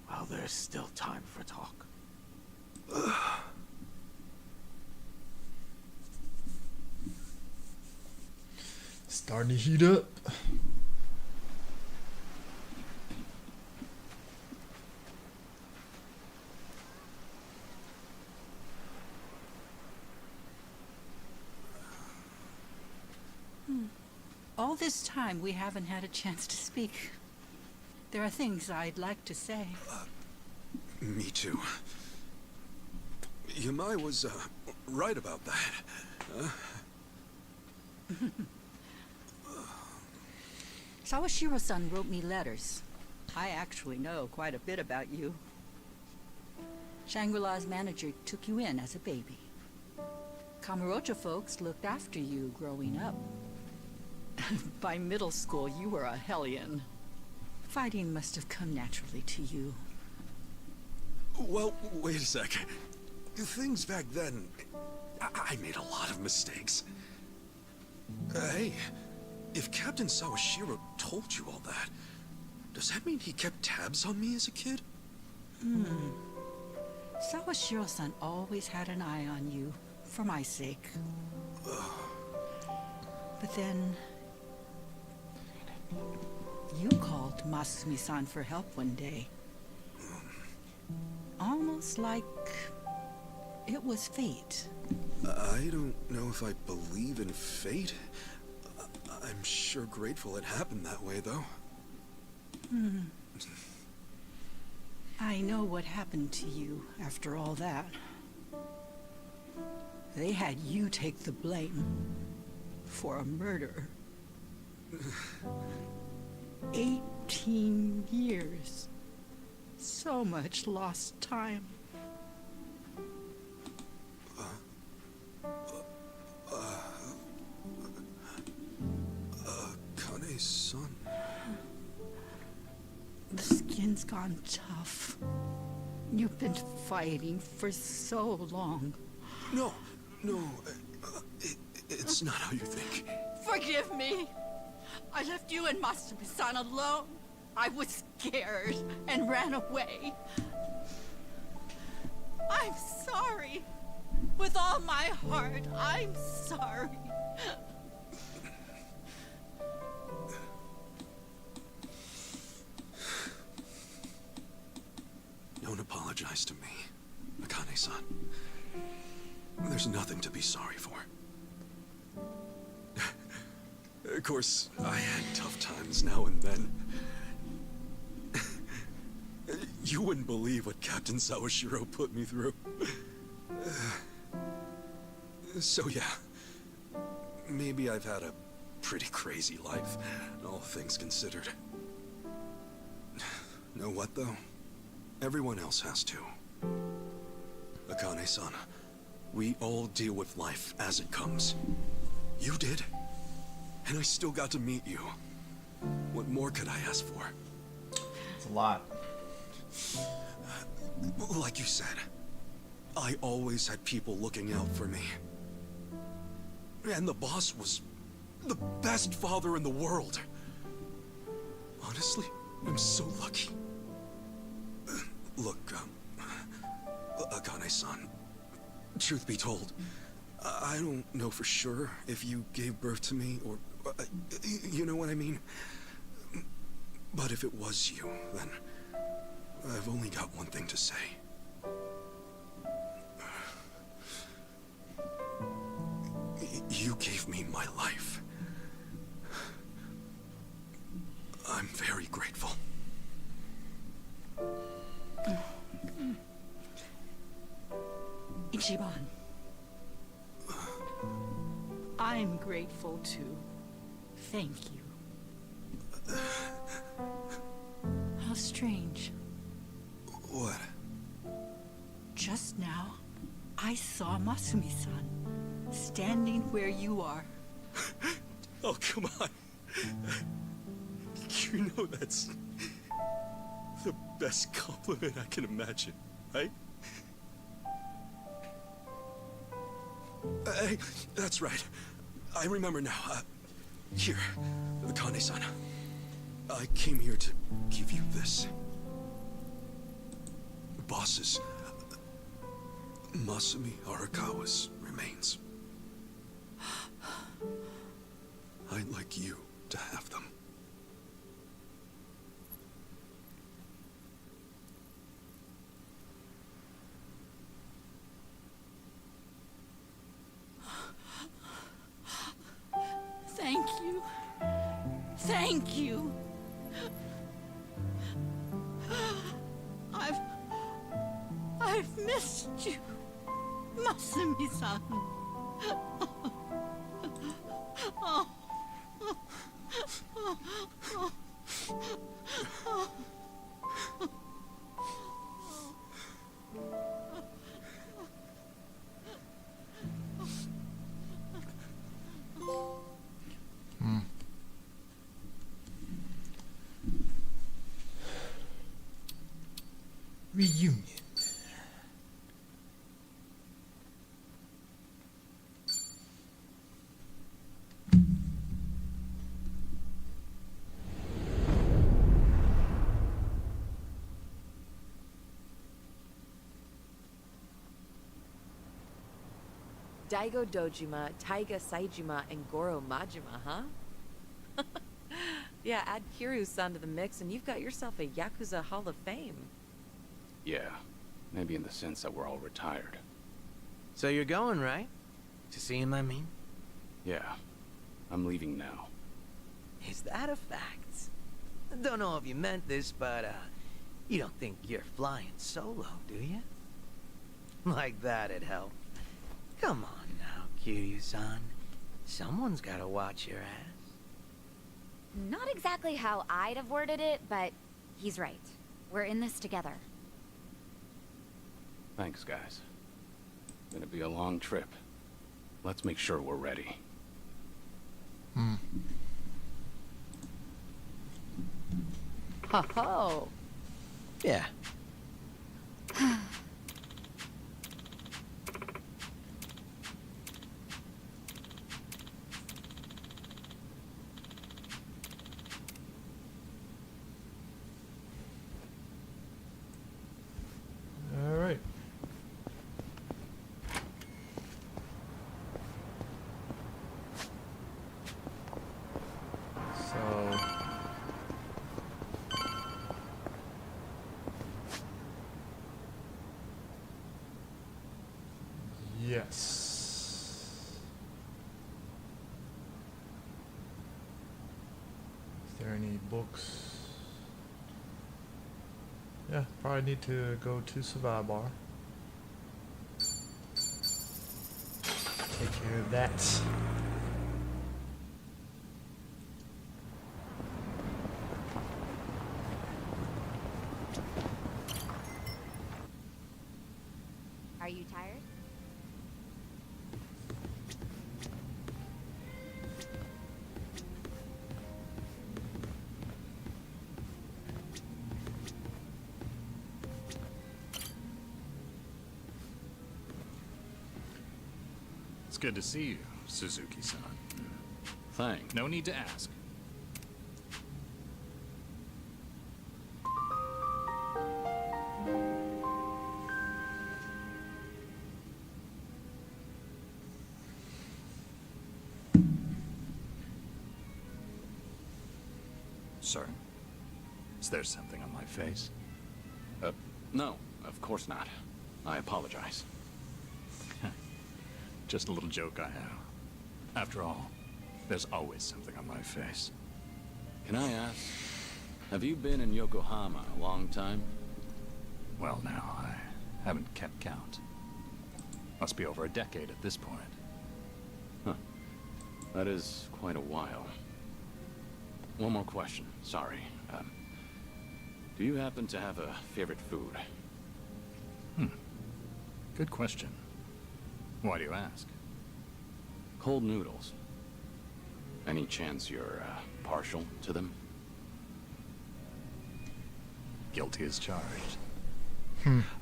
while there's still time for talk. Starting to heat up. All this time, we haven't had a chance to speak. There are things I'd like to say. Me too. Yamai was, right about that. Sawashiro-san wrote me letters. I actually know quite a bit about you. Shangri-La's manager took you in as a baby. Kamurocho folks looked after you growing up. By middle school, you were a hellion. Fighting must have come naturally to you. Well, wait a sec. Things back then... I made a lot of mistakes. Hey, if Captain Sawashiro told you all that, does that mean he kept tabs on me as a kid? Sawashiro-san always had an eye on you, for my sake. But then... you called Masumi-san for help one day. Almost like... it was fate. I don't know if I believe in fate. I'm sure grateful it happened that way, though. I know what happened to you after all that. They had you take the blame for a murder. 18 years. So much lost time. Kane-san. The skin's gone tough. You've been fighting for so long. No, it's not how you think. Forgive me. I left you and Masumi-san alone. I was scared and ran away. I'm sorry. With all my heart, I'm sorry. Don't apologize to me, Akane-san. There's nothing to be sorry for. Of course, I had tough times now and then. You wouldn't believe what Captain Sawashiro put me through. So yeah, maybe I've had a pretty crazy life, all things considered. Know what, though? Everyone else has to. Akane-san, we all deal with life as it comes. You did, and I still got to meet you. What more could I ask for? It's a lot. Like you said, I always had people looking out for me. And the boss was the best father in the world. Honestly, I'm so lucky. Look, Akane-san, truth be told, I don't know for sure if you gave birth to me or... you know what I mean? But if it was you, then I've only got one thing to say. my life. I'm very grateful. Ichiban. I'm grateful too. Thank you. How strange. What? Just now, I saw Masumi-san standing where you are. Oh, come on. You know that's the best compliment I can imagine, right? Hey, that's right. I remember now. Here, Kane-san. I came here to give you this. Boss's Masumi Arakawa's remains. I'd like you to have them. Thank you. Thank you. I've missed you, Masumi-san. Oh. Reunion. Daigo Dojima, Taiga Saijima, and Goro Majima, huh? Yeah, add Kiryu-san to the mix and you've got yourself a Yakuza Hall of Fame. Yeah, maybe in the sense that we're all retired. So you're going, right? To see him, I mean? Yeah, I'm leaving now. Is that a fact? Don't know if you meant this, but, you don't think you're flying solo, do you? Like that'd help. Come on now, Kiryu-san. Someone's gotta watch your ass. Not exactly how I'd have worded it, but he's right. We're in this together. Thanks, guys. Gonna be a long trip. Let's make sure we're ready. Ho-ho! Yeah. All right. So yes. Is there any books? Yeah, probably need to go to Survive Bar. Take care of that. Are you tired? It's good to see you, Suzuki-san. Thanks. No need to ask. Sir, is there something on my face? No, of course not. I apologize. Just a little joke I have. After all, There's always something on my face. Can I ask, have you been in Yokohama a long time? Well, now, I haven't kept count. Must be over a decade at this point. Huh. That is quite a while. One more question, sorry. Do you happen to have a favorite food? Good question. Why do you ask? Cold noodles. Any chance you're, partial to them? Guilty as charged.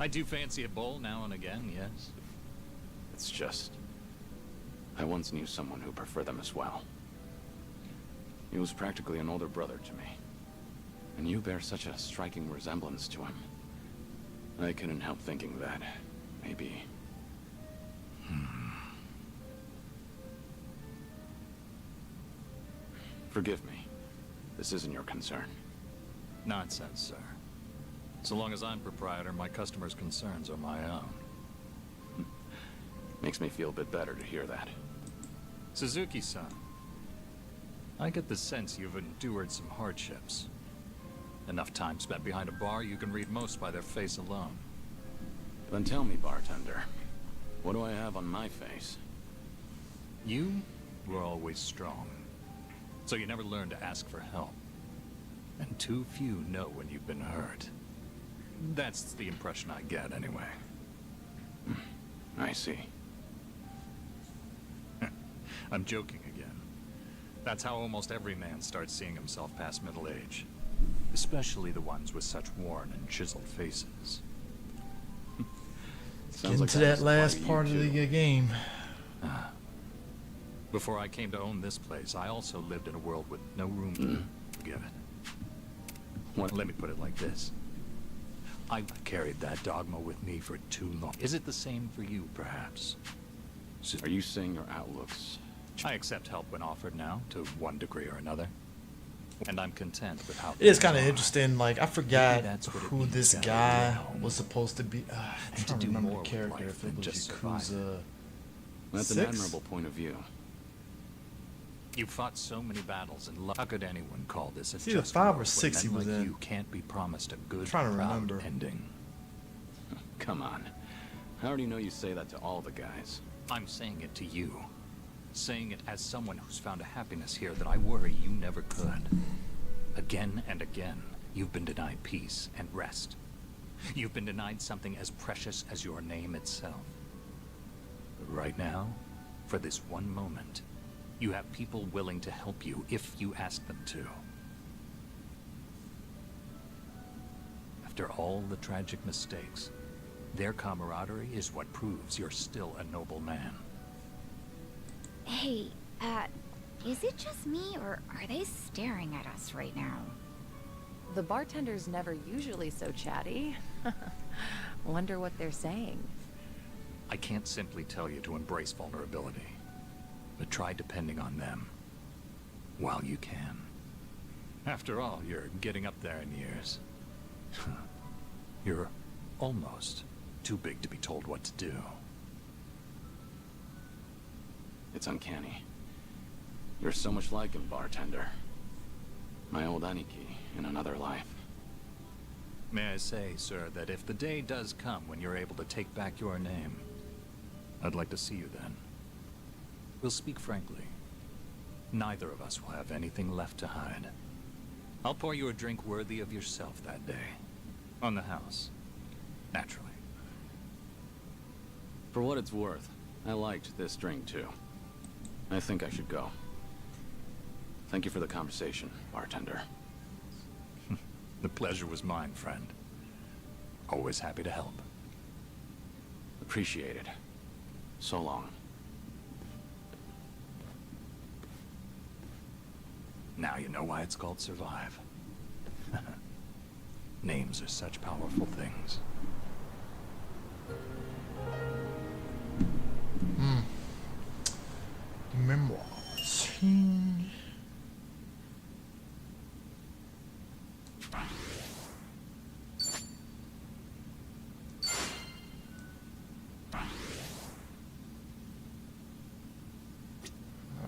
I do fancy a bowl now and again, yes. It's just... I once knew someone who preferred them as well. He was practically an older brother to me. And you bear such a striking resemblance to him. I couldn't help thinking that, maybe... Forgive me. This isn't your concern. Nonsense, sir. So long as I'm proprietor, my customers' concerns are my own. Makes me feel a bit better to hear that. Suzuki-san, I get the sense you've endured some hardships. Enough time spent behind a bar, you can read most by their face alone. Then tell me, bartender, what do I have on my face? You were always strong, so you never learned to ask for help. And too few know when you've been hurt. That's the impression I get, anyway. I see. I'm joking again. That's how almost every man starts seeing himself past middle age. Especially the ones with such worn and chiseled faces. Getting to that last part of the game. Before I came to own this place, I also lived in a world with no room to forgive it. Let me put it like this. I've carried that dogma with me for too long. Is it the same for you, perhaps? Are you saying your outlook's... I accept help when offered now, to one degree or another. And I'm content with how... It is kind of interesting. Like, I forgot who this guy was supposed to be. I'm trying to remember the character, if it was Yakuza. That's an admirable point of view. You fought so many battles, and how could anyone call this a It's either just 5 or world 6 he when was men like in. you can't be promised a good, trying to proud remember. ending? Come on. How do you know you say that to all the guys? I'm saying it to you. Saying it as someone who's found a happiness here that I worry you never could. Again and again, you've been denied peace and rest. You've been denied something as precious as your name itself. But right now, for this one moment, you have people willing to help you if you ask them to. After all the tragic mistakes, their camaraderie is what proves you're still a noble man. Hey, is it just me, or are they staring at us right now? The bartender's never usually so chatty. Wonder what they're saying. I can't simply tell you to embrace vulnerability, but try depending on them while you can. After all, you're getting up there in years. You're almost too big to be told what to do. It's uncanny. You're so much like him, bartender. My old Aniki in another life. May I say, sir, that if the day does come when you're able to take back your name, I'd like to see you then. We'll speak frankly. Neither of us will have anything left to hide. I'll pour you a drink worthy of yourself that day. On the house. Naturally. For what it's worth, I liked this drink too. I think I should go. Thank you for the conversation, bartender. The pleasure was mine, friend. Always happy to help. Appreciate it. So long. Now you know why it's called Survive. Names are such powerful things. Memoirs.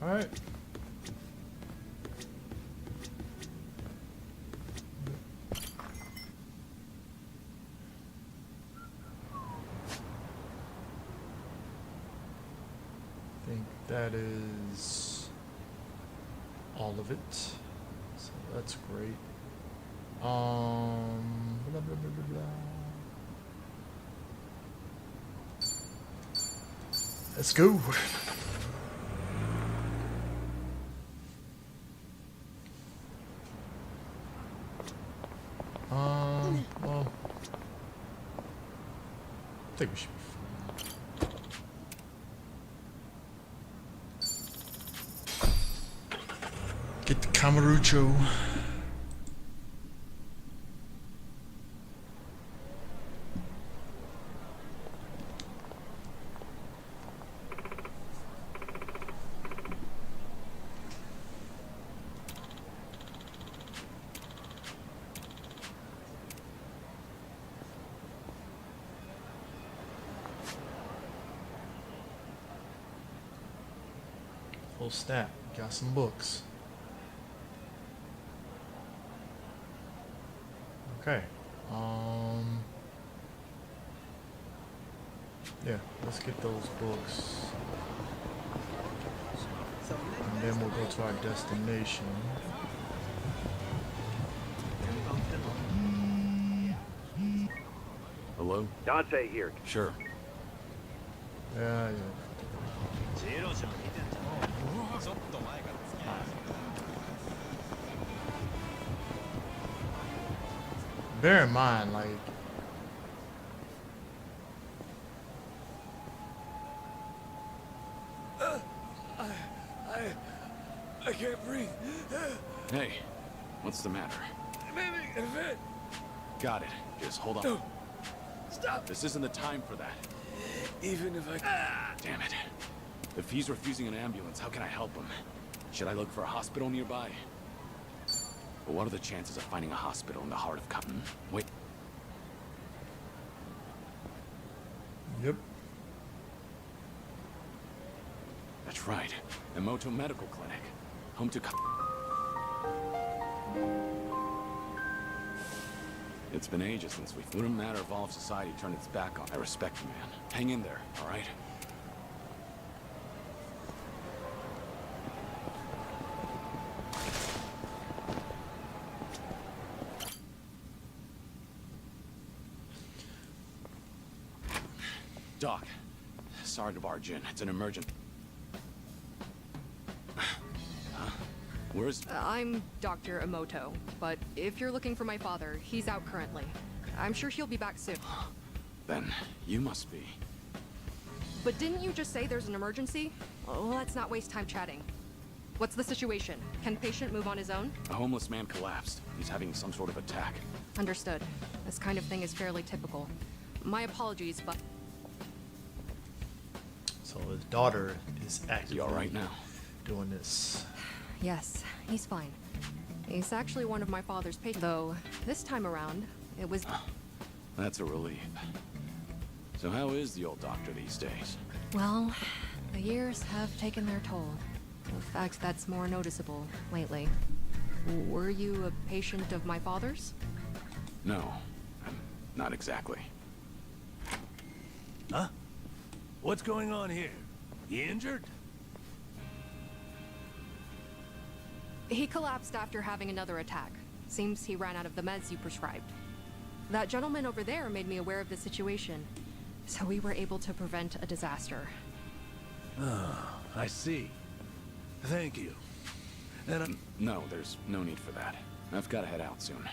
Alright. That is all of it. So that's great. Blah, blah, blah, blah, blah. Let's go. Well, I think we should be fine. Get the Camarucho. Full snap. Got some books. Okay. Yeah, let's get those books. And then we'll go to our destination. Hello? Dante here. Sure. Yeah. Bear in mind, like, I can't breathe. Hey, what's the matter? I'm having an event. Got it. Just hold on. No. Stop. This isn't the time for that. Even if I... Damn it. If he's refusing an ambulance, how can I help him? Should I look for a hospital nearby? But what are the chances of finding a hospital in the heart of Cotton? Wait. Yep. That's right. Emoto Medical Clinic. Home to It's been ages since it wouldn't matter if all of society turned its back on. I respect you, man. Hang in there, all right? Doc, sorry to barge in. It's an emergent. Huh? Where's... I'm Dr. Emoto, but if you're looking for my father, he's out currently. I'm sure he'll be back soon. Then you must be. But didn't you just say there's an emergency? Well, let's not waste time chatting. What's the situation? Can patient move on his own? A homeless man collapsed. He's having some sort of attack. Understood. This kind of thing is fairly typical. My apologies, but... So his daughter is actively all right now? Doing this. Yes, he's fine. He's actually one of my father's patients, though this time around, it was... That's a relief. So how is the old doctor these days? Well, the years have taken their toll. In fact, that's more noticeable lately. Were you a patient of my father's? No, not exactly. Huh? What's going on here? You injured? He collapsed after having another attack. Seems he ran out of the meds you prescribed. That gentleman over there made me aware of the situation, so we were able to prevent a disaster. Oh, I see. Thank you. And No, there's no need for that. I've got to head out soon.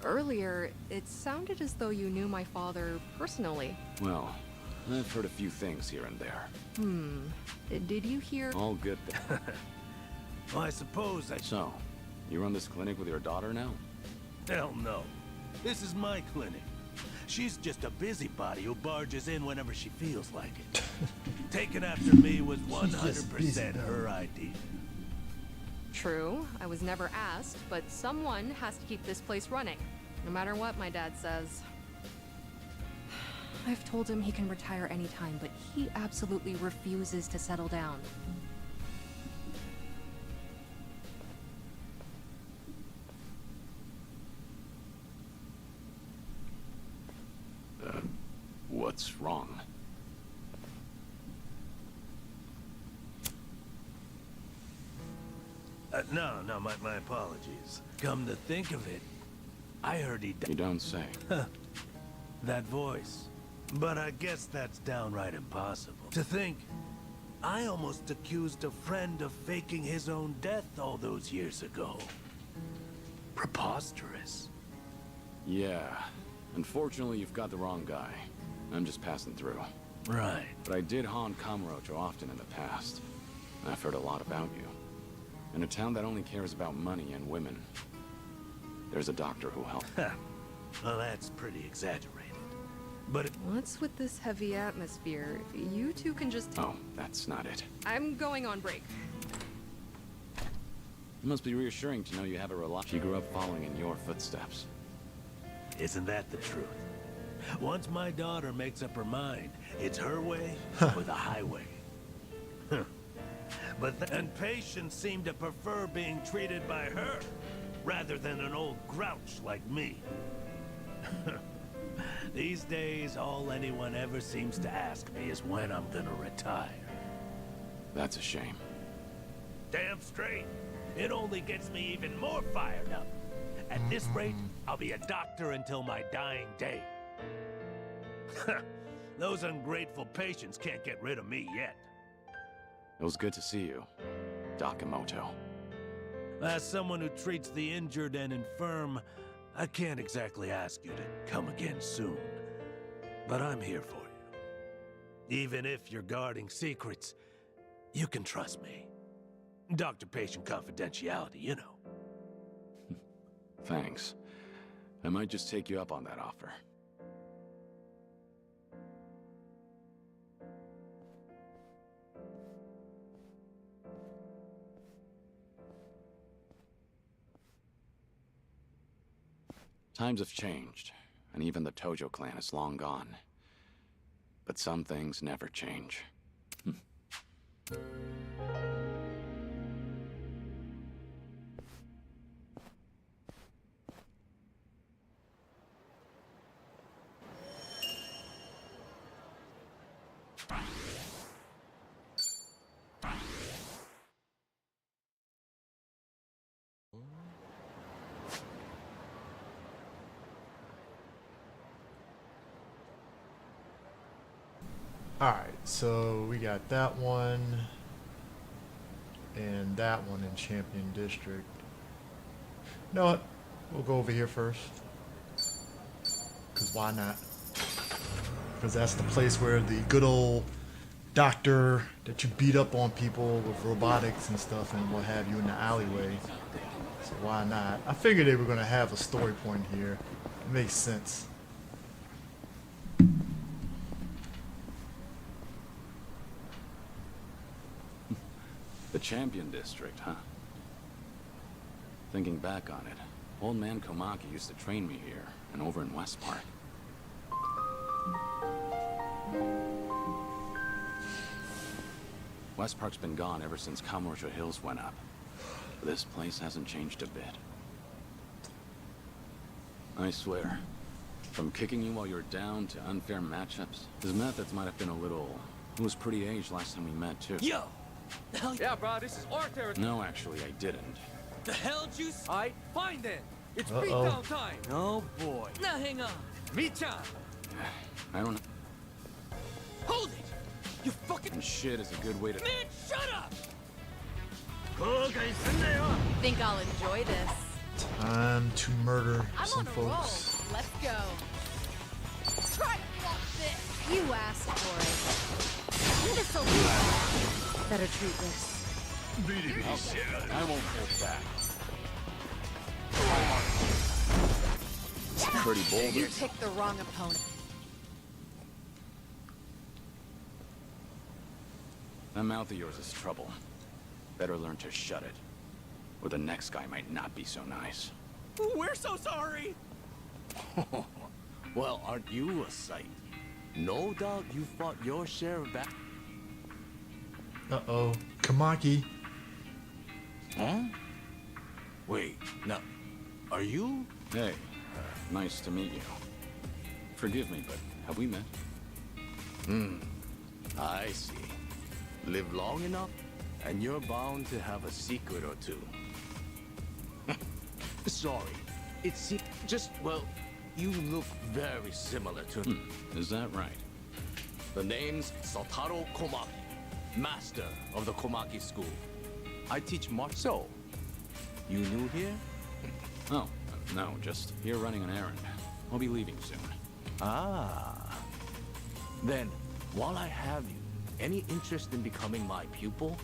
Earlier, it sounded as though you knew my father personally. Well, I've heard a few things here and there. Did you hear? All good then. Well, I suppose So, you run this clinic with your daughter now? Hell no. This is my clinic. She's just a busybody who barges in whenever she feels like it. Taking after me was 100% her idea. True, I was never asked, but someone has to keep this place running. No matter what my dad says. I've told him he can retire anytime, but he absolutely refuses to settle down. What's wrong? No, my apologies. Come to think of it, I heard he died. You don't say. That voice. But I guess that's downright impossible. To think, I almost accused a friend of faking his own death all those years ago. Preposterous. Yeah. Unfortunately, you've got the wrong guy. I'm just passing through. Right. But I did haunt Kamurocho often in the past. I've heard a lot about you. In a town that only cares about money and women, there's a doctor who helped. Well, that's pretty exaggerated. But What's with this heavy atmosphere? If you two can just... Oh, that's not it. I'm going on break. It must be reassuring to know you have a She grew up following in your footsteps. isn't that the truth? Once my daughter makes up her mind, it's her way or the highway. And patients seem to prefer being treated by her, rather than an old grouch like me. These days, all anyone ever seems to ask me is when I'm gonna retire. That's a shame. Damn straight. It only gets me even more fired up. At this rate, I'll be a doctor until my dying day. Those ungrateful patients can't get rid of me yet. It was good to see you, Dakamoto. As someone who treats the injured and infirm, I can't exactly ask you to come again soon. But I'm here for you. Even if you're guarding secrets, you can trust me. Doctor-patient confidentiality, you know. Thanks. I might just take you up on that offer. Times have changed, and even the Tojo clan is long gone. But some things never change. Alright, so we got that one and that one in Champion District. You know what? We'll go over here first. Because why not? Because that's the place where the good old doctor that you beat up on people with robotics and stuff and what have you in the alleyway. So why not? I figured they were going to have a story point here. It makes sense. The Champion District, huh? Thinking back on it, old man Komaki used to train me here and over in West Park. West Park's been gone ever since Kamurocho Hills went up. This place hasn't changed a bit. I swear, from kicking you while you were down to unfair matchups, his methods might have been a little... He was pretty aged last time we met, too. Yo! The hell? Yeah, bro, this is our territory. No, actually, I didn't. The hell, Juice? Alright, fine then. It's Uh-oh. beatdown time. Oh boy. Now hang on. Me-chan. I don't know. Hold it! You fucking... And shit is a good way to... Man, shut up! Think I'll enjoy this. Time to murder I'm some on a folks. roll. Let's go. Try to block this. You asked for it. This'll be fun. Better treat this. I won't hold back. Pretty bold. You picked the wrong opponent. That mouth of yours is trouble. Better learn to shut it, or the next guy might not be so nice. We're so sorry! Well, aren't you a sight? No doubt you fought your share of back. Uh-oh. Kamaki. Huh? Wait, now, are you? Hey, nice to meet you. Forgive me, but have we met? I see. Live long enough, and you're bound to have a secret or two. Sorry. It's just, well, you look very similar to... Is that right? The name's Sotaro Komaki, master of the Komaki school. I teach martial. You new here? Oh, no, just here running an errand. I'll be leaving soon. Ah. Then, while I have you, any interest in becoming my pupil?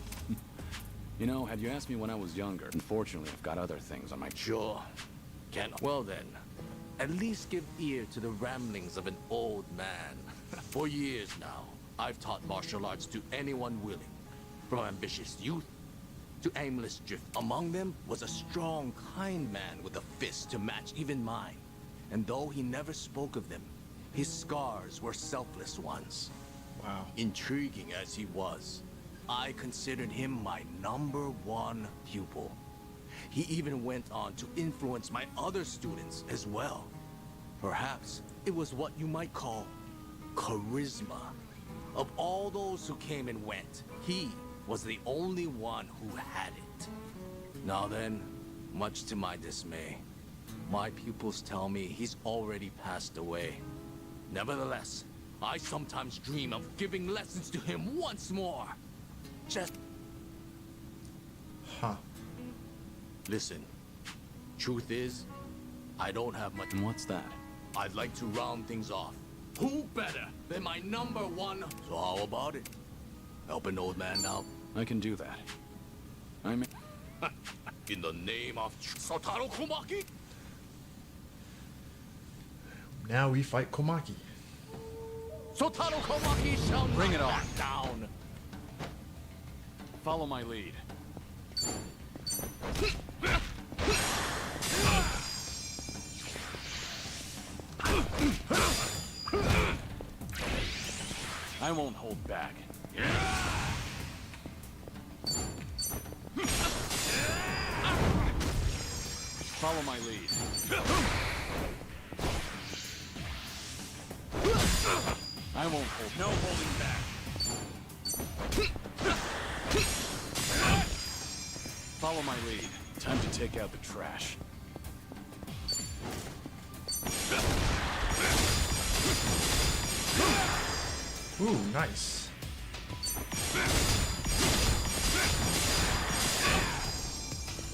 You know, had you asked me when I was younger, unfortunately, I've got other things on my... Sure. Well then, at least give ear to the ramblings of an old man. For years now, I've taught martial arts to anyone willing. From ambitious youth to aimless drift. Among them was a strong, kind man with a fist to match even mine. And though he never spoke of them, his scars were selfless ones. Wow. Intriguing as he was, I considered him my #1 pupil. He even went on to influence my other students as well. Perhaps it was what you might call charisma. Of all those who came and went, he was the only one who had it. Now then, much to my dismay, my pupils tell me he's already passed away. Nevertheless, I sometimes dream of giving lessons to him once more. Just... Huh. Listen, truth is, I don't have much... And what's that? I'd like to round things off. Who better than my #1? So how about it? Help an old man out? I can do that. I mean... In the name of Sotaro Komaki? Now we fight Komaki. Sotaro Komaki shall Bring it not on. back down. Follow my lead. I won't hold back. Follow my lead. I won't hold. No holding back. Follow my lead. Time to take out the trash. Ooh, nice.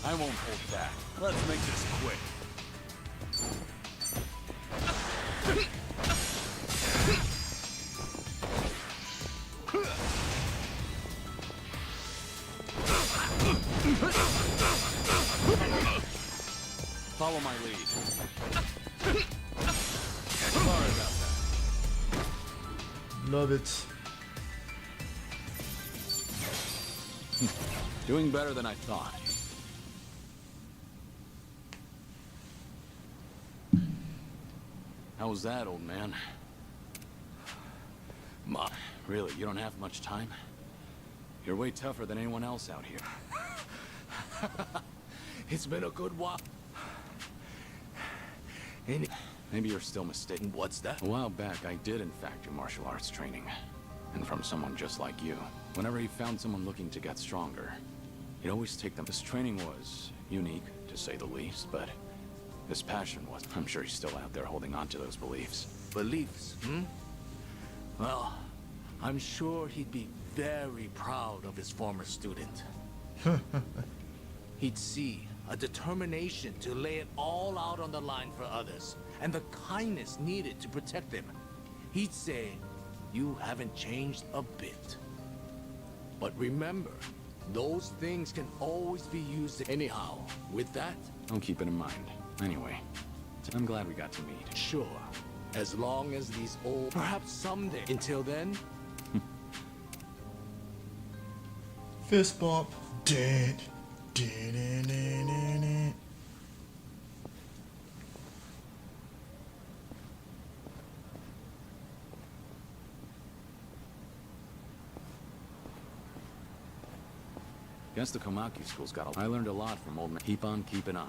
I won't hold back. Let's make this quick. Follow my lead. Sorry about that. Love it. Doing better than I thought. How was that, old man? Ma, really, you don't have much time? You're way tougher than anyone else out here. It's been a good while. Maybe you're still mistaken. What's that? A while back, I did in fact do martial arts training. And from someone just like you. Whenever he found someone looking to get stronger, he'd always take them. His training was unique, to say the least, but his passion was... I'm sure he's still out there holding on to those beliefs. Beliefs, hmm? Well, I'm sure he'd be very proud of his former student. He'd see a determination to lay it all out on the line for others, and the kindness needed to protect them. He'd say, "You haven't changed a bit." But remember, those things can always be used anyhow. With that, I'll keep it in mind. Anyway, I'm glad we got to meet. sure, as long as these old... Perhaps someday. Until then... Fist bump. Dun, dun, dun, dun, dun, dun. Guess the Komaki school's got a... I learned a lot from old man. Keep on keeping on.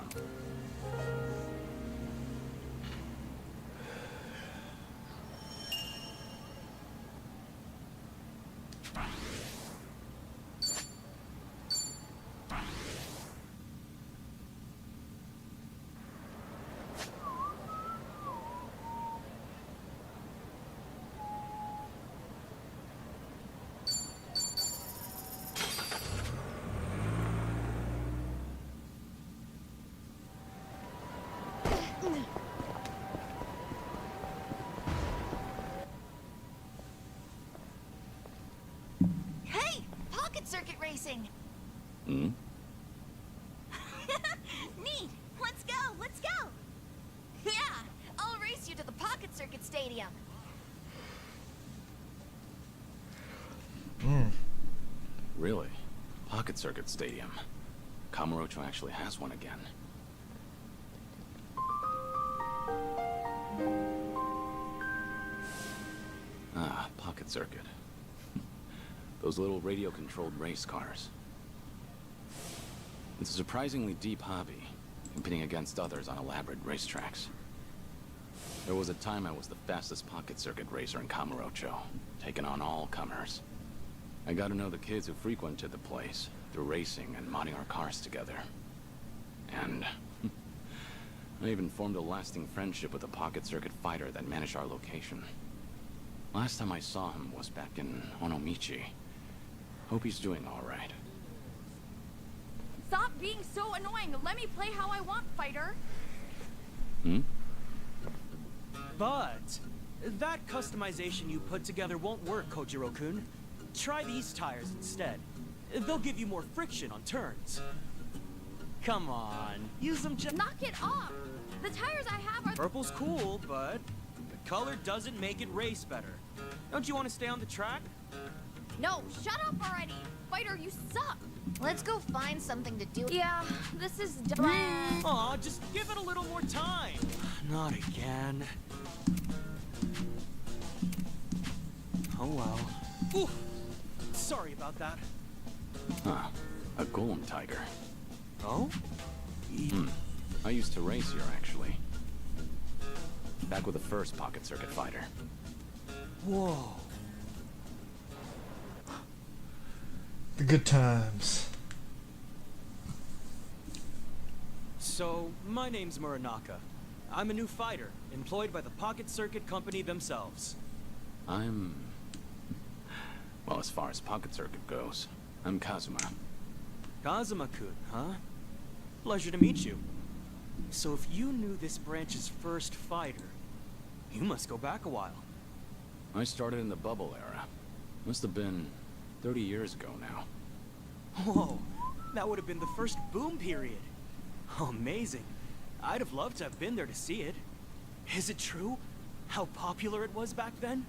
pocket circuit racing. Hmm? Neat. Let's go. Let's go. Yeah, I'll race you to the pocket circuit stadium. Really? Pocket Circuit Stadium. Kamurocho actually has one again. Ah, Pocket Circuit. Those little radio-controlled race cars. It's a surprisingly deep hobby, competing against others on elaborate racetracks. There was a time I was the fastest Pocket Circuit racer in Kamurocho, taking on all comers. I got to know the kids who frequented the place through racing and modding our cars together. And I even formed a lasting friendship with a Pocket Circuit fighter that managed our location. Last time I saw him was back in Onomichi. Hope he's doing all right. Stop being so annoying. Let me play how I want, fighter. Hmm? But that customization you put together won't work, Kojiro-kun. Try these tires instead. They'll give you more friction on turns. Come on, use them just— Knock it off! The tires I have are— Purple's cool, but the color doesn't make it race better. Don't you want to stay on the track? No, shut up already! Fighter, you suck! Let's go find something to do. Yeah, this is Aw, just give it a little more time. Not again. Oh well. Ooh, sorry about that. Huh. A golem tiger. Oh? I used to race here, actually. Back with the first Pocket Circuit fighter. Whoa. The good times. So, my name's Muranaka. I'm a new fighter, employed by the Pocket Circuit Company themselves. Well, as far as Pocket Circuit goes, I'm Kazuma. Kazuma-kun, huh? Pleasure to meet you. So if you knew this branch's first fighter, you must go back a while. I started in the bubble era. Must have been 30 years ago now. Whoa, that would have been the first boom period. Oh, amazing. I'd have loved to have been there to see it. Is it true? How popular it was back then?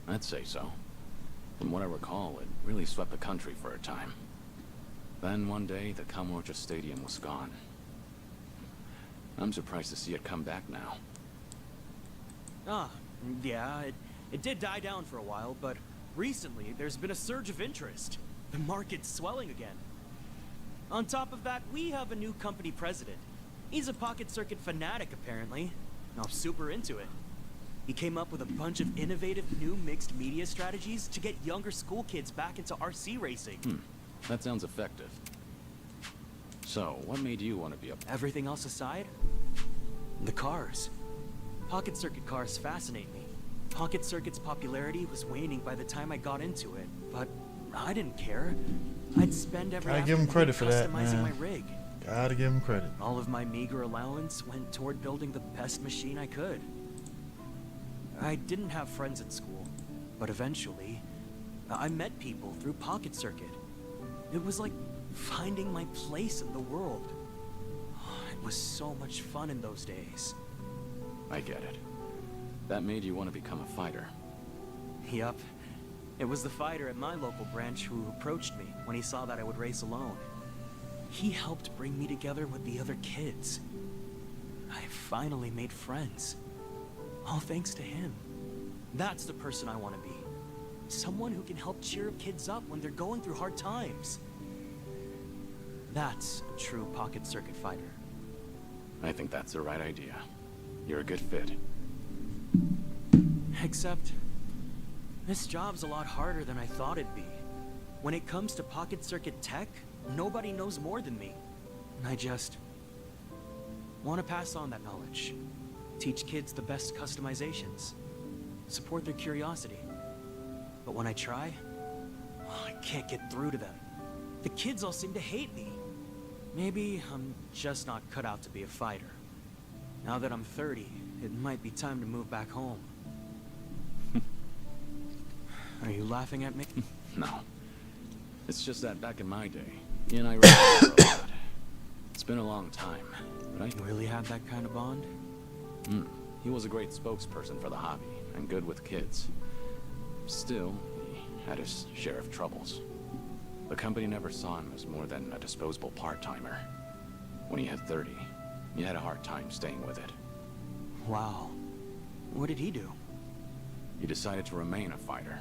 I'd say so. From what I recall, it really swept the country for a time. Then one day, the Kamurocho Stadium was gone. I'm surprised to see it come back now. Ah, yeah, it did die down for a while, but recently there's been a surge of interest. The market's swelling again. On top of that, we have a new company president. He's a Pocket Circuit fanatic, apparently. I'm super into it. He came up with a bunch of innovative new mixed media strategies to get younger school kids back into RC racing. That sounds effective. So, what made you want to be a— Everything else aside, the cars. Pocket Circuit cars fascinate me. Pocket Circuit's popularity was waning by the time I got into it, but I didn't care. I'd spend every Gotta give him credit for that, customizing man. my rig. Gotta give him credit. All of my meager allowance went toward building the best machine I could. I didn't have friends at school, but eventually, I met people through Pocket Circuit. It was like finding my place in the world. It was so much fun in those days. I get it. That made you want to become a fighter. Yup. It was the fighter at my local branch who approached me when he saw that I would race alone. He helped bring me together with the other kids. I finally made friends. All thanks to him. That's the person I want to be. Someone who can help cheer kids up when they're going through hard times. That's a true Pocket Circuit fighter. I think that's the right idea. You're a good fit. Except, this job's a lot harder than I thought it'd be. When it comes to Pocket Circuit tech, nobody knows more than me. And I just want to pass on that knowledge. Teach kids the best customizations. Support their curiosity. But when I try, I can't get through to them. The kids all seem to hate me. Maybe I'm just not cut out to be a fighter. Now that I'm 30, it might be time to move back home. Are you laughing at me? No. It's just that back in my day, he and I raced a lot. It's been a long time, but I really had that kind of bond? He was a great spokesperson for the hobby, and good with kids. Still, he had his share of troubles. The company never saw him as more than a disposable part-timer. When he had 30, he had a hard time staying with it. Wow. What did he do? He decided to remain a fighter.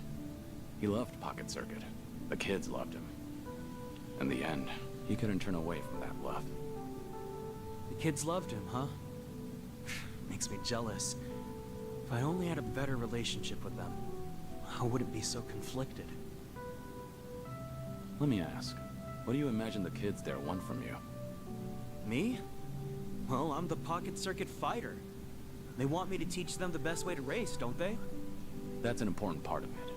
He loved Pocket Circuit. The kids loved him. In the end, he couldn't turn away from that love. The kids loved him, huh? Makes me jealous. If I only had a better relationship with them, I wouldn't be so conflicted. Let me ask, what do you imagine the kids there want from you? Me? Well, I'm the Pocket Circuit fighter. They want me to teach them the best way to race, don't they? That's an important part of it.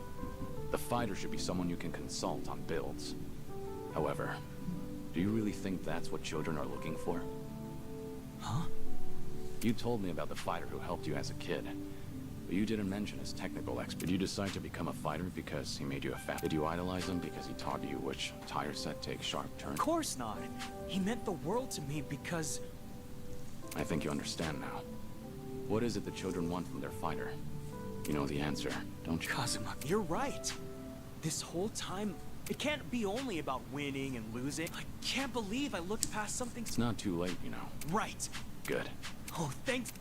The fighter should be someone you can consult on builds. However, do you really think that's what children are looking for? Huh? You told me about the fighter who helped you as a kid, but you didn't mention his technical expert. Did you decide to become a fighter because he made you a fan? Did you idolize him because he taught you which tire set takes sharp turns? Of course not. He meant the world to me because... I think you understand now. What is it the children want from their fighter? You know the answer, don't you? Kazuma, you're right. This whole time, it can't be only about winning and losing. I can't believe I looked past something... It's not too late, you know. Right. Good. Oh, thanks.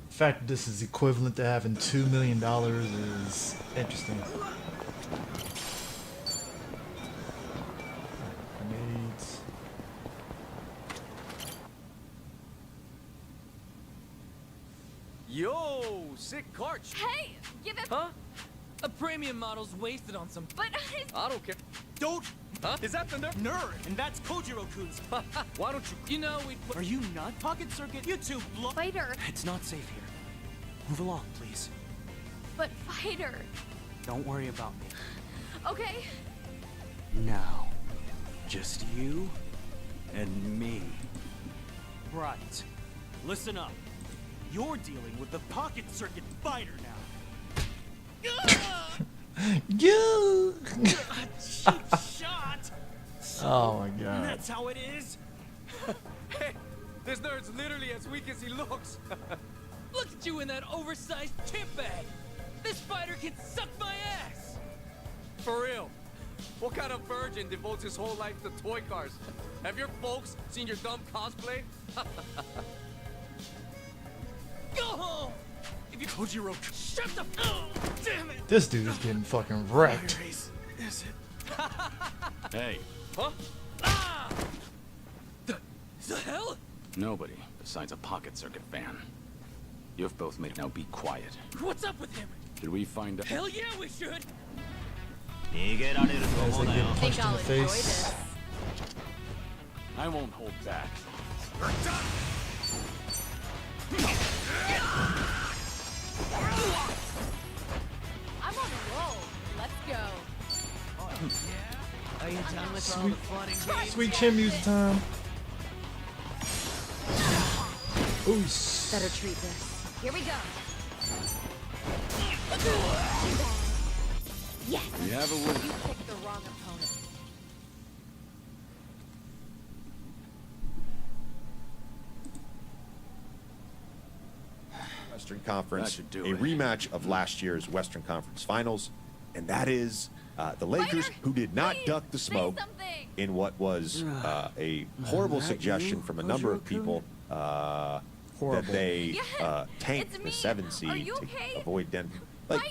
The fact that this is equivalent to having $2 million is interesting. Grenades. Yo, sick cart. Hey, give it. Huh? A premium model's wasted on some. But I don't care. Don't. Huh? Is that the Nerd, and that's Kojiro-kun's. Why don't you? You know we. Are you not Pocket Circuit? You two Fighter. It's not safe here. Move along, please. But fighter. Don't worry about me. Okay. Now, just you and me. Right. Listen up. You're dealing with the Pocket Circuit fighter now. You. Cheap shot. Oh my god. That's how it is. Hey, this nerd's literally as weak as he looks. Look at you in that oversized tip bag. This fighter can suck my ass. For real. What kind of virgin devotes his whole life to toy cars? Have your folks seen your dumb cosplay? Go home. If you Kojiro, shut the. Oh, damn it. This dude is getting fucking wrecked. Is it? Hey. Huh? Ah! The hell? Nobody besides a Pocket Circuit fan. You've both made now be quiet. What's up with him? Did we find out? Hell yeah, we should. As they get punched in the face. I won't hold back. I'm on a roll. Let's go. Are you done with all the fun and games? Sweet chin music time. Ooh. Better treat this. Here we go. Yes. We have a winner. You picked the wrong opponent. Western Conference, That should do a it. rematch of last year's Western Conference Finals, and that is the Lakers, who did not duck the smoke in what was a horrible suggestion from a number of people that they tanked the 7 seed to avoid Denver. Like,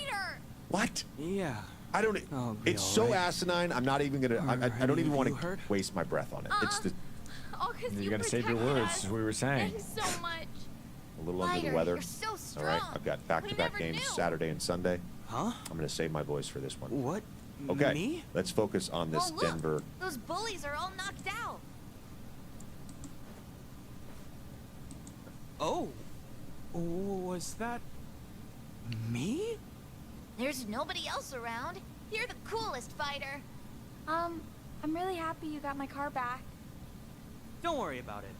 what? Yeah. I don't. It's so asinine. I'm not even gonna. I don't even want to waste my breath on it. It's the All 'cause You gotta save your words, as we were saying. Thanks so much. a little under the Fighter, weather. you're so All right, strong. I've got back-to-back We never games knew. Saturday and Sunday. Huh? I'm gonna save my voice for this one. What? Okay. Me? Let's focus on this Well, look, Denver. Those bullies are all knocked out. Oh. Was that Me? There's nobody else around. You're the coolest fighter. I'm really happy you got my car back. Don't worry about it.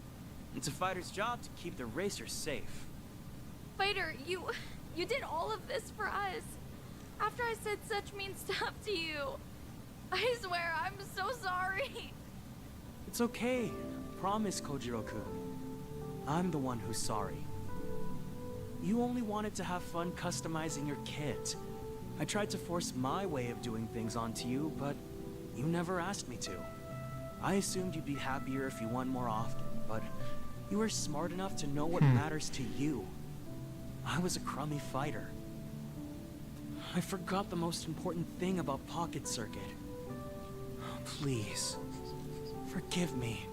It's a fighter's job to keep the racers safe. Fighter, you did all of this for us. After I said such mean stuff to you. I swear, I'm so sorry. It's okay. Promise, Kojiro-kun. I'm the one who's sorry. You only wanted to have fun customizing your kit. I tried to force my way of doing things onto you, but you never asked me to. I assumed you'd be happier if you won more often, but you were smart enough to know what matters to you. I was a crummy fighter. I forgot the most important thing about Pocket Circuit. Please, forgive me.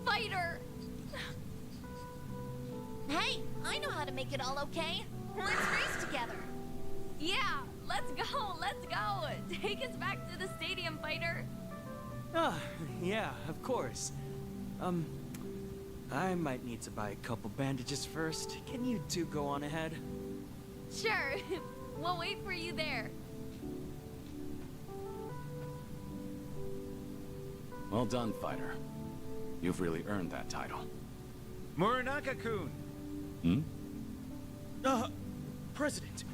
Fighter! Hey, I know how to make it all okay. Let's race together. Yeah, let's go, let's go. Take us back to the stadium, Fighter. Ah, yeah, of course. I might need to buy a couple bandages first. Can you two go on ahead? Sure, we'll wait for you there. Well done, fighter. You've really earned that title. Muranaka-kun! Hmm? President.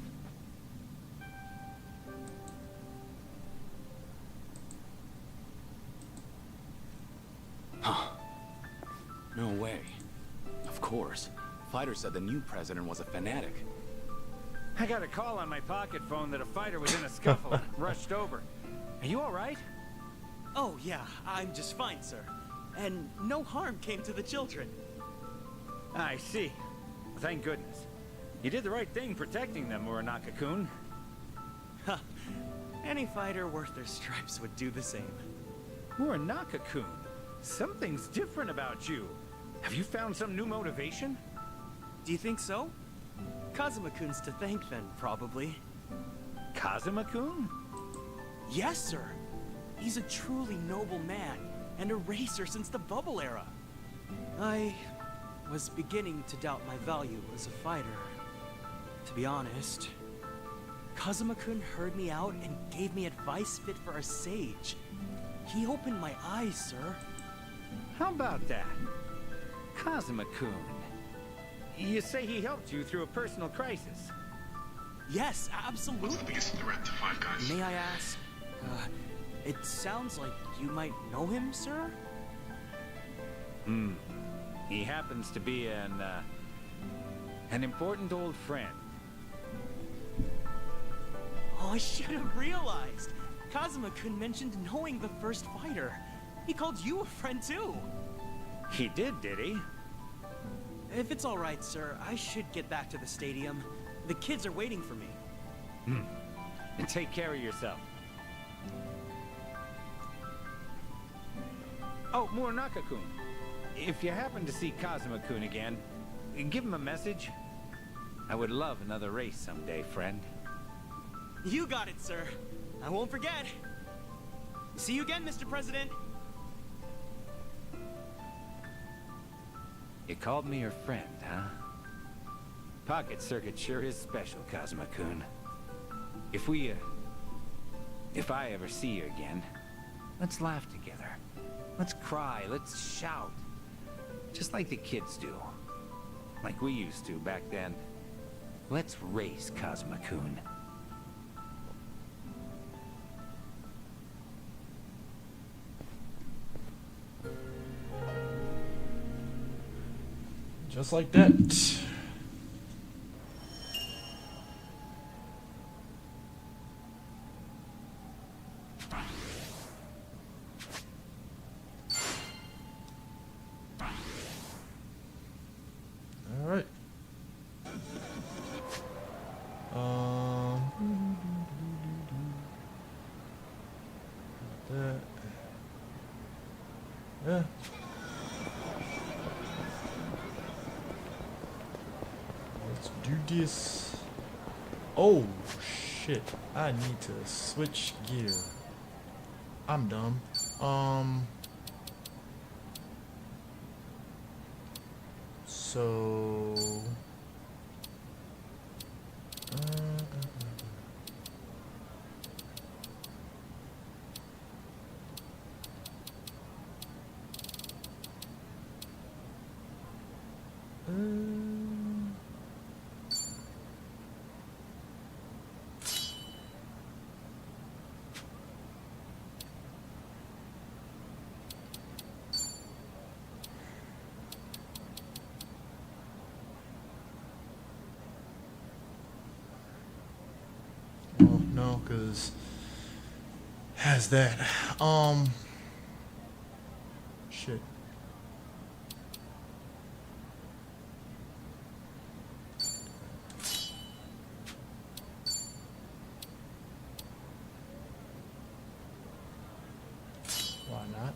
Huh. No way. Of course. Fighter said the new president was a fanatic. I got a call on my pocket phone that a fighter was in a scuffle and rushed over. Are you alright? Oh, yeah, I'm just fine, sir. And no harm came to the children. I see. Thank goodness. You did the right thing protecting them, Muranaka-kun. Any fighter worth their stripes would do the same. Muranaka-kun, something's different about you. Have you found some new motivation? Do you think so? Kazuma-kun's to thank then, probably. Kazuma-kun? Yes, sir. He's a truly noble man, and a racer since the bubble era. I was beginning to doubt my value as a fighter. To be honest, Kazuma-kun heard me out and gave me advice fit for a sage. He opened my eyes, sir. How about that? Kazuma-kun. You say he helped you through a personal crisis? Yes, absolutely. What's the biggest threat to Five Guys? May I ask? It sounds like you might know him, sir? He happens to be an important old friend. Oh, I should have realized. Kazuma-kun mentioned knowing the first fighter. He called you a friend, too. He did he? If it's all right, sir, I should get back to the stadium. The kids are waiting for me. And take care of yourself. Oh, Muranaka-kun. If you happen to see Kazuma-kun again, give him a message. I would love another race someday, friend. You got it, sir. I won't forget. See you again, Mr. President. You called me your friend, huh? Pocket Circuit sure is special, Kazuma-kun. If I ever see you again, let's laugh together. Let's cry, let's shout. Just like the kids do. Like we used to back then. Let's race, Kazuma-kun. Just like that. All right. That. Yeah. Let's do this. Oh shit! I need to switch gear. I'm dumb. So Well, no, because has that. Shit. Why not?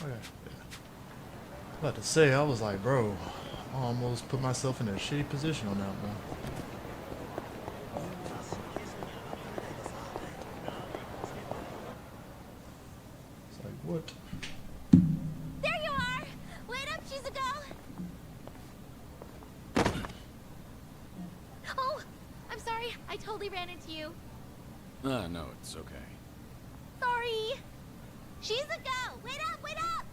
Okay. About to say, I was like, bro, I almost put myself in a shitty position on that one. It's like, what? There you are! Wait up, Shizuko! Oh, I'm sorry. I totally ran into you. No, it's okay. Sorry. Shizuko! Wait up, wait up!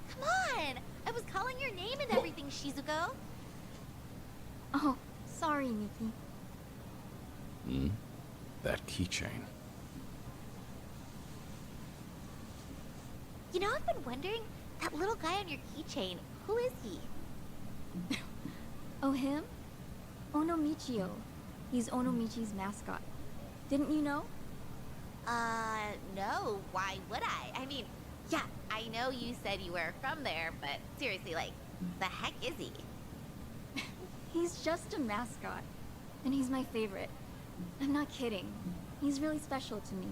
Come on! I was calling your name and everything, Shizuko. Oh, sorry, Miki. Hmm? That keychain. You know, I've been wondering, that little guy on your keychain, who is he? Oh, him? Onomichio. He's Onomichi's mascot. Didn't you know? No. Why would I? I mean, yeah, I know you said you were from there, but seriously, like, the heck is he? He's just a mascot. And he's my favorite. I'm not kidding. He's really special to me.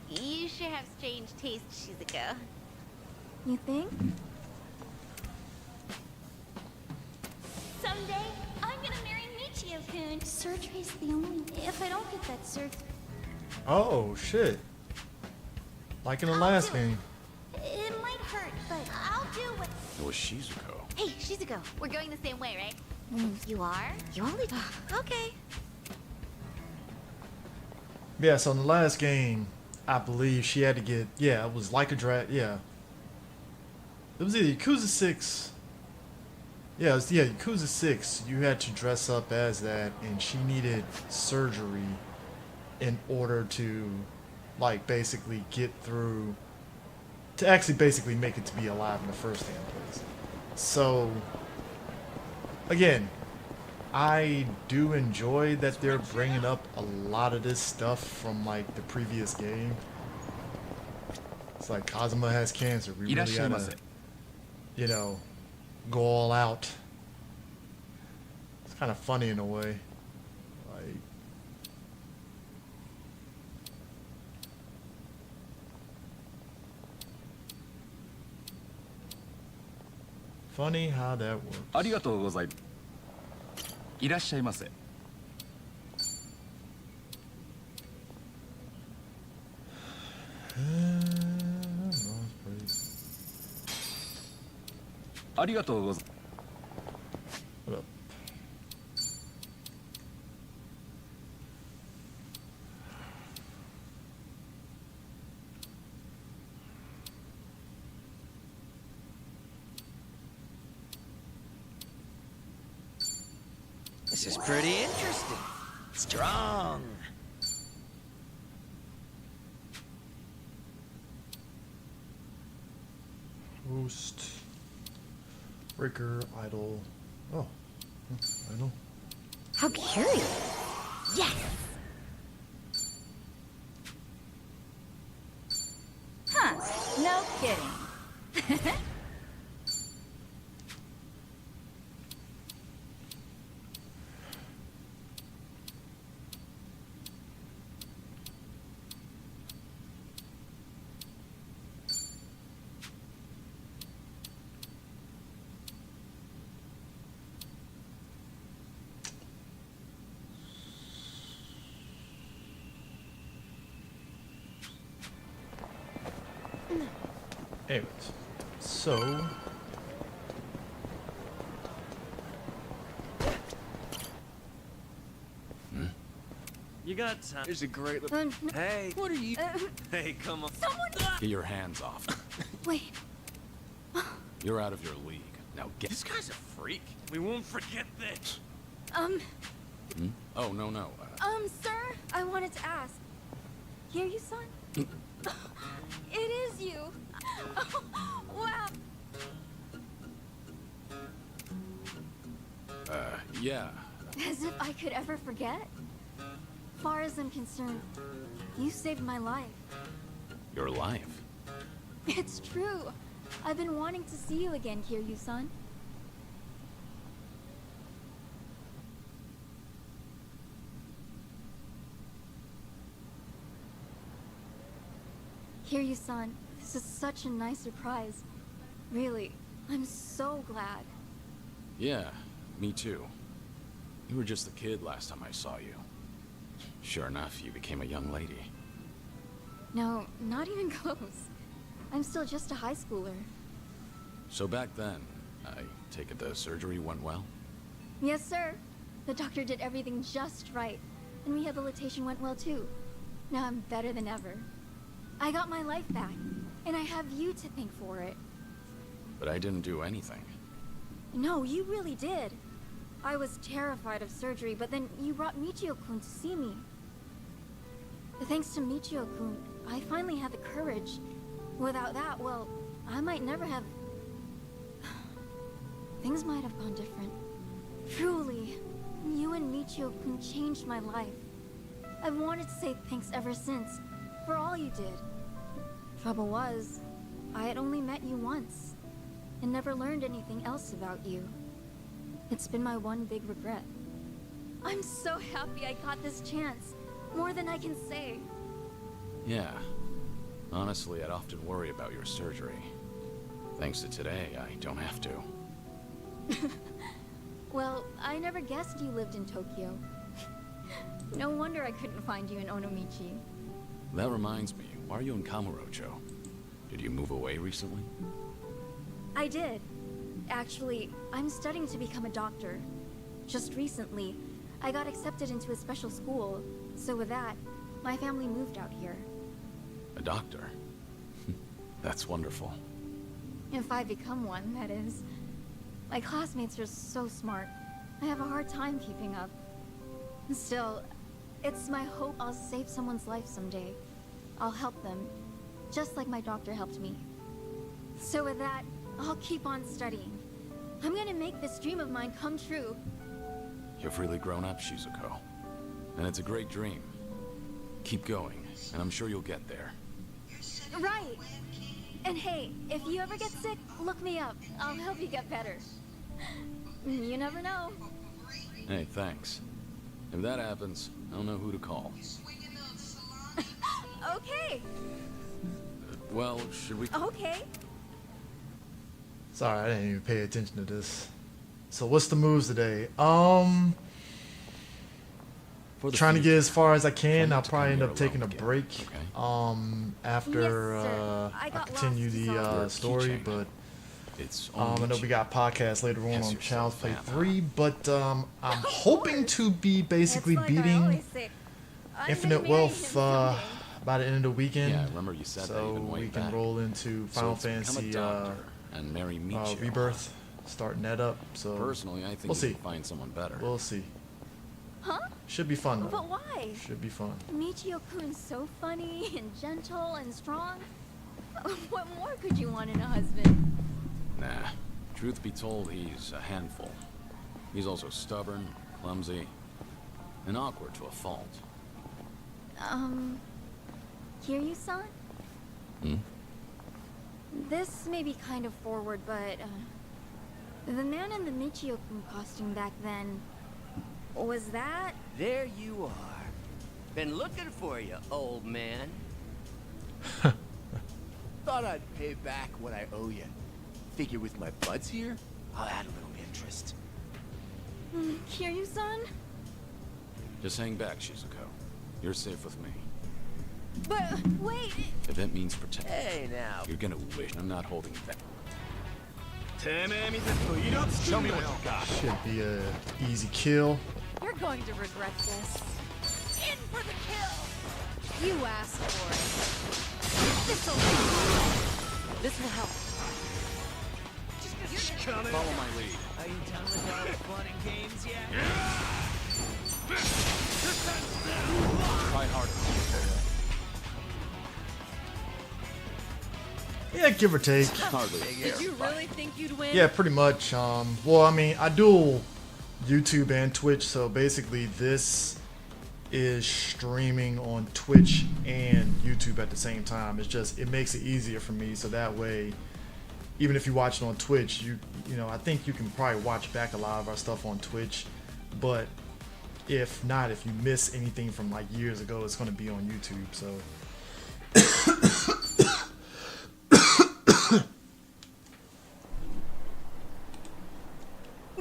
You sure have strange taste, Shizuko. You think? Someday, I'm gonna marry Michio-kun. Surgery's the only... If I don't get that surgery... Oh, shit. Like in the last game. It might hurt, but I'll do what... It was Shizuko. Hey, Shizuko, we're going the same way, right? You are? You only... Okay. Yeah, so in the last game, I believe she had to get, yeah, it was like a draft, yeah. It was either Yakuza 6. Yeah, it was, yeah, Yakuza 6. You had to dress up as that, and she needed surgery in order to, like, basically get through, to actually basically make it to be alive in the first damn place. So, again, I do enjoy that they're bringing up a lot of this stuff from, like, the previous game. It's like Kazuma has cancer. We really gotta, you know, go all out. It's kind of funny in a way. Like, Funny how that works. ありがとうございます。いらっしゃいませ。ありがとうございます。 What up? This is pretty interesting. Strong. Host. Breaker, idol. Oh. Idol. How curious. Yes! Huh, no kidding. Anyways, so You got time. There's a great Hey, what are you? Hey, come on. Someone! Get your hands off. Wait. You're out of your league. Now get. This guy's a freak. We won't forget this. Hmm? Oh, no, no. Sir, I wanted to ask. Hear you, son? It is you. Wow. Yeah. As if I could ever forget. Far as I'm concerned, you saved my life. Your life. It's true. I've been wanting to see you again, Kiryu-san. Kiryu-san, this is such a nice surprise. Really, I'm so glad. Yeah, me too. You were just a kid last time I saw you. Sure enough, you became a young lady. No, not even close. I'm still just a high schooler. So back then, I take it the surgery went well? Yes, sir. The doctor did everything just right, and rehabilitation went well too. Now I'm better than ever. I got my life back, and I have you to thank for it. But I didn't do anything. No, you really did. I was terrified of surgery, but then you brought Michio-kun to see me. Thanks to Michio-kun, I finally had the courage. Without that, well, I might never have... Things might have gone different. Truly, you and Michio-kun changed my life. I've wanted to say thanks ever since, for all you did. Trouble was, I had only met you once, and never learned anything else about you. It's been my one big regret. I'm so happy I got this chance. More than I can say. Yeah. Honestly, I'd often worry about your surgery. Thanks to today, I don't have to. Well, I never guessed you lived in Tokyo. No wonder I couldn't find you in Onomichi. That reminds me, why are you in Kamurocho? Did you move away recently? I did. Actually, I'm studying to become a doctor. Just recently, I got accepted into a special school, so with that, my family moved out here. A doctor? That's wonderful. If I become one, that is. My classmates are so smart. I have a hard time keeping up. Still, it's my hope I'll save someone's life someday. I'll help them, just like my doctor helped me. So with that, I'll keep on studying. I'm gonna make this dream of mine come true. You've really grown up, Shizuko. And it's a great dream. Keep going, and I'm sure you'll get there. Right! And hey, if you ever get sick, look me up. I'll help you get better. You never know. Hey, thanks. If that happens, I'll know who to call. Okay! Well, should we... Okay. Sorry, I didn't even pay attention to this. So what's the moves today? Trying to get as far as I can. I'll probably end up taking a break after I continue the story, but I know we got podcasts later on Child's Play 3, but I'm hoping to be basically beating Infinite Wealth by the end of the weekend. Yeah, I remember you said that even way we can back. roll into So Final let's become a Fantasy doctor and marry Michio. Rebirth, starting that up. So Personally, I think we'll you see. can find someone better. We'll see. Huh? Should be fun though. But why? Should be fun. Michio-kun's so funny and gentle and strong. What more could you want in a husband? Nah. Truth be told, he's a handful. He's also stubborn, clumsy, and awkward to a fault. Kiryu-san? Hmm? This may be kind of forward, but, the man in the Michio-kun costume back then, was that? There you are. Been looking for you, old man. Thought I'd pay back what I owe you. Figure with my buds here, I'll add a little interest. Kiryu-san? Just hang back, Shizuko. You're safe with me. But, wait! If that means protect, Hey, now. you're gonna wish I'm not holding back. Show me what you got. Should be a easy kill. You're going to regret this. In for the kill! You asked for it. This will help. Follow my lead. Are you done with all the fun and games yet? Try harder. Yeah, give or take. Hardly. Did you really think you'd win? Yeah, pretty much. Well, I mean, I dual YouTube and Twitch, so basically this is streaming on Twitch and YouTube at the same time. It's just, it makes it easier for me, so that way, even if you watch it on Twitch, you know, I think you can probably watch back a lot of our stuff on Twitch, but if not, if you miss anything from like years ago, it's going to be on YouTube, so.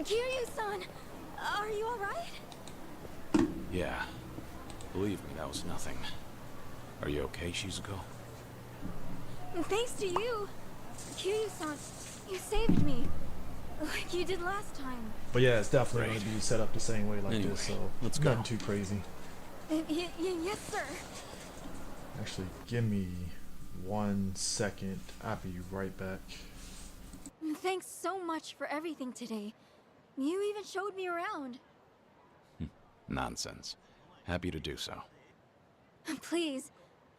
Kiryu-san, are you alright? Yeah. Believe me, that was nothing. Are you okay, Shizuko? Thanks to you. Kiryu-san, you saved me. Like you did last time. But yeah, it's definitely going to be set up the same way like Anyway, this, so let's nothing go. too crazy. Yes, sir. Actually, give me 1 second. I'll be right back. Thanks so much for everything today. You even showed me around. Nonsense. Happy to do so. Please,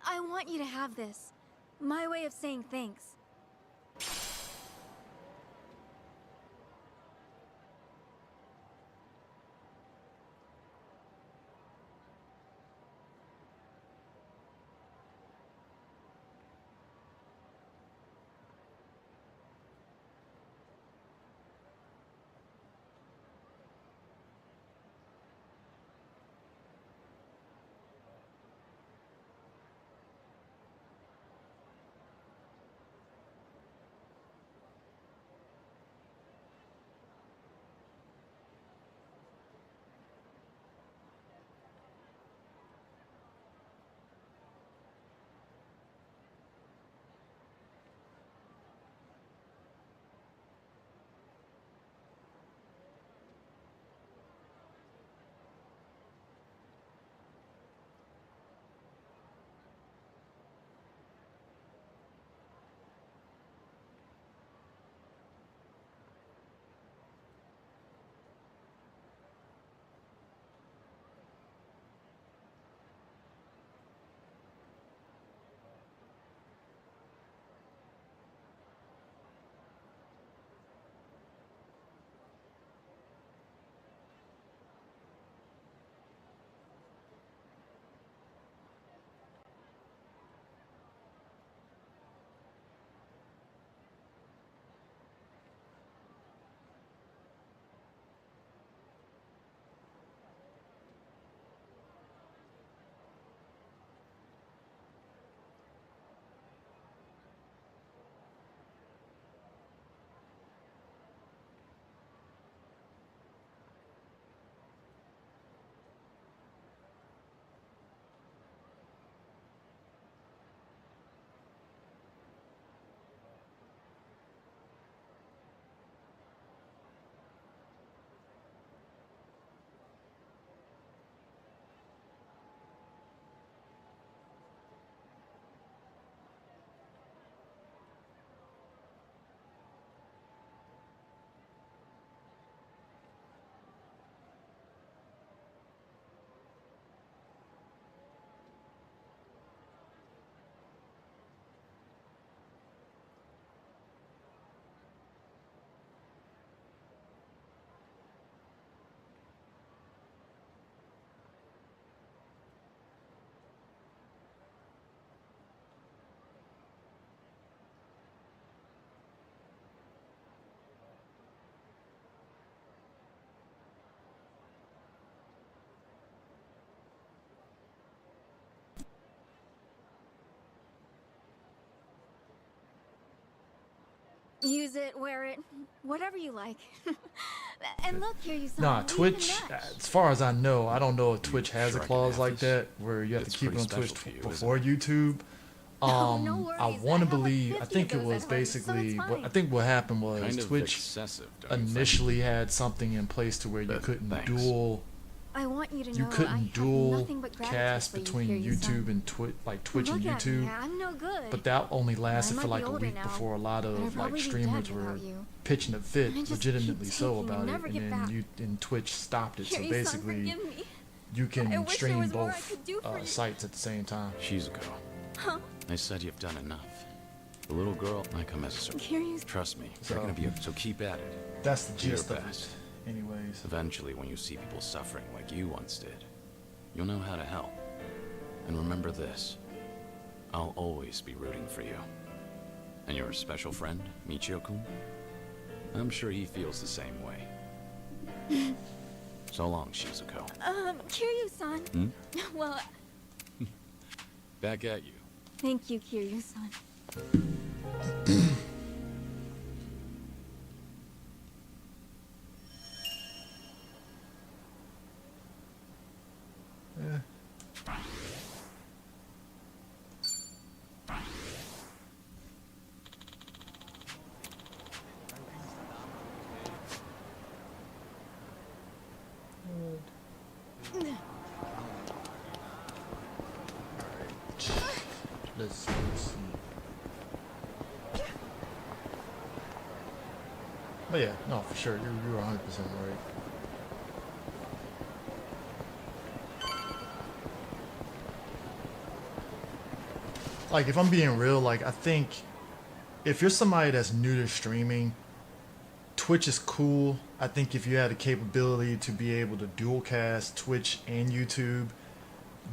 I want you to have this. My way of saying thanks. Use it, wear it, whatever you like. And look, here you saw. Nah, Twitch, as far as I know, I don't know if Twitch has a clause like that where you have to keep it on Twitch before YouTube. I want to believe, I think it was basically, I think what happened was Kind of Twitch excessive, don't you think? initially had something in place to where you couldn't dual, I want you to know you I couldn't have dual nothing but gratitude cast for you, between here you YouTube son. and Twitch, like Twitch and Look at me, YouTube. I'm no good. But that only lasted I for might like be a older week now, before a lot but I'd of like probably be streamers dead were without you. pitching a fit, And I just legitimately keep so taking about and it, never and get then back. Twitch stopped it. Here So you, son, basically, forgive me. you I can wish there stream was more I both could do for you. sites at the same time. Shizuko, Huh? I said you've done enough. The little girl, I come as a servant. Here you- Trust me, So- you're gonna be so keep at it. That's the Do your gist of it. best. Anyways. Eventually, when you see people suffering like you once did, you'll know how to help. And remember this, I'll always be rooting for you. And your special friend, Michio-kun? I'm sure he feels the same way. So long, Shizuko. Kiryu-san. Hmm? Well, Back at you. thank you, Kiryu-san. Yeah. Let's see. But yeah, no, for sure, you're 100% right. Like, if I'm being real, like, I think if you're somebody that's new to streaming, Twitch is cool. I think if you had the capability to be able to dual cast Twitch and YouTube,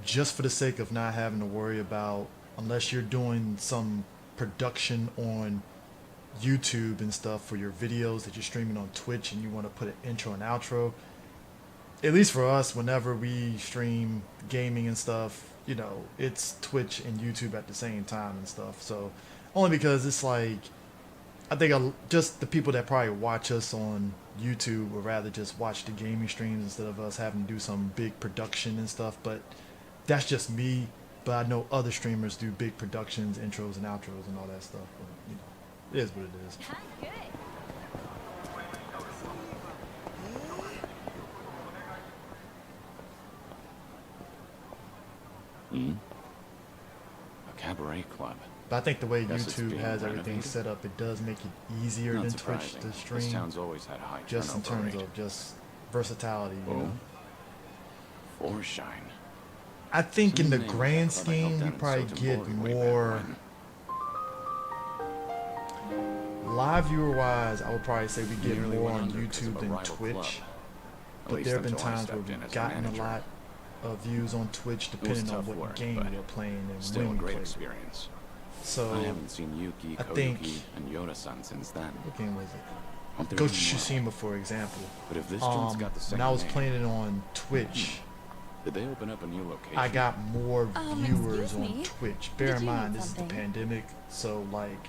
just for the sake of not having to worry about, unless you're doing some production on YouTube and stuff for your videos that you're streaming on Twitch and you want to put an intro and outro, at least for us, whenever we stream gaming and stuff, you know, it's Twitch and YouTube at the same time and stuff. So only because it's like, I think just the people that probably watch us on YouTube would rather just watch the gaming streams instead of us having to do some big production and stuff. But that's just me. But I know other streamers do big productions, intros and outros and all that stuff. But, you know, it is what it is. Hmm? A cabaret club. But I think the way Guess it's YouTube being has everything renovated? set up, it does make it easier Not than Twitch surprising. to stream. This town's always had a high just in turnover terms rate. of just versatility, you Oh. know. Foreshine. I think in the Some names grand I thought I helped scheme, you out in probably Sotenbori get way back more when. live viewer wise. I would probably say we get Nearly more went on under 'cause of YouTube a than rival Twitch. club. At But least there have been until I times where stepped in we've as a gotten a manager. lot of views on Twitch It was depending on tough what work, game but we're playing and still a when we great play. experience. So I haven't seen Yuki, I think Koyuki, and Yoda-san since then. what game was it? Hope they're Ghost of doing well. Tsushima, for example. But if this joint's got the same when I was name- playing it on Twitch, Did they open up a new location? I got more viewers excuse on me? Twitch. Bear Did in you mind, need this is the something? pandemic, so like,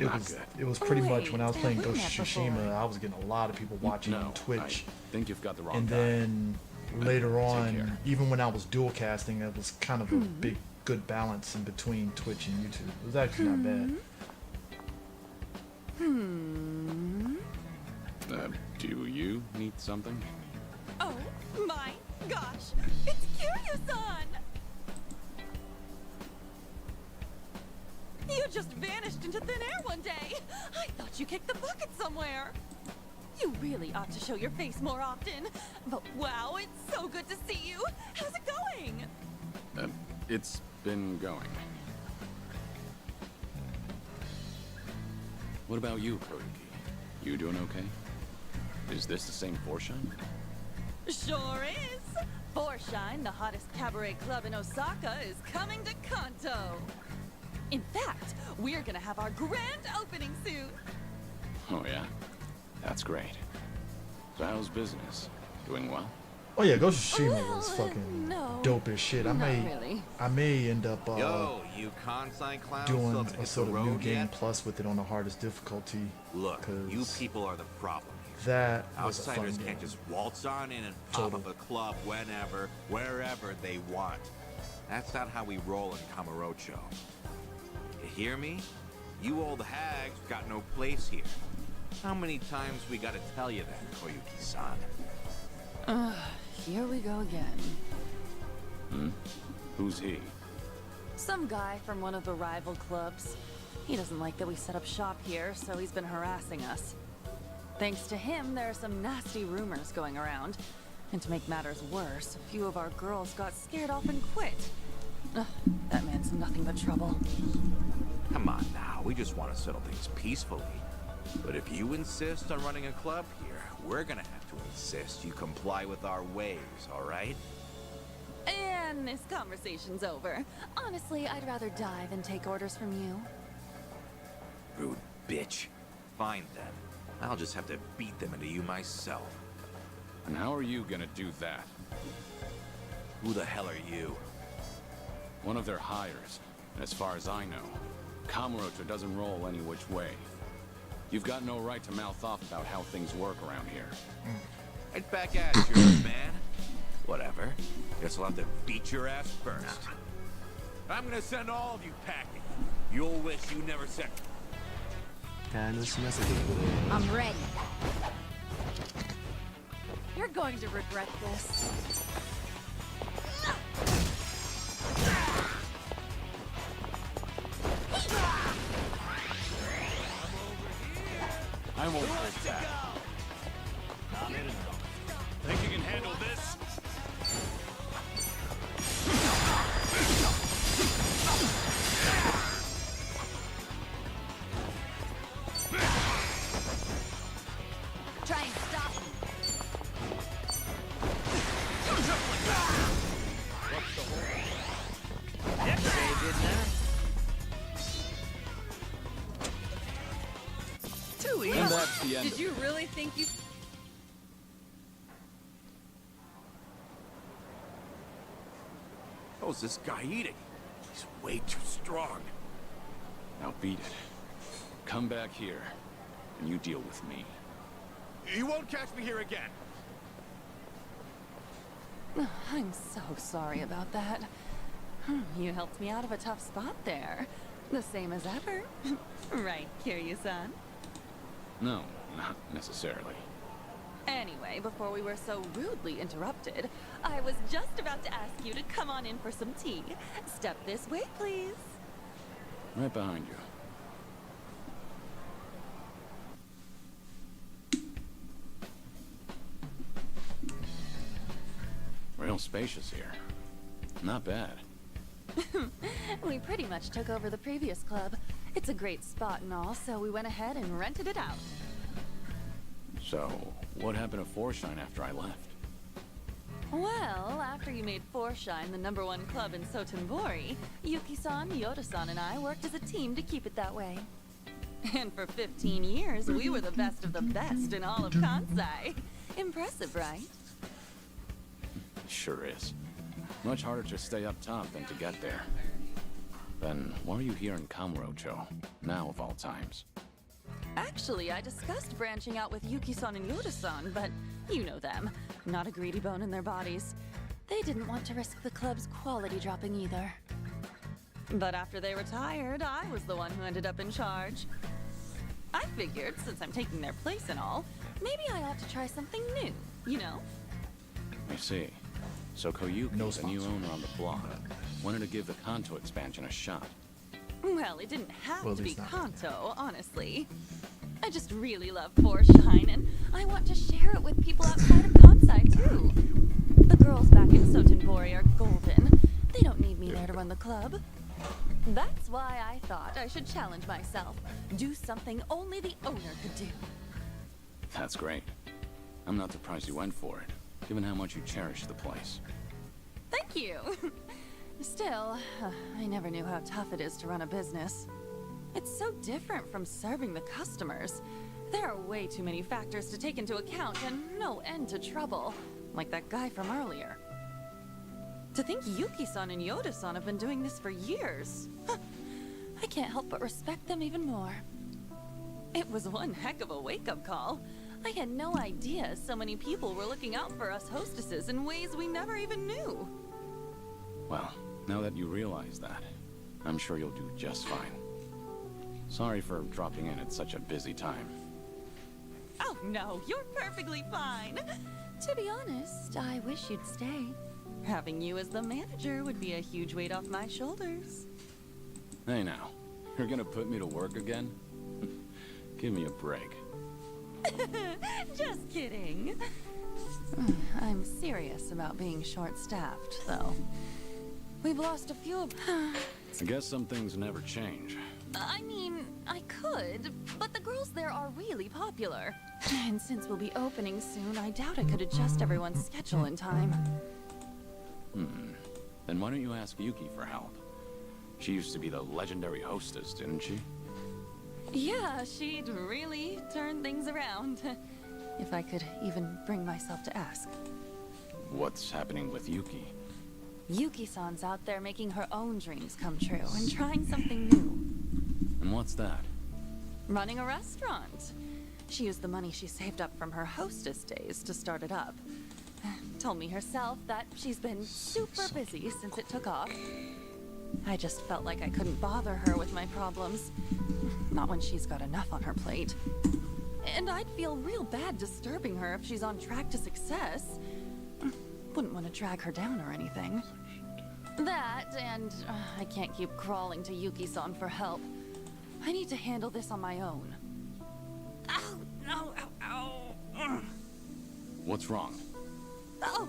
it Not was good. it was pretty much when I was Wait, playing I've Ghost heard of that before. Tsushima, I was getting a lot of people watching No, on Twitch. I think you've got the wrong And guy. then later Take on, care. even when I was dual casting, it was kind of a big good balance in between Twitch and YouTube. It was actually not bad. Do you need something? Oh my gosh! It's Kiryu-san! You just vanished into thin air one day! I thought you kicked the bucket somewhere! You really ought to show your face more often! But wow, it's so good to see you! How's it going? It's been going. What about you, Koyuki? You doing okay? Is this the same Foreshine? Sure is! Foreshine, the hottest cabaret club in Osaka, is coming to Kanto! In fact, we're gonna have our grand opening soon! Oh yeah? That's great. So how's business? Doing well? Oh yeah, Ghost of Tsushima was fucking no, dope as shit. not really. I may end up Yo, you consign clowns doing still haven't a hit sort the of new road game yet? plus with it on the hardest difficulty. Look, you 'cause people are the problem here. that was a fun Outsiders game. can't just waltz on in and pop Total. up a club whenever, wherever they want. That's not how we roll in Kamurocho. You hear me? You old hags got no place here. How many times we gotta tell you that, Koyuki-san? Here we go again. Hmm? Who's he? Some guy from one of the rival clubs. He doesn't like that we set up shop here, so he's been harassing us. Thanks to him, there are some nasty rumors going around. And to make matters worse, a few of our girls got scared off and quit. Ugh, that man's nothing but trouble. Come on now, we just want to settle things peacefully. But if you insist on running a club here, we're gonna have to insist you comply with our ways, alright? And this conversation's over. Honestly, I'd rather die than take orders from you. Rude bitch. Fine then. I'll just have to beat them into you myself. And how are you gonna do that? Who the hell are you? One of their hires. And as far as I know, Kamurocho doesn't roll any which way. You've got no right to mouth off about how things work around here. Right back at you, old man. Whatever. Guess I'll have to beat your ass first. I'm gonna send all of you packing. You'll wish you never sent. I'm ready. You're going to regret this. I won't hold back. Think you can handle this? Try and stop me. Too easy. And that's the end Did of you really think you... How's this guy eating? He's way too strong. Now beat it. Come back here, and you deal with me. You won't catch me here again. I'm so sorry about that. You helped me out of a tough spot there. The same as ever. Right, Kiryu-san? No, not necessarily. Anyway, before we were so rudely interrupted, I was just about to ask you to come on in for some tea. Step this way, please. Right behind you. Real spacious here. Not bad. We pretty much took over the previous club. It's a great spot and all, so we went ahead and rented it out. So, what happened to Forshine after I left? Well, after you made Forshine the #1 club in Sotenbori, Yuki-san, Yoda-san, and I worked as a team to keep it that way. And for 15 years, we were the best of the best in all of Kansai. Impressive, right? Sure is. Much harder to stay up top than to get there. Then, why are you here in Kamurocho, now of all times? Actually, I discussed branching out with Yuki-san and Yoda-san, but you know them. Not a greedy bone in their bodies. They didn't want to risk the club's quality dropping either. But after they retired, I was the one who ended up in charge. I figured, since I'm taking their place and all, maybe I ought to try something new, you know? I see. So Koyuki, No the new sponsor. owner on the block, wanted to give the Kanto expansion a shot. Well, it didn't have Well, at to be least not. Kanto, honestly. I just really love Forshine, and I want to share it with people outside of Kansai, too. The girls back in Sotenbori are golden. They don't need me there to run the club. That's why I thought I should challenge myself. Do something only the owner could do. That's great. I'm not surprised you went for it, given how much you cherish the place. Thank you. Still, I never knew how tough it is to run a business. It's so different from serving the customers. There are way too many factors to take into account and no end to trouble. like that guy from earlier. To think Yuki-san and Yoda-san have been doing this for years. I can't help but respect them even more. It was one heck of a wake-up call. I had no idea so many people were looking out for us hostesses in ways we never even knew. Well, now that you realize that, I'm sure you'll do just fine. Sorry for dropping in at such a busy time. Oh no, you're perfectly fine. To be honest, I wish you'd stay. Having you as the manager would be a huge weight off my shoulders. Hey now, you're gonna put me to work again? Give me a break. Just kidding. I'm serious about being short-staffed, though. We've lost a few of... I guess some things never change. I mean, I could, but the girls there are really popular. And since we'll be opening soon, I doubt I could adjust everyone's schedule in time. Then why don't you ask Yuki for help? She used to be the legendary hostess, didn't she? Yeah, she'd really turn things around. If I could even bring myself to ask. What's happening with Yuki? Yuki-san's out there making her own dreams come true and trying something new. And what's that? Running a restaurant. She used the money she saved up from her hostess days to start it up. Told me herself that she's been super busy since it took off. I just felt like I couldn't bother her with my problems. Not when she's got enough on her plate. And I'd feel real bad disturbing her if she's on track to success. Wouldn't want to drag her down or anything. That, and I can't keep crawling to Yuki-san for help. I need to handle this on my own. Ow, no, ow, ow. What's wrong? Oh,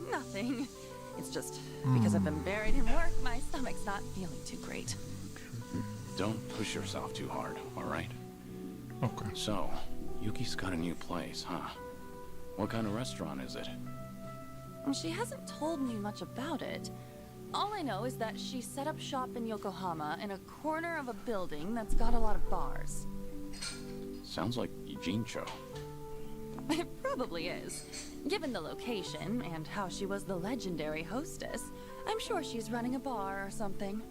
nothing. It's just because I've been buried in work, my stomach's not feeling too great. Don't push yourself too hard, all right? Okay. So, Yuki's got a new place, huh? What kind of restaurant is it? She hasn't told me much about it. All I know is that she set up shop in Yokohama in a corner of a building that's got a lot of bars. Sounds like Eugene-cho. It probably is. Given the location and how she was the legendary hostess, I'm sure she's running a bar or something.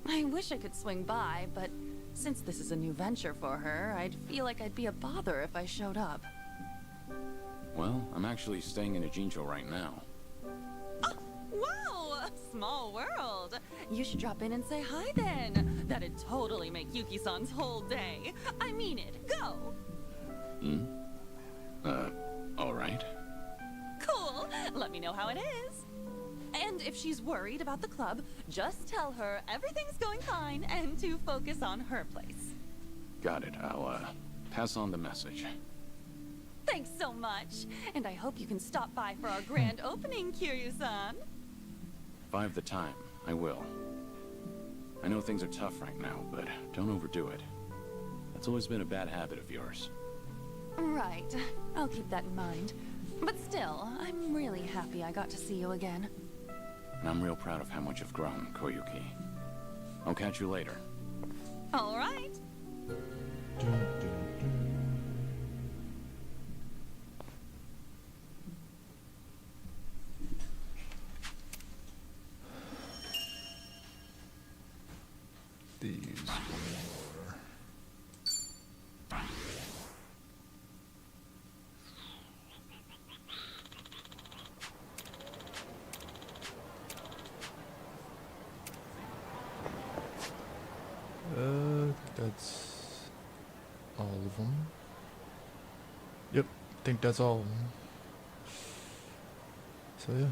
I wish I could swing by, but since this is a new venture for her, I'd feel like I'd be a bother if I showed up. Well, I'm actually staying in Eugene-cho right now. Oh, wow! Small world! You should drop in and say hi then. That'd totally make Yuki-san's whole day. I mean it. Go! All right. Cool. Let me know how it is. And if she's worried about the club, just tell her everything's going fine and to focus on her place. Got it. I'll, pass on the message. Thanks so much. And I hope you can stop by for our grand opening, Kiryu-san. If I have the time, I will. I know things are tough right now, but don't overdo it. That's always been a bad habit of yours. Right. I'll keep that in mind. But still, I'm really happy I got to see you again. And I'm real proud of how much you've grown, Koyuki. I'll catch you later. All right. These that's all of them. Yep, I think that's all of them. So yeah.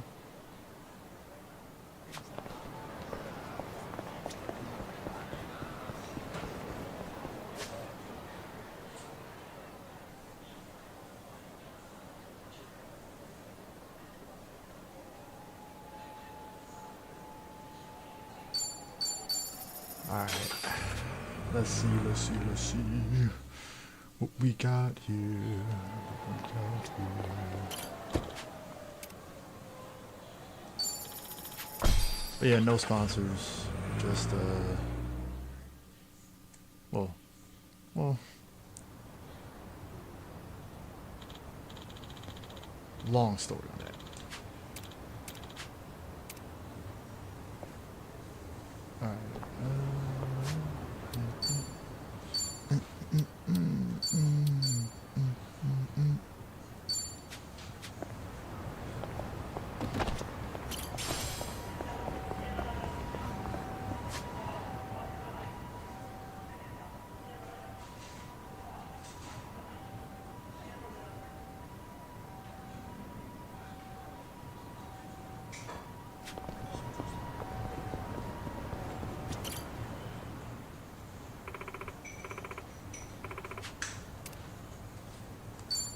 Alright, let's see what we got here. But yeah, no sponsors, just well, long story on that. All right.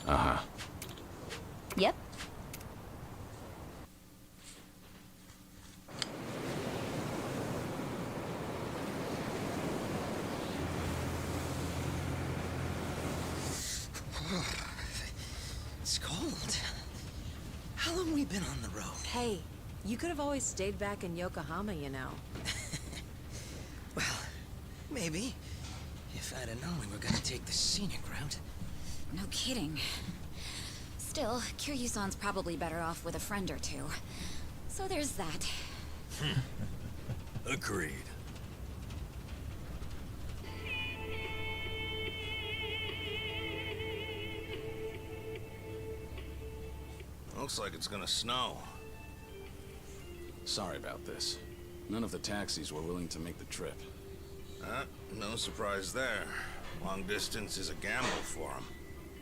Uh-huh. Yep. It's cold. How long we been on the road? Hey, you could have always stayed back in Yokohama, you know. Well, maybe. If I'd have known we were gonna take the scenic route. No kidding. Still, Kiryu-san's probably better off with a friend or two. So there's that. Agreed. Looks like it's gonna snow. Sorry about this. None of the taxis were willing to make the trip. No surprise there. Long distance is a gamble for them.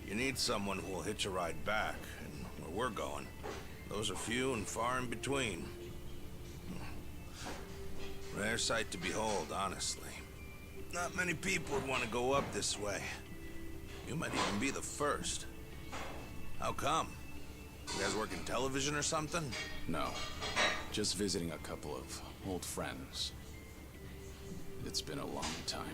You need someone who will hitch a ride back, and where we're going, those are few and far in between. Rare sight to behold, honestly. Not many people would want to go up this way. You might even be the first. How come? You guys work in television or something? No. Just visiting a couple of old friends. It's been a long time.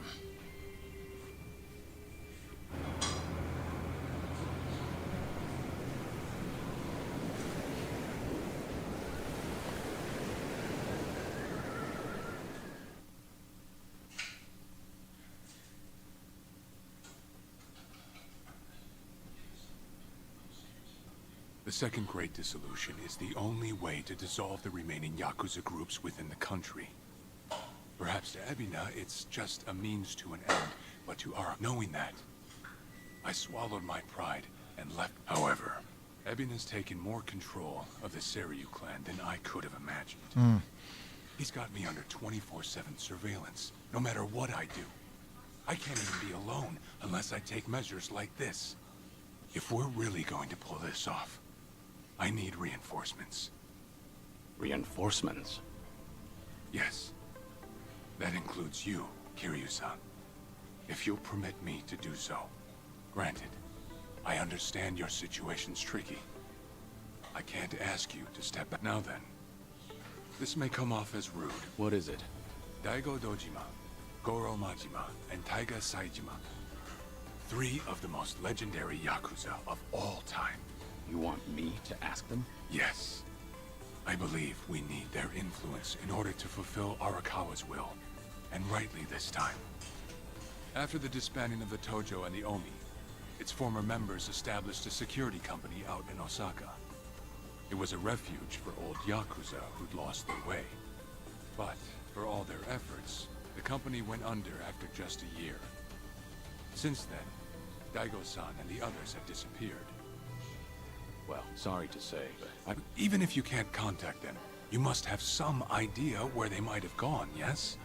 The Second Great Dissolution is the only way to dissolve the remaining Yakuza groups within the country. Perhaps to Ebina, it's just a means to an end, but to our knowing that, I swallowed my pride and left. However, Ebina's taken more control of the Seiryu clan than I could have imagined. He's got me under 24/7 surveillance, no matter what I do. I can't even be alone unless I take measures like this. If we're really going to pull this off, I need reinforcements. Reinforcements? Yes. That includes you, Kiryu-san. If you'll permit me to do so. Granted, I understand your situation's tricky. I can't ask you to step back. Now then, this may come off as rude. What is it? Daigo Dojima, Goro Majima, and Taiga Saijima. 3 of the most legendary Yakuza of all time. You want me to ask them? Yes. I believe we need their influence in order to fulfill Arakawa's will. And rightly this time. After the disbanding of the Tojo and the Omi, its former members established a security company out in Osaka. It was a refuge for old Yakuza who'd lost their way. But for all their efforts, the company went under after just a year. Since then, Daigo-san and the others have disappeared. Well, sorry to say, but even if you can't contact them, you must have some idea where they might have gone, yes?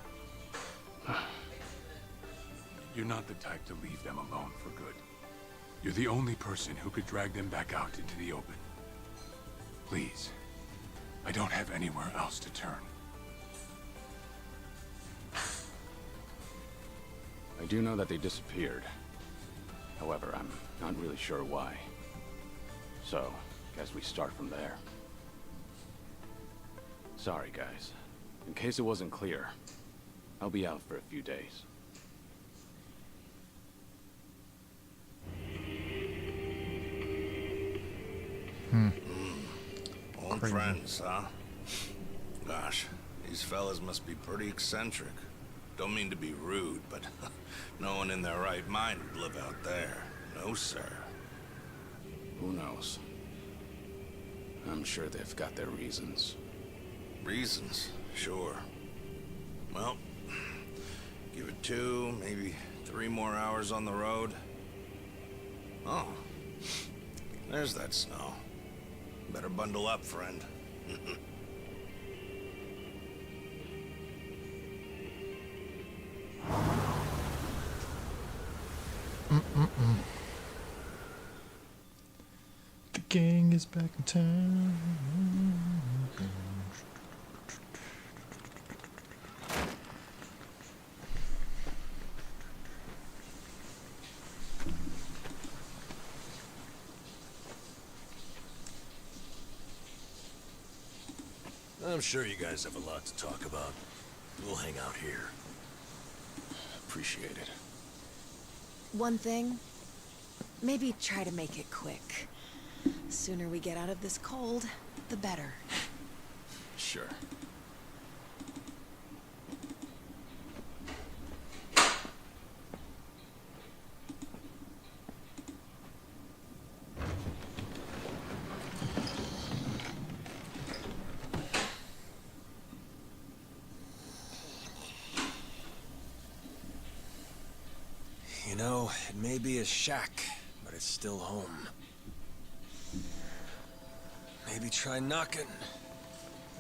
You're not the type to leave them alone for good. You're the only person who could drag them back out into the open. Please, I don't have anywhere else to turn. I do know that they disappeared. However, I'm not really sure why. So, guess we start from there. Sorry, guys. In case it wasn't clear, I'll be out for a few days. Old friends, huh? Gosh, these fellas must be pretty eccentric. Don't mean to be rude, but no one in their right mind would live out there. No, sir. Who knows? I'm sure they've got their reasons. Reasons? Sure. Well, give it 2, maybe 3 more hours on the road. Oh, there's that snow. Better bundle up, friend. The gang is back in town. I'm sure you guys have a lot to talk about. We'll hang out here. Appreciate it. One thing, maybe try to make it quick. Sooner we get out of this cold, the better. Sure. You know, it may be a shack, but it's still home. Maybe try knocking.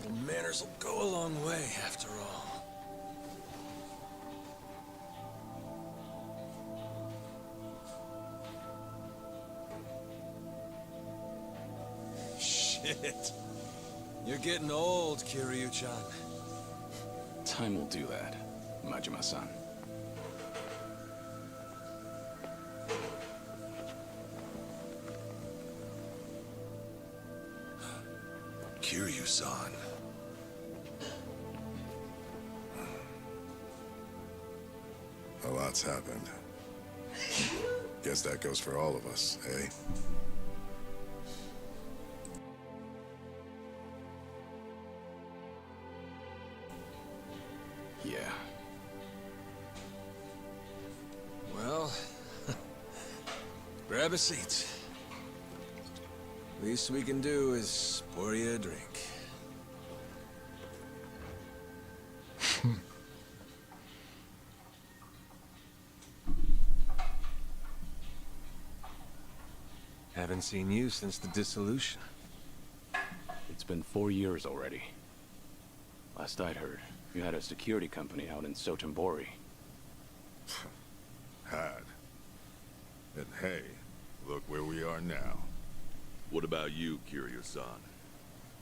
Little manners will go a long way, after all. Shit. You're getting old, Kiryu-chan. Time will do that, Majima-san. Kiryu-san. A lot's happened. Guess that goes for all of us, eh? Yeah. Well, grab a seat. Least we can do is pour you a drink. Haven't seen you since the dissolution. It's been 4 years already. Last I'd heard, you had a security company out in Sotenbori. Had. And hey, look where we are now. What about you, Kiryu-san?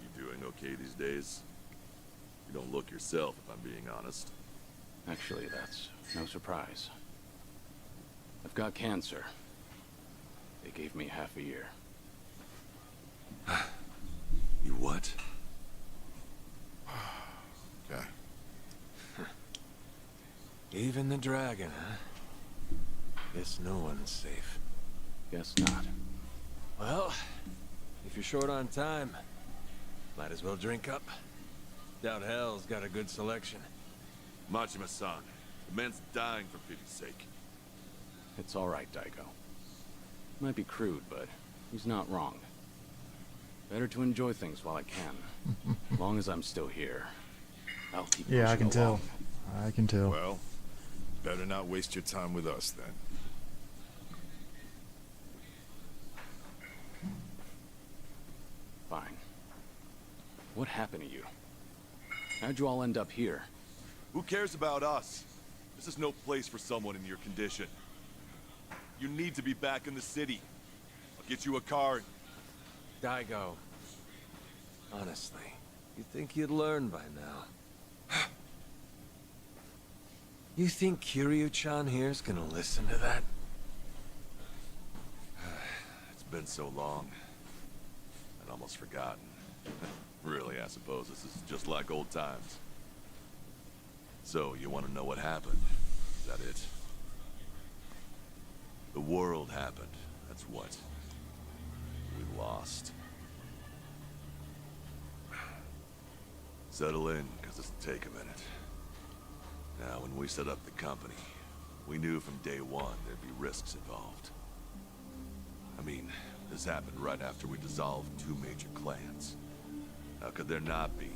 You doing okay these days? You don't look yourself, if I'm being honest. Actually, that's no surprise. I've got cancer. They gave me half a year. You what? Okay. Even the dragon, huh? Guess no one's safe. Guess not. Well, if you're short on time, might as well drink up. Doubt hell's got a good selection. Majima-san, the man's dying for pity's sake. It's all right, Daiko. Might be crude, but he's not wrong. Better to enjoy things while I can. As long as I'm still here, I'll keep Yeah, I can pushing along. tell. I can tell. Well, better not waste your time with us then. Fine. What happened to you? How'd you all end up here? Who cares about us? This is no place for someone in your condition. You need to be back in the city. I'll get you a car. Daigo. Honestly, you think you'd learn by now? You think Kiryu-chan here's gonna listen to that? It's been so long. I'd almost forgotten. Really, I suppose this is just like old times. So, you want to know what happened? Is that it? The world happened. That's what. We lost. Settle in, because this'll take a minute. Now, when we set up the company, we knew from day one there'd be risks involved. I mean, This happened right after we dissolved 2 major clans. How could there not be?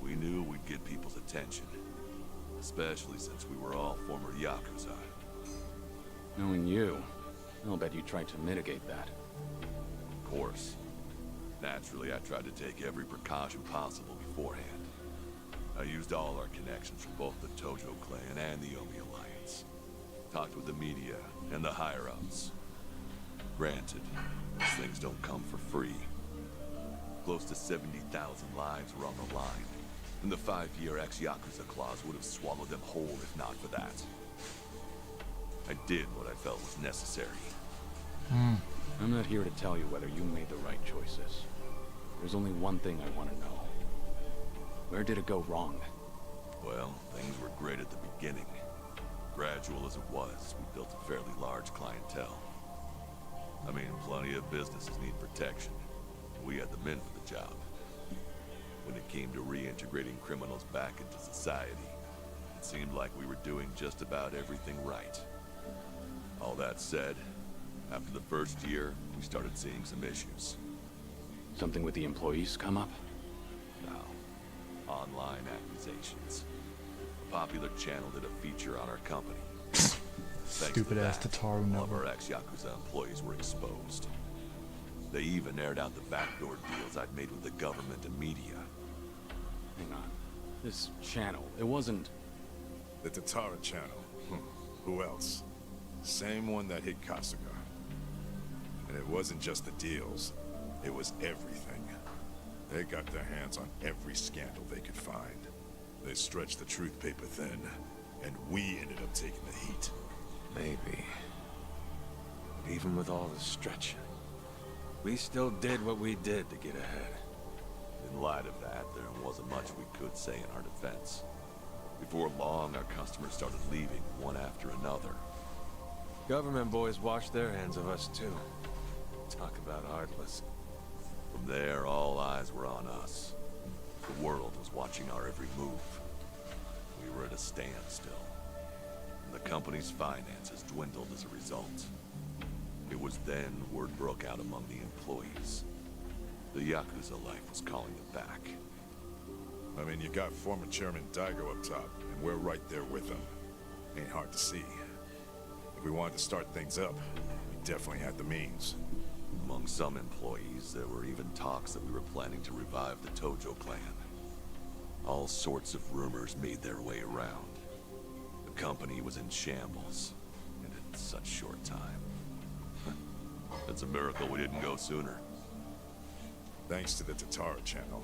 We knew we'd get people's attention, especially since we were all former Yakuza. Knowing you, I'll bet you tried to mitigate that. Of course. Naturally, I tried to take every precaution possible beforehand. I used all our connections from both the Tojo clan and the Omi Alliance. Talked with the media and the higher-ups. Granted, these things don't come for free. Close to 70,000 lives were on the line, and the 5-year ex-Yakuza clause would have swallowed them whole if not for that. I did what I felt was necessary. I'm not here to tell you whether you made the right choices. There's only one thing I want to know. Where did it go wrong? Well, things were great at the beginning. Gradual as it was, we built a fairly large clientele. I mean, plenty of businesses need protection. We had the men for the job. When it came to reintegrating criminals back into society, it seemed like we were doing just about everything right. All that said, after the first year, we started seeing some issues. Something with the employees come up? No. Online accusations. A popular channel did a feature on our company. Stupid ass Tataru all of number. our ex-Yakuza employees were exposed. They even aired out the backdoor deals I'd made with the government and media. Hang on. This channel, it wasn't... The Tatara channel. Who else? Same one that hit Kasuga. And it wasn't just the deals. It was everything. They got their hands on every scandal they could find. They stretched the truth paper thin, and we ended up taking the heat. Maybe. But even with all the stretching, we still did what we did to get ahead. In light of that, there wasn't much we could say in our defense. Before long, our customers started leaving, one after another. Government boys washed their hands of us, too. Talk about heartless. From there, all eyes were on us. The world was watching our every move. We were at a standstill. And the company's finances dwindled as a result. It was then word broke out among the employees. The Yakuza life was calling them back. I mean, you got former Chairman Daigo up top, and we're right there with him. Ain't hard to see. If we wanted to start things up, we definitely had the means. Among some employees, there were even talks that we were planning to revive the Tojo clan. All sorts of rumors made their way around. The company was in shambles, and in such short time. It's a miracle we didn't go sooner. Thanks to the Tatara channel,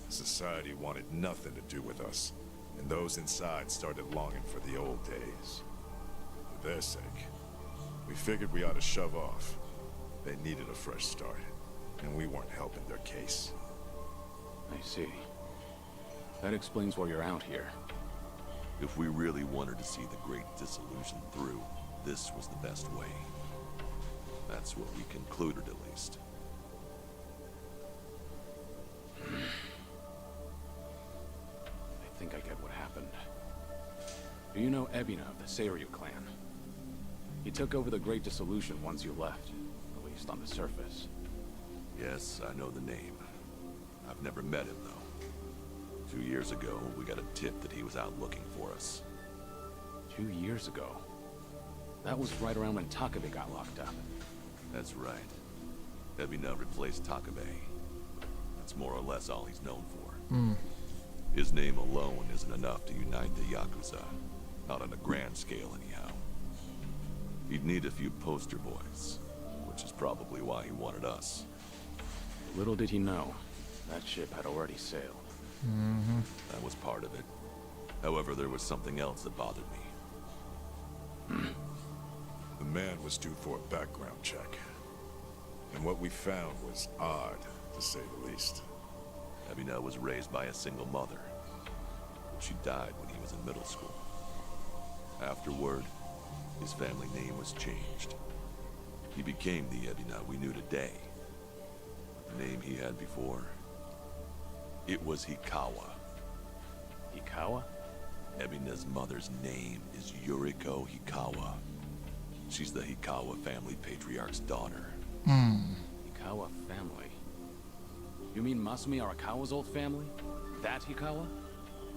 society wanted nothing to do with us, and those inside started longing for the old days. For their sake, we figured we ought to shove off. They needed a fresh start, and we weren't helping their case. I see. That explains why you're out here. If we really wanted to see the Great Dissolution through, this was the best way. That's what we concluded, at least. I think I get what happened. Do you know Ebina of the Seiryu clan? He took over the Great Dissolution once you left, at least on the surface. Yes, I know the name. I've never met him, though. 2 years ago, we got a tip that he was out looking for us. 2 years ago? That was right around when Takabe got locked up. That's right. Ebina replaced Takabe. That's more or less all he's known for. His name alone isn't enough to unite the Yakuza. Not on a grand scale, anyhow. He'd need a few poster boys, which is probably why he wanted us. Little did he know, that ship had already sailed. That was part of it. However, there was something else that bothered me. The man was due for a background check. And what we found was odd, to say the least. Ebina was raised by a single mother. She died when he was in middle school. Afterward, his family name was changed. He became the Ebina we knew today. The name he had before, it was Hikawa. Hikawa? Ebina's mother's name is Yuriko Hikawa. She's the Hikawa family patriarch's daughter. Hikawa family. You mean Masumi Arakawa's old family? That Hikawa?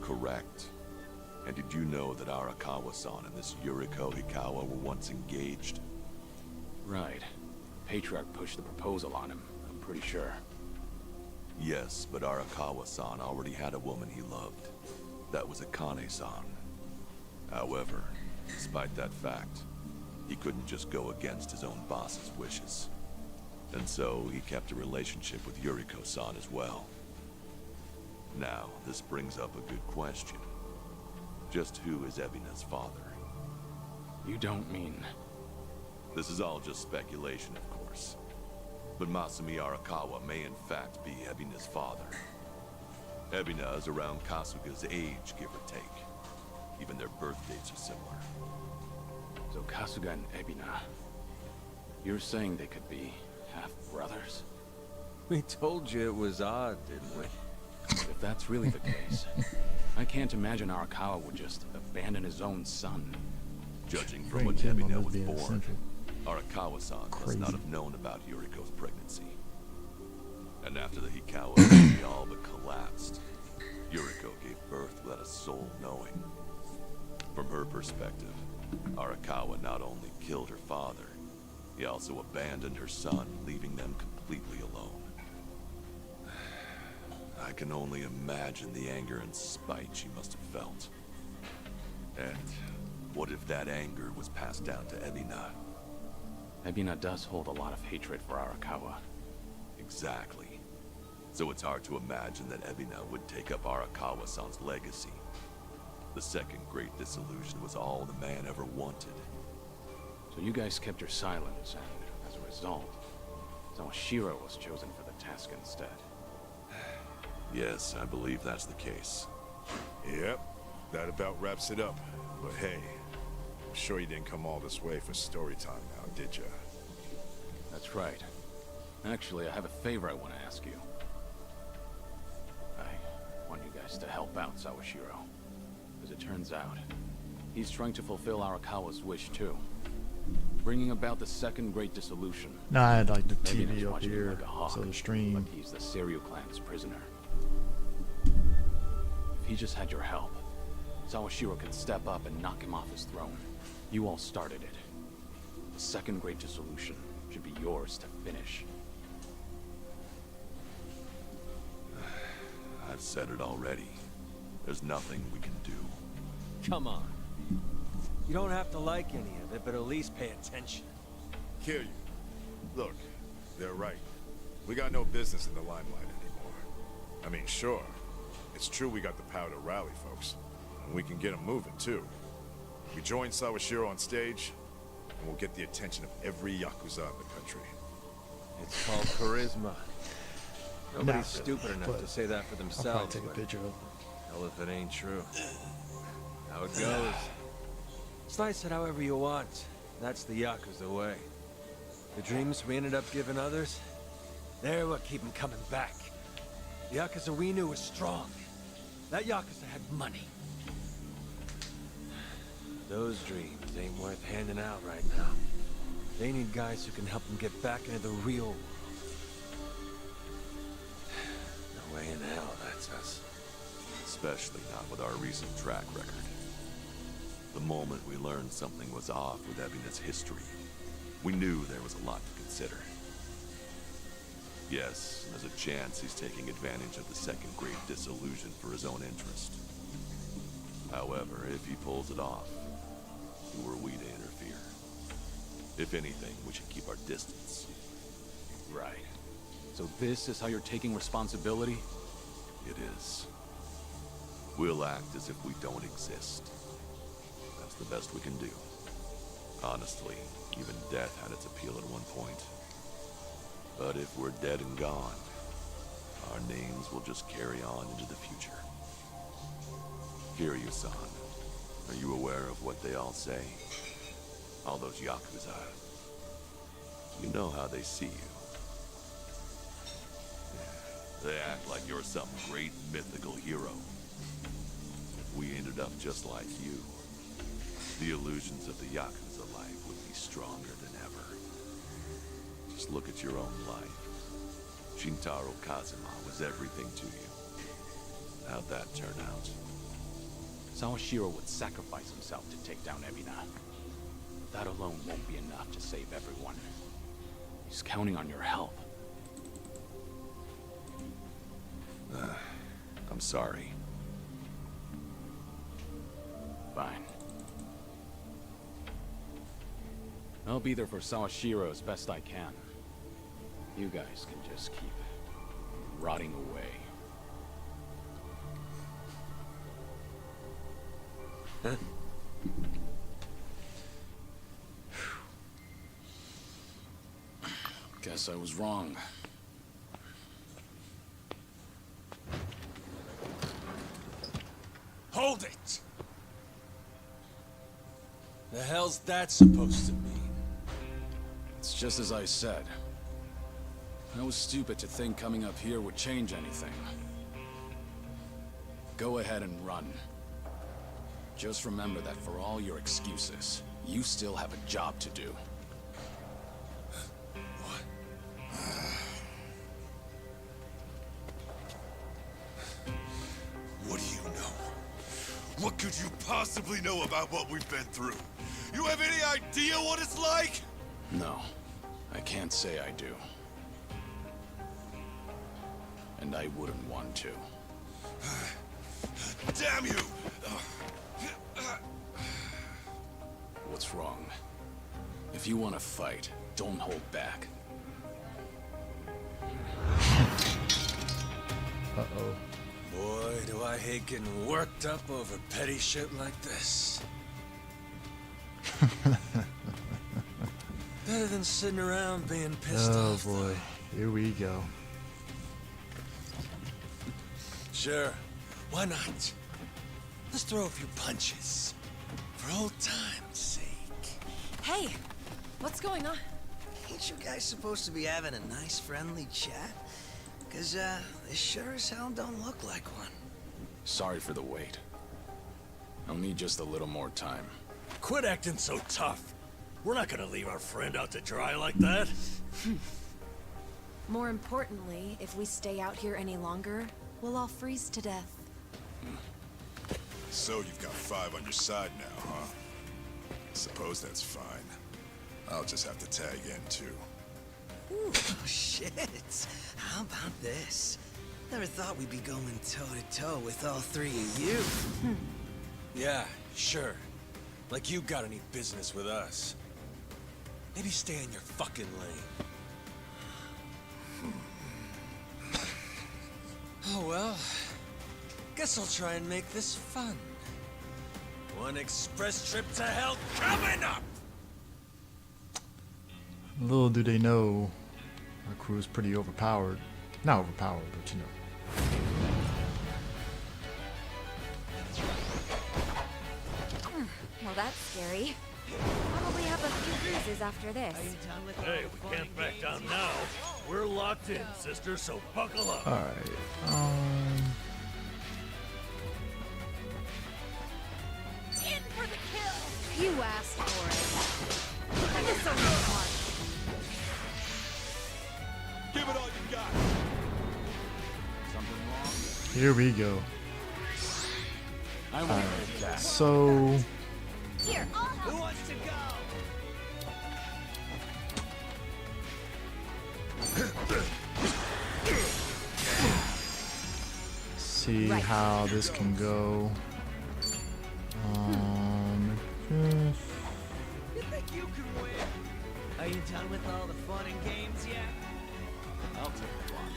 Correct. And did you know that Arakawa-san and this Yuriko Hikawa were once engaged? Right. Patriarch pushed the proposal on him, I'm pretty sure. Yes, but Arakawa-san already had a woman he loved. That was Akane-san. However, despite that fact, he couldn't just go against his own boss's wishes. And so, he kept a relationship with Yuriko-san as well. Now, this brings up a good question. Just who is Ebina's father? You don't mean... This is all just speculation, of course. But Masumi Arakawa may in fact be Ebina's father. Ebina is around Kasuga's age, give or take. Even their birth dates are similar. So Kasuga and Ebina... You're saying they could be half-brothers? We told you it was odd, didn't we? If that's really the case, I can't imagine Arakawa would just abandon his own son. Judging from when Ebina was born, Arakawa-san must not have known about Yuriko's pregnancy. And after the Hikawa family all but collapsed, Yuriko gave birth without a soul knowing. From her perspective, Arakawa not only killed her father, he also abandoned her son, leaving them completely alone. I can only imagine the anger and spite she must have felt. And what if that anger was passed down to Ebina? Ebina does hold a lot of hatred for Arakawa. Exactly. So it's hard to imagine that Ebina would take up Arakawa-san's legacy. The second great dissolution was all the man ever wanted. So you guys kept your silence, and as a result, Sawashiro was chosen for the task instead. Yes, I believe that's the case. Yep, that about wraps it up. But hey, I'm sure you didn't come all this way for story time now, did ya? That's right. Actually, I have a favor I want to ask you. I want you guys to help out Sawashiro. As it turns out, he's trying to fulfill Arakawa's wish too. Bringing about the second great dissolution. Nah, I had like the Maybe TV he's up watching you here, like a hawk, so the stream. Like he's the Seiryu clan's prisoner. If he just had your help, Sawashiro could step up and knock him off his throne. You all started it. The second great dissolution should be yours to finish. I've said it already. There's nothing we can do. Come on. You don't have to like any of it, but at least pay attention. Kiryu, look, they're right. We got no business in the limelight anymore. I mean, sure, it's true we got the power to rally folks, and we can get them moving too. We join Sawashiro on stage, and we'll get the attention of every Yakuza in the country. It's called charisma. Nobody's Not stupid really, enough but to say that for I'll themselves. probably take a but picture of it. hell if it ain't true. How it goes. It's nice it however you want. That's the Yakuza way. The dreams we ended up giving others, they're what keep them coming back. The Yakuza we knew was strong. That Yakuza had money. Those dreams ain't worth handing out right now. They need guys who can help them get back into the real world. No way in hell that's us. Especially not with our recent track record. The moment we learned something was off with Ebina's history, we knew there was a lot to consider. Yes, there's a chance he's taking advantage of the second great dissolution for his own interest. However, if he pulls it off, who are we to interfere? If anything, we should keep our distance. Right. So this is how you're taking responsibility? It is. We'll act as if we don't exist. That's the best we can do. Honestly, even death had its appeal at one point. But if we're dead and gone, our names will just carry on into the future. Kiryu-san, are you aware of what they all say? All those Yakuza. You know how they see you. They act like you're some great mythical hero. If we ended up just like you, the illusions of the Yakuza life would be stronger than ever. Just look at your own life. Shintaro Kazuma was everything to you. How'd that turn out? Sawashiro would sacrifice himself to take down Ebina. But that alone won't be enough to save everyone. He's counting on your help. I'm sorry. Fine. I'll be there for Sawashiro as best I can. You guys can just keep rotting away. Guess I was wrong. Hold it! The hell's that supposed to mean? It's just as I said. I was stupid to think coming up here would change anything. Go ahead and run. Just remember that for all your excuses, you still have a job to do. What do you know? What could you possibly know about what we've been through? You have any idea what it's like? No, I can't say I do. And I wouldn't want to. Damn you! What's wrong? If you want to fight, don't hold back. Uh-oh. Boy, do I hate getting worked up over petty shit like this. Better than sitting around being pissed off. Oh boy, here we go. Sure, why not? Let's throw a few punches. For old time's sake. Hey, what's going on? Ain't you guys supposed to be having a nice, friendly chat? Cause, this sure as hell don't look like one. Sorry for the wait. I'll need just a little more time. Quit acting so tough. We're not gonna leave our friend out to dry like that. More importantly, if we stay out here any longer, we'll all freeze to death. So you've got 5 on your side now, huh? Suppose that's fine. I'll just have to tag in, too. Ooh, shit. How about this? Never thought we'd be going toe-to-toe with all 3 of you. Yeah, sure. Like you got any business with us. Maybe stay in your fucking lane. Oh well. Guess I'll try and make this fun. One express trip to hell coming up! Little do they know, our crew is pretty overpowered. Not overpowered, but you know. Well, that's scary. Probably have a few bruises after this. Hey, we can't back down now. We're locked in, sister, so buckle up. Alright, In for the kill! You asked for it. I guess so much. Give it all you got. Something wrong? here we go. Alright, so... Here, I'll help. Who wants to go? See how this can go. You think you can win? Are you done with all the fun and games yet? I'll take the one.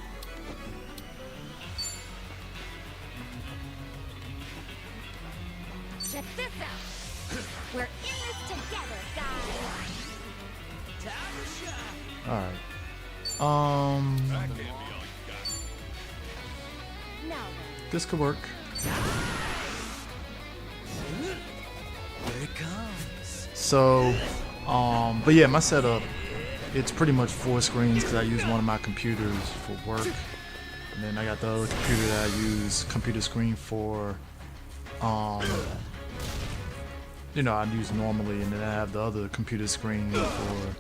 Check this out. We're in this together, guys. Alright. That can't be all you got. Now This could work. Here it comes. So, but yeah, my setup, it's pretty much 4 screens because I use one of my computers for work. And then I got the other computer that I use, computer screen for, you know, I use normally. And then I have the other computer screen for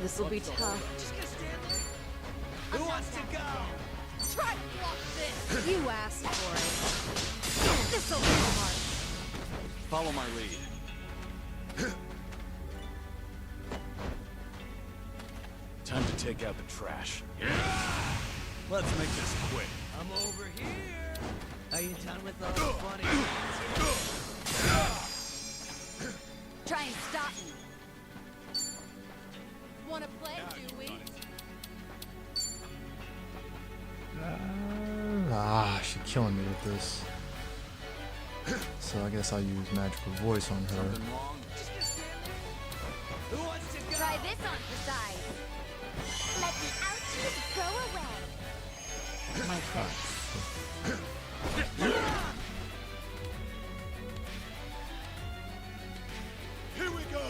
This'll be tough. Just gonna stand there? Who wants to go? Try to block this! You asked for it. This'll be hard. Follow my lead. Time to take out the trash. Let's make this quick. I'm over here. Are you done with all the funny things? Try and stop me. Wanna play, do we? She's killing me with this. So I guess I'll use magical voice on her. Who wants to go? Try this on for size. Let the ouchies go away. My thanks. Here we go.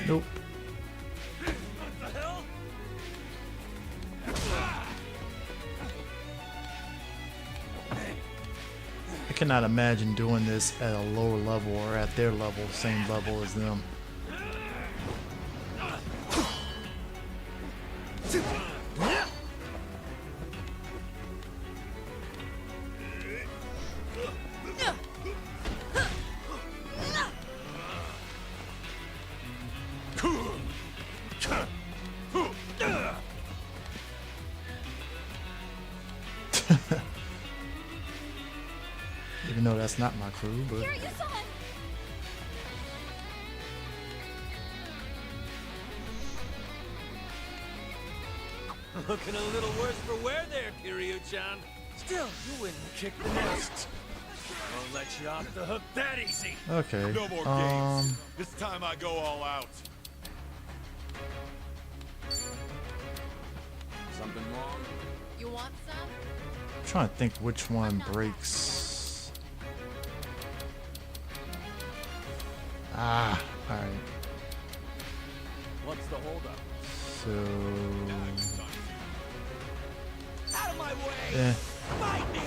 Nope. What the hell? I cannot imagine doing this at a lower level or at their level, same level as them. Even though that's not my crew, but Here, you saw him! Looking a little worse for wear there, Kiryu-chan. Still, you wouldn't kick the nest. Won't let you off the hook that easy. okay. No more games. This time I go all out. Something wrong? You want some? I'm trying to think which one breaks. Alright. What's the holdup? So Out of my way! yeah. Fight me!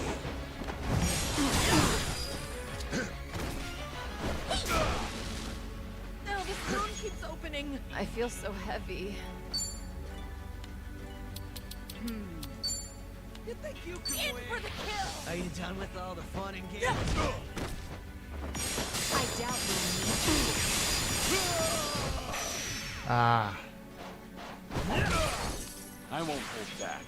No, this wound keeps opening. I feel so heavy. You think you can In win? for the kill! Are you done with all the fun and games? I doubt I won't hold back.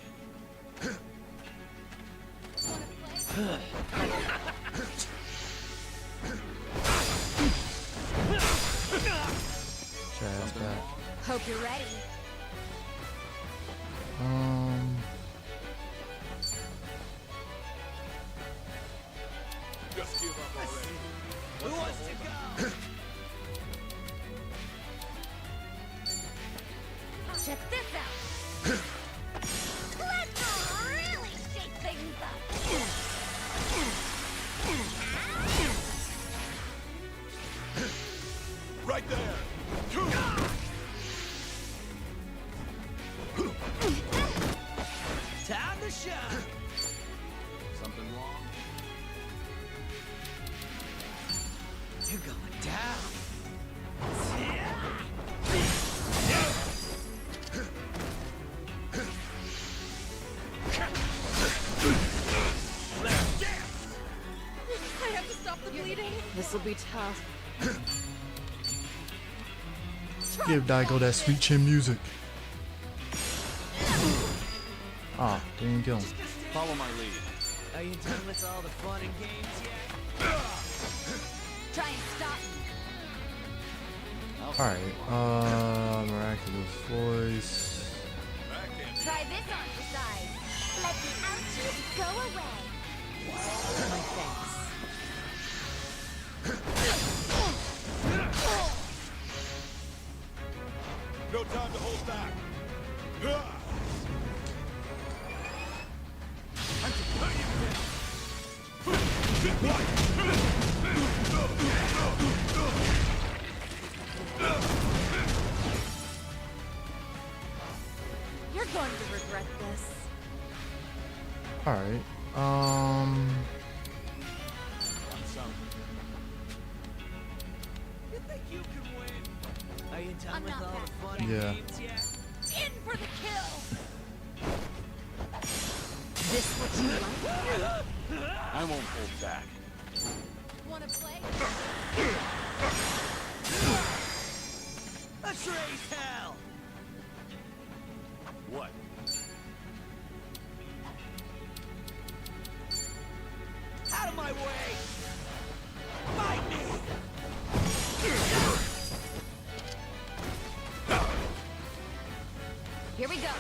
Chad's back. Hope you're ready. Just give up already. Who wants to go? Check this out. Let's really shake things up. Right there. Time to shine. Something wrong? You're going down. I have to stop the bleeding. This'll be tough. Give Daigo that sweet chin music. Ah, didn't kill him. Follow my lead. Are you done with all the fun and games yet? Try and stop me. Alright, miraculous voice. Try this on for size. Let the ouchies go away. My thanks. No time to hold back. You're going to regret this. Alright. You think you can win? Are you done with all the fun and Yeah. games yet? In for the kill! This what you like? I won't hold back. Wanna play? Let's raise hell! What? Out of my way! Fight me! Here we go.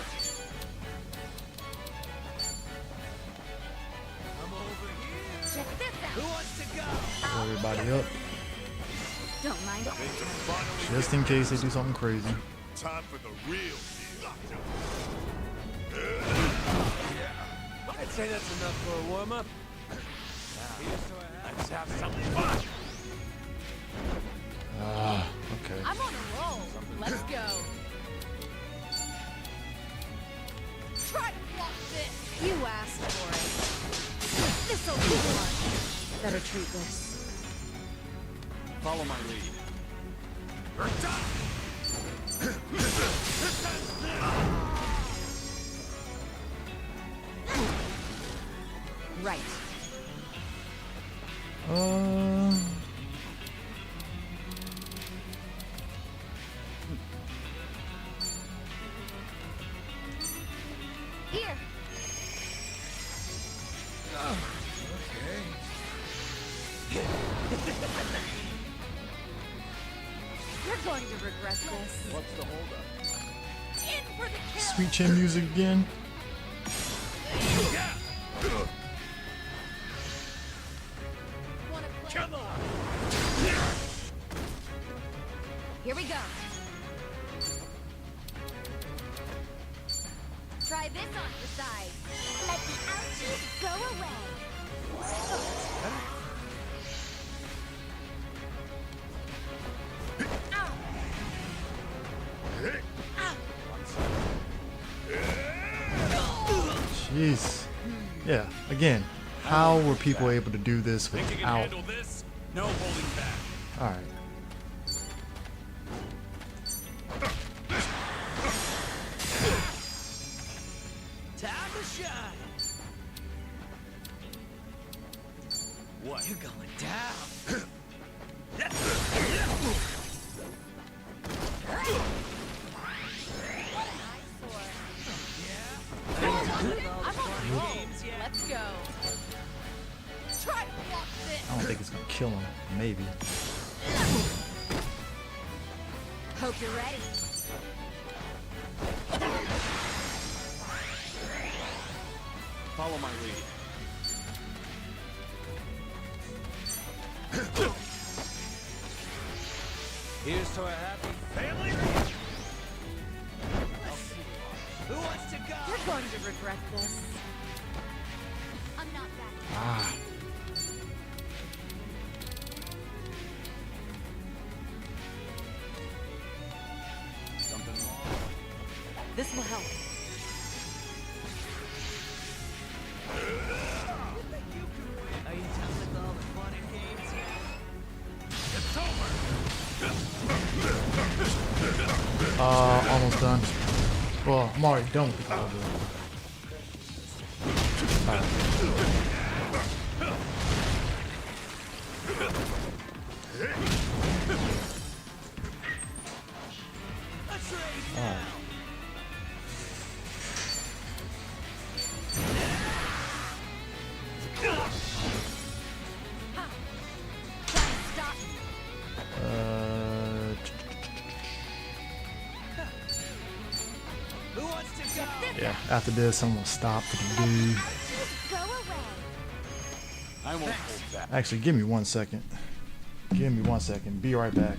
I'm over here! Check this out. Who wants to go? Everybody up. Don't mind. Just in case they do something crazy. Time for the real deal. I'd say that's enough for a warm-up. Let's have some fun! Ah, okay. I'm on a roll. Let's go. Try to block this. You asked for it. This'll be fun. Better treat this. Follow my lead. Right. Here. Oh, okay. You're going to regret this. What's the holdup? In for the kill. Sweet chin music again. Wanna play? Come on! Here we go. Try this on for size. Let the ouchies go away. Jeez. Yeah. Again, how were people able to do this Think you can without? handle this? No holding back. All right. Time to shine! What? You're going down! I'm on a roll. Let's go. Try to block this. I don't think it's gonna kill him. Maybe. Hope you're ready. Follow my lead. Here's to a happy Family? Who wants to go? You're going to regret this. I'm not that. Ah. Something wrong? This will help. Are you done with all the fun and games yet? It's over! Almost done. Well, I'm already done with the call. Let's raise Alright. Who wants to go? Yeah, after this, I'm gonna stop for the dude. Go away. I won't hold back. Actually, give me 1 second. Give me 1 second. Be right back.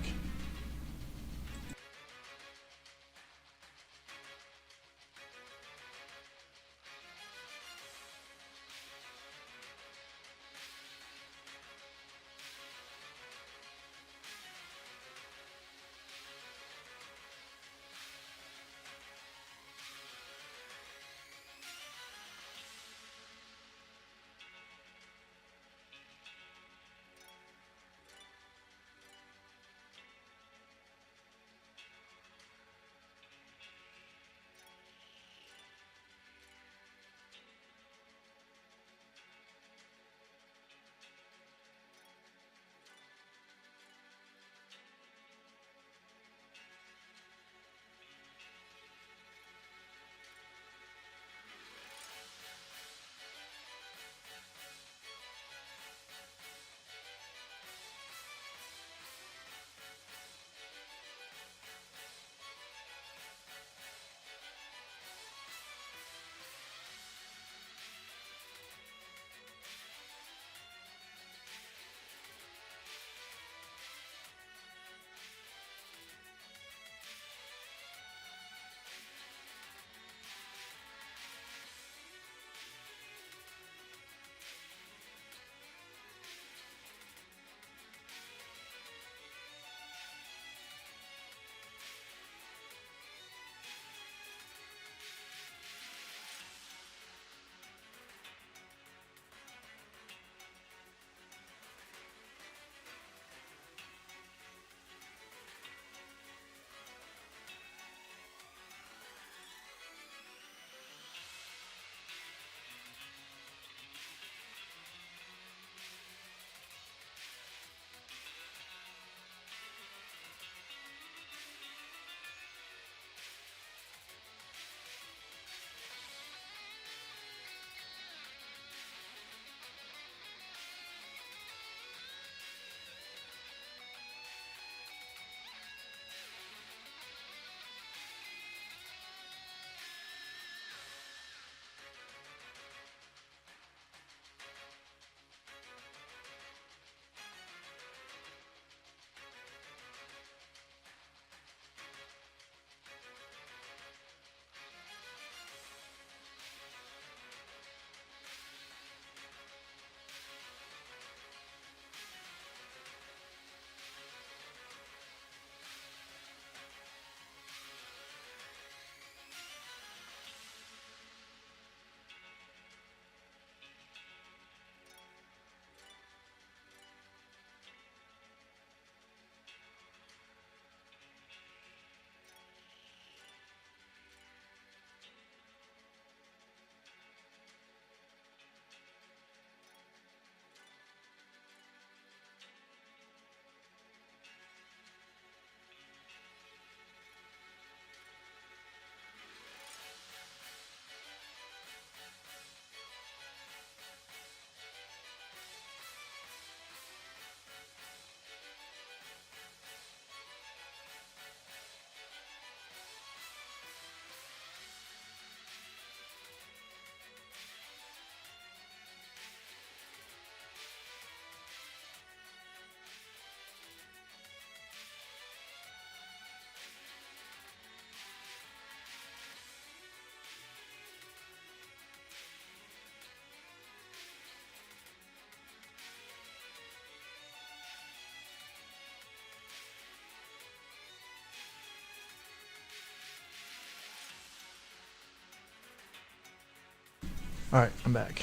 Alright, I'm back.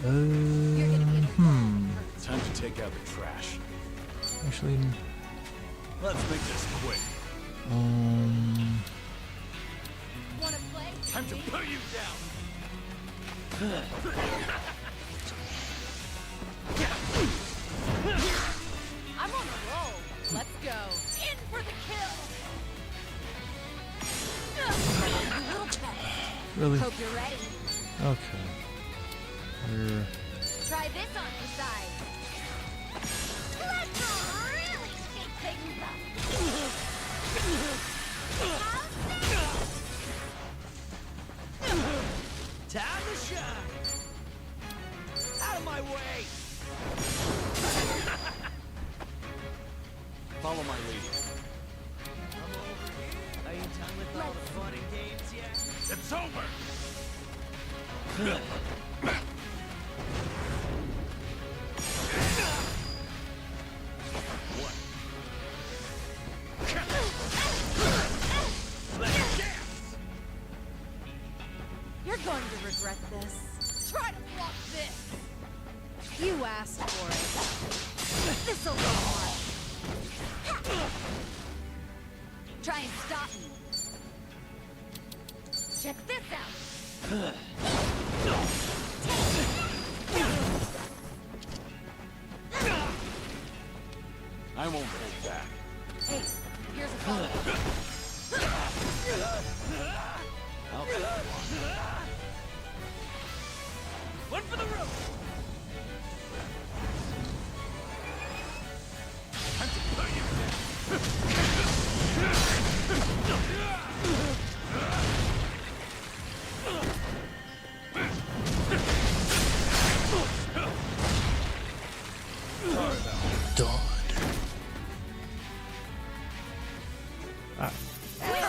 Time to take out the trash. Actually, Let's make this quick. Wanna play? Time to put you down. I'm on a roll. Let's go. In for the kill. Really? Hope you're ready. Okay. We're... Try this on your side. Let's really shake things up. Time to shine. Out of my way. Follow my lead. Are you done with all the fun and games yet? It's over. You're going to regret this. Try to block this. You asked for it. This'll be hard. Try and stop me. Check this out. I won't hold back. Hey, here's a follow. I'll One for the road. time to put you Done.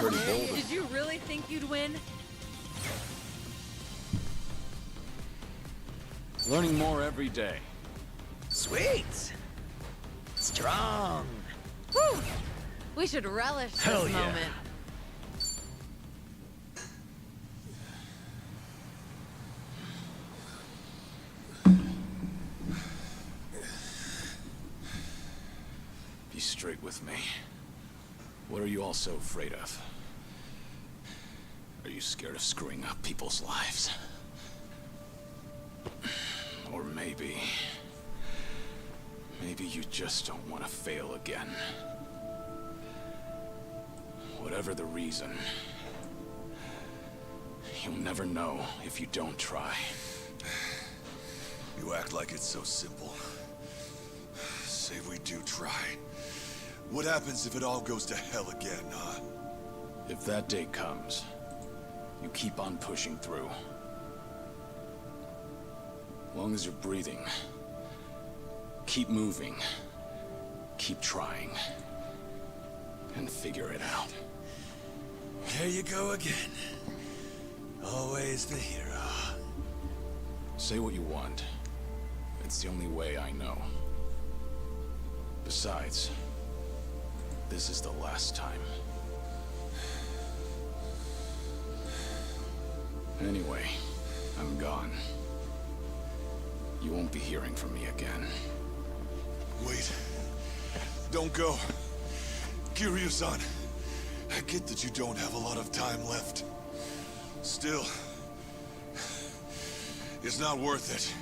Pretty bold. Did you really think you'd win? Learning more every day. Sweet. Strong. Whew. We should relish Hell this yeah. moment. Be straight with me. What are you all so afraid of? Are you scared of screwing up people's lives? Or maybe you just don't want to fail again. Whatever the reason, you'll never know if you don't try. You act like it's so simple. Say we do try. What happens if it all goes to hell again, huh? If that day comes, you keep on pushing through. As long as you're breathing, keep moving, keep trying, and figure it out. There you go again. Always the hero. Say what you want. It's the only way I know. Besides, this is the last time. Anyway, I'm gone. You won't be hearing from me again. Wait. Don't go. Kiryu-san. I get that you don't have a lot of time left. Still, it's not worth it.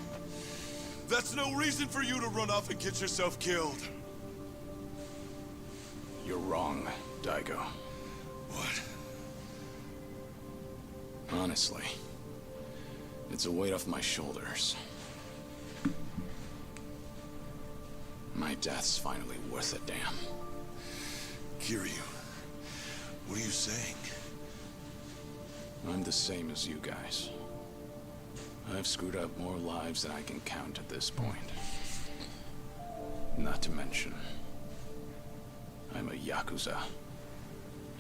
That's no reason for you to run off and get yourself killed. You're wrong, Daigo. What? Honestly, it's a weight off my shoulders. My death's finally worth a damn. Kiryu, what are you saying? I'm the same as you guys. I've screwed up more lives than I can count at this point. Not to mention, I'm a Yakuza.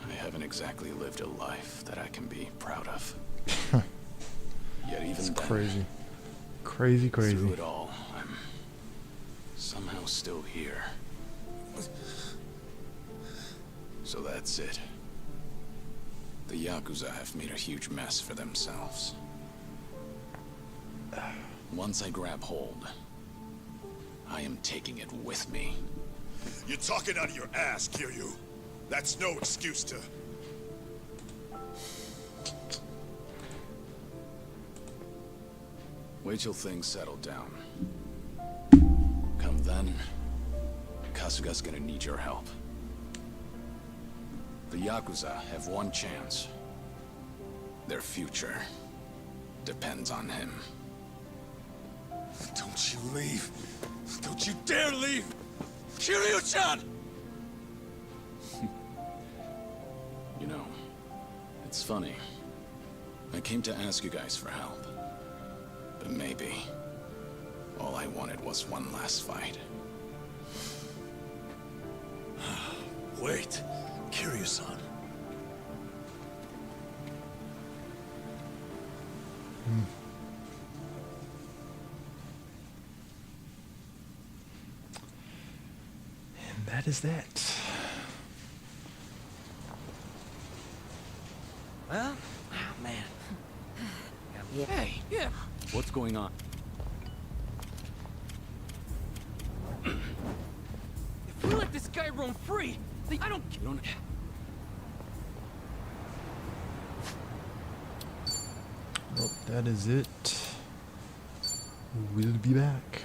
I haven't exactly lived a life that I can be proud of. Yet even It's then, crazy. Crazy, crazy. through it all, I'm somehow still here. So that's it. The Yakuza have made a huge mess for themselves. Once I grab hold, I am taking it with me. You're talking out of your ass, Kiryu. That's no excuse to... Wait till things settle down. Come then, Kasuga's gonna need your help. The Yakuza have one chance. Their future depends on him. Don't you leave. Don't you dare leave! Kiryu-chan! You know, it's funny. I came to ask you guys for help. But maybe all I wanted was one last fight. Wait, Kiryu-san. And that is that. Well, oh man. Hey, yeah. What's going on? If we let this guy roam free, then I don't... You don't... Well, that is it. We'll be back.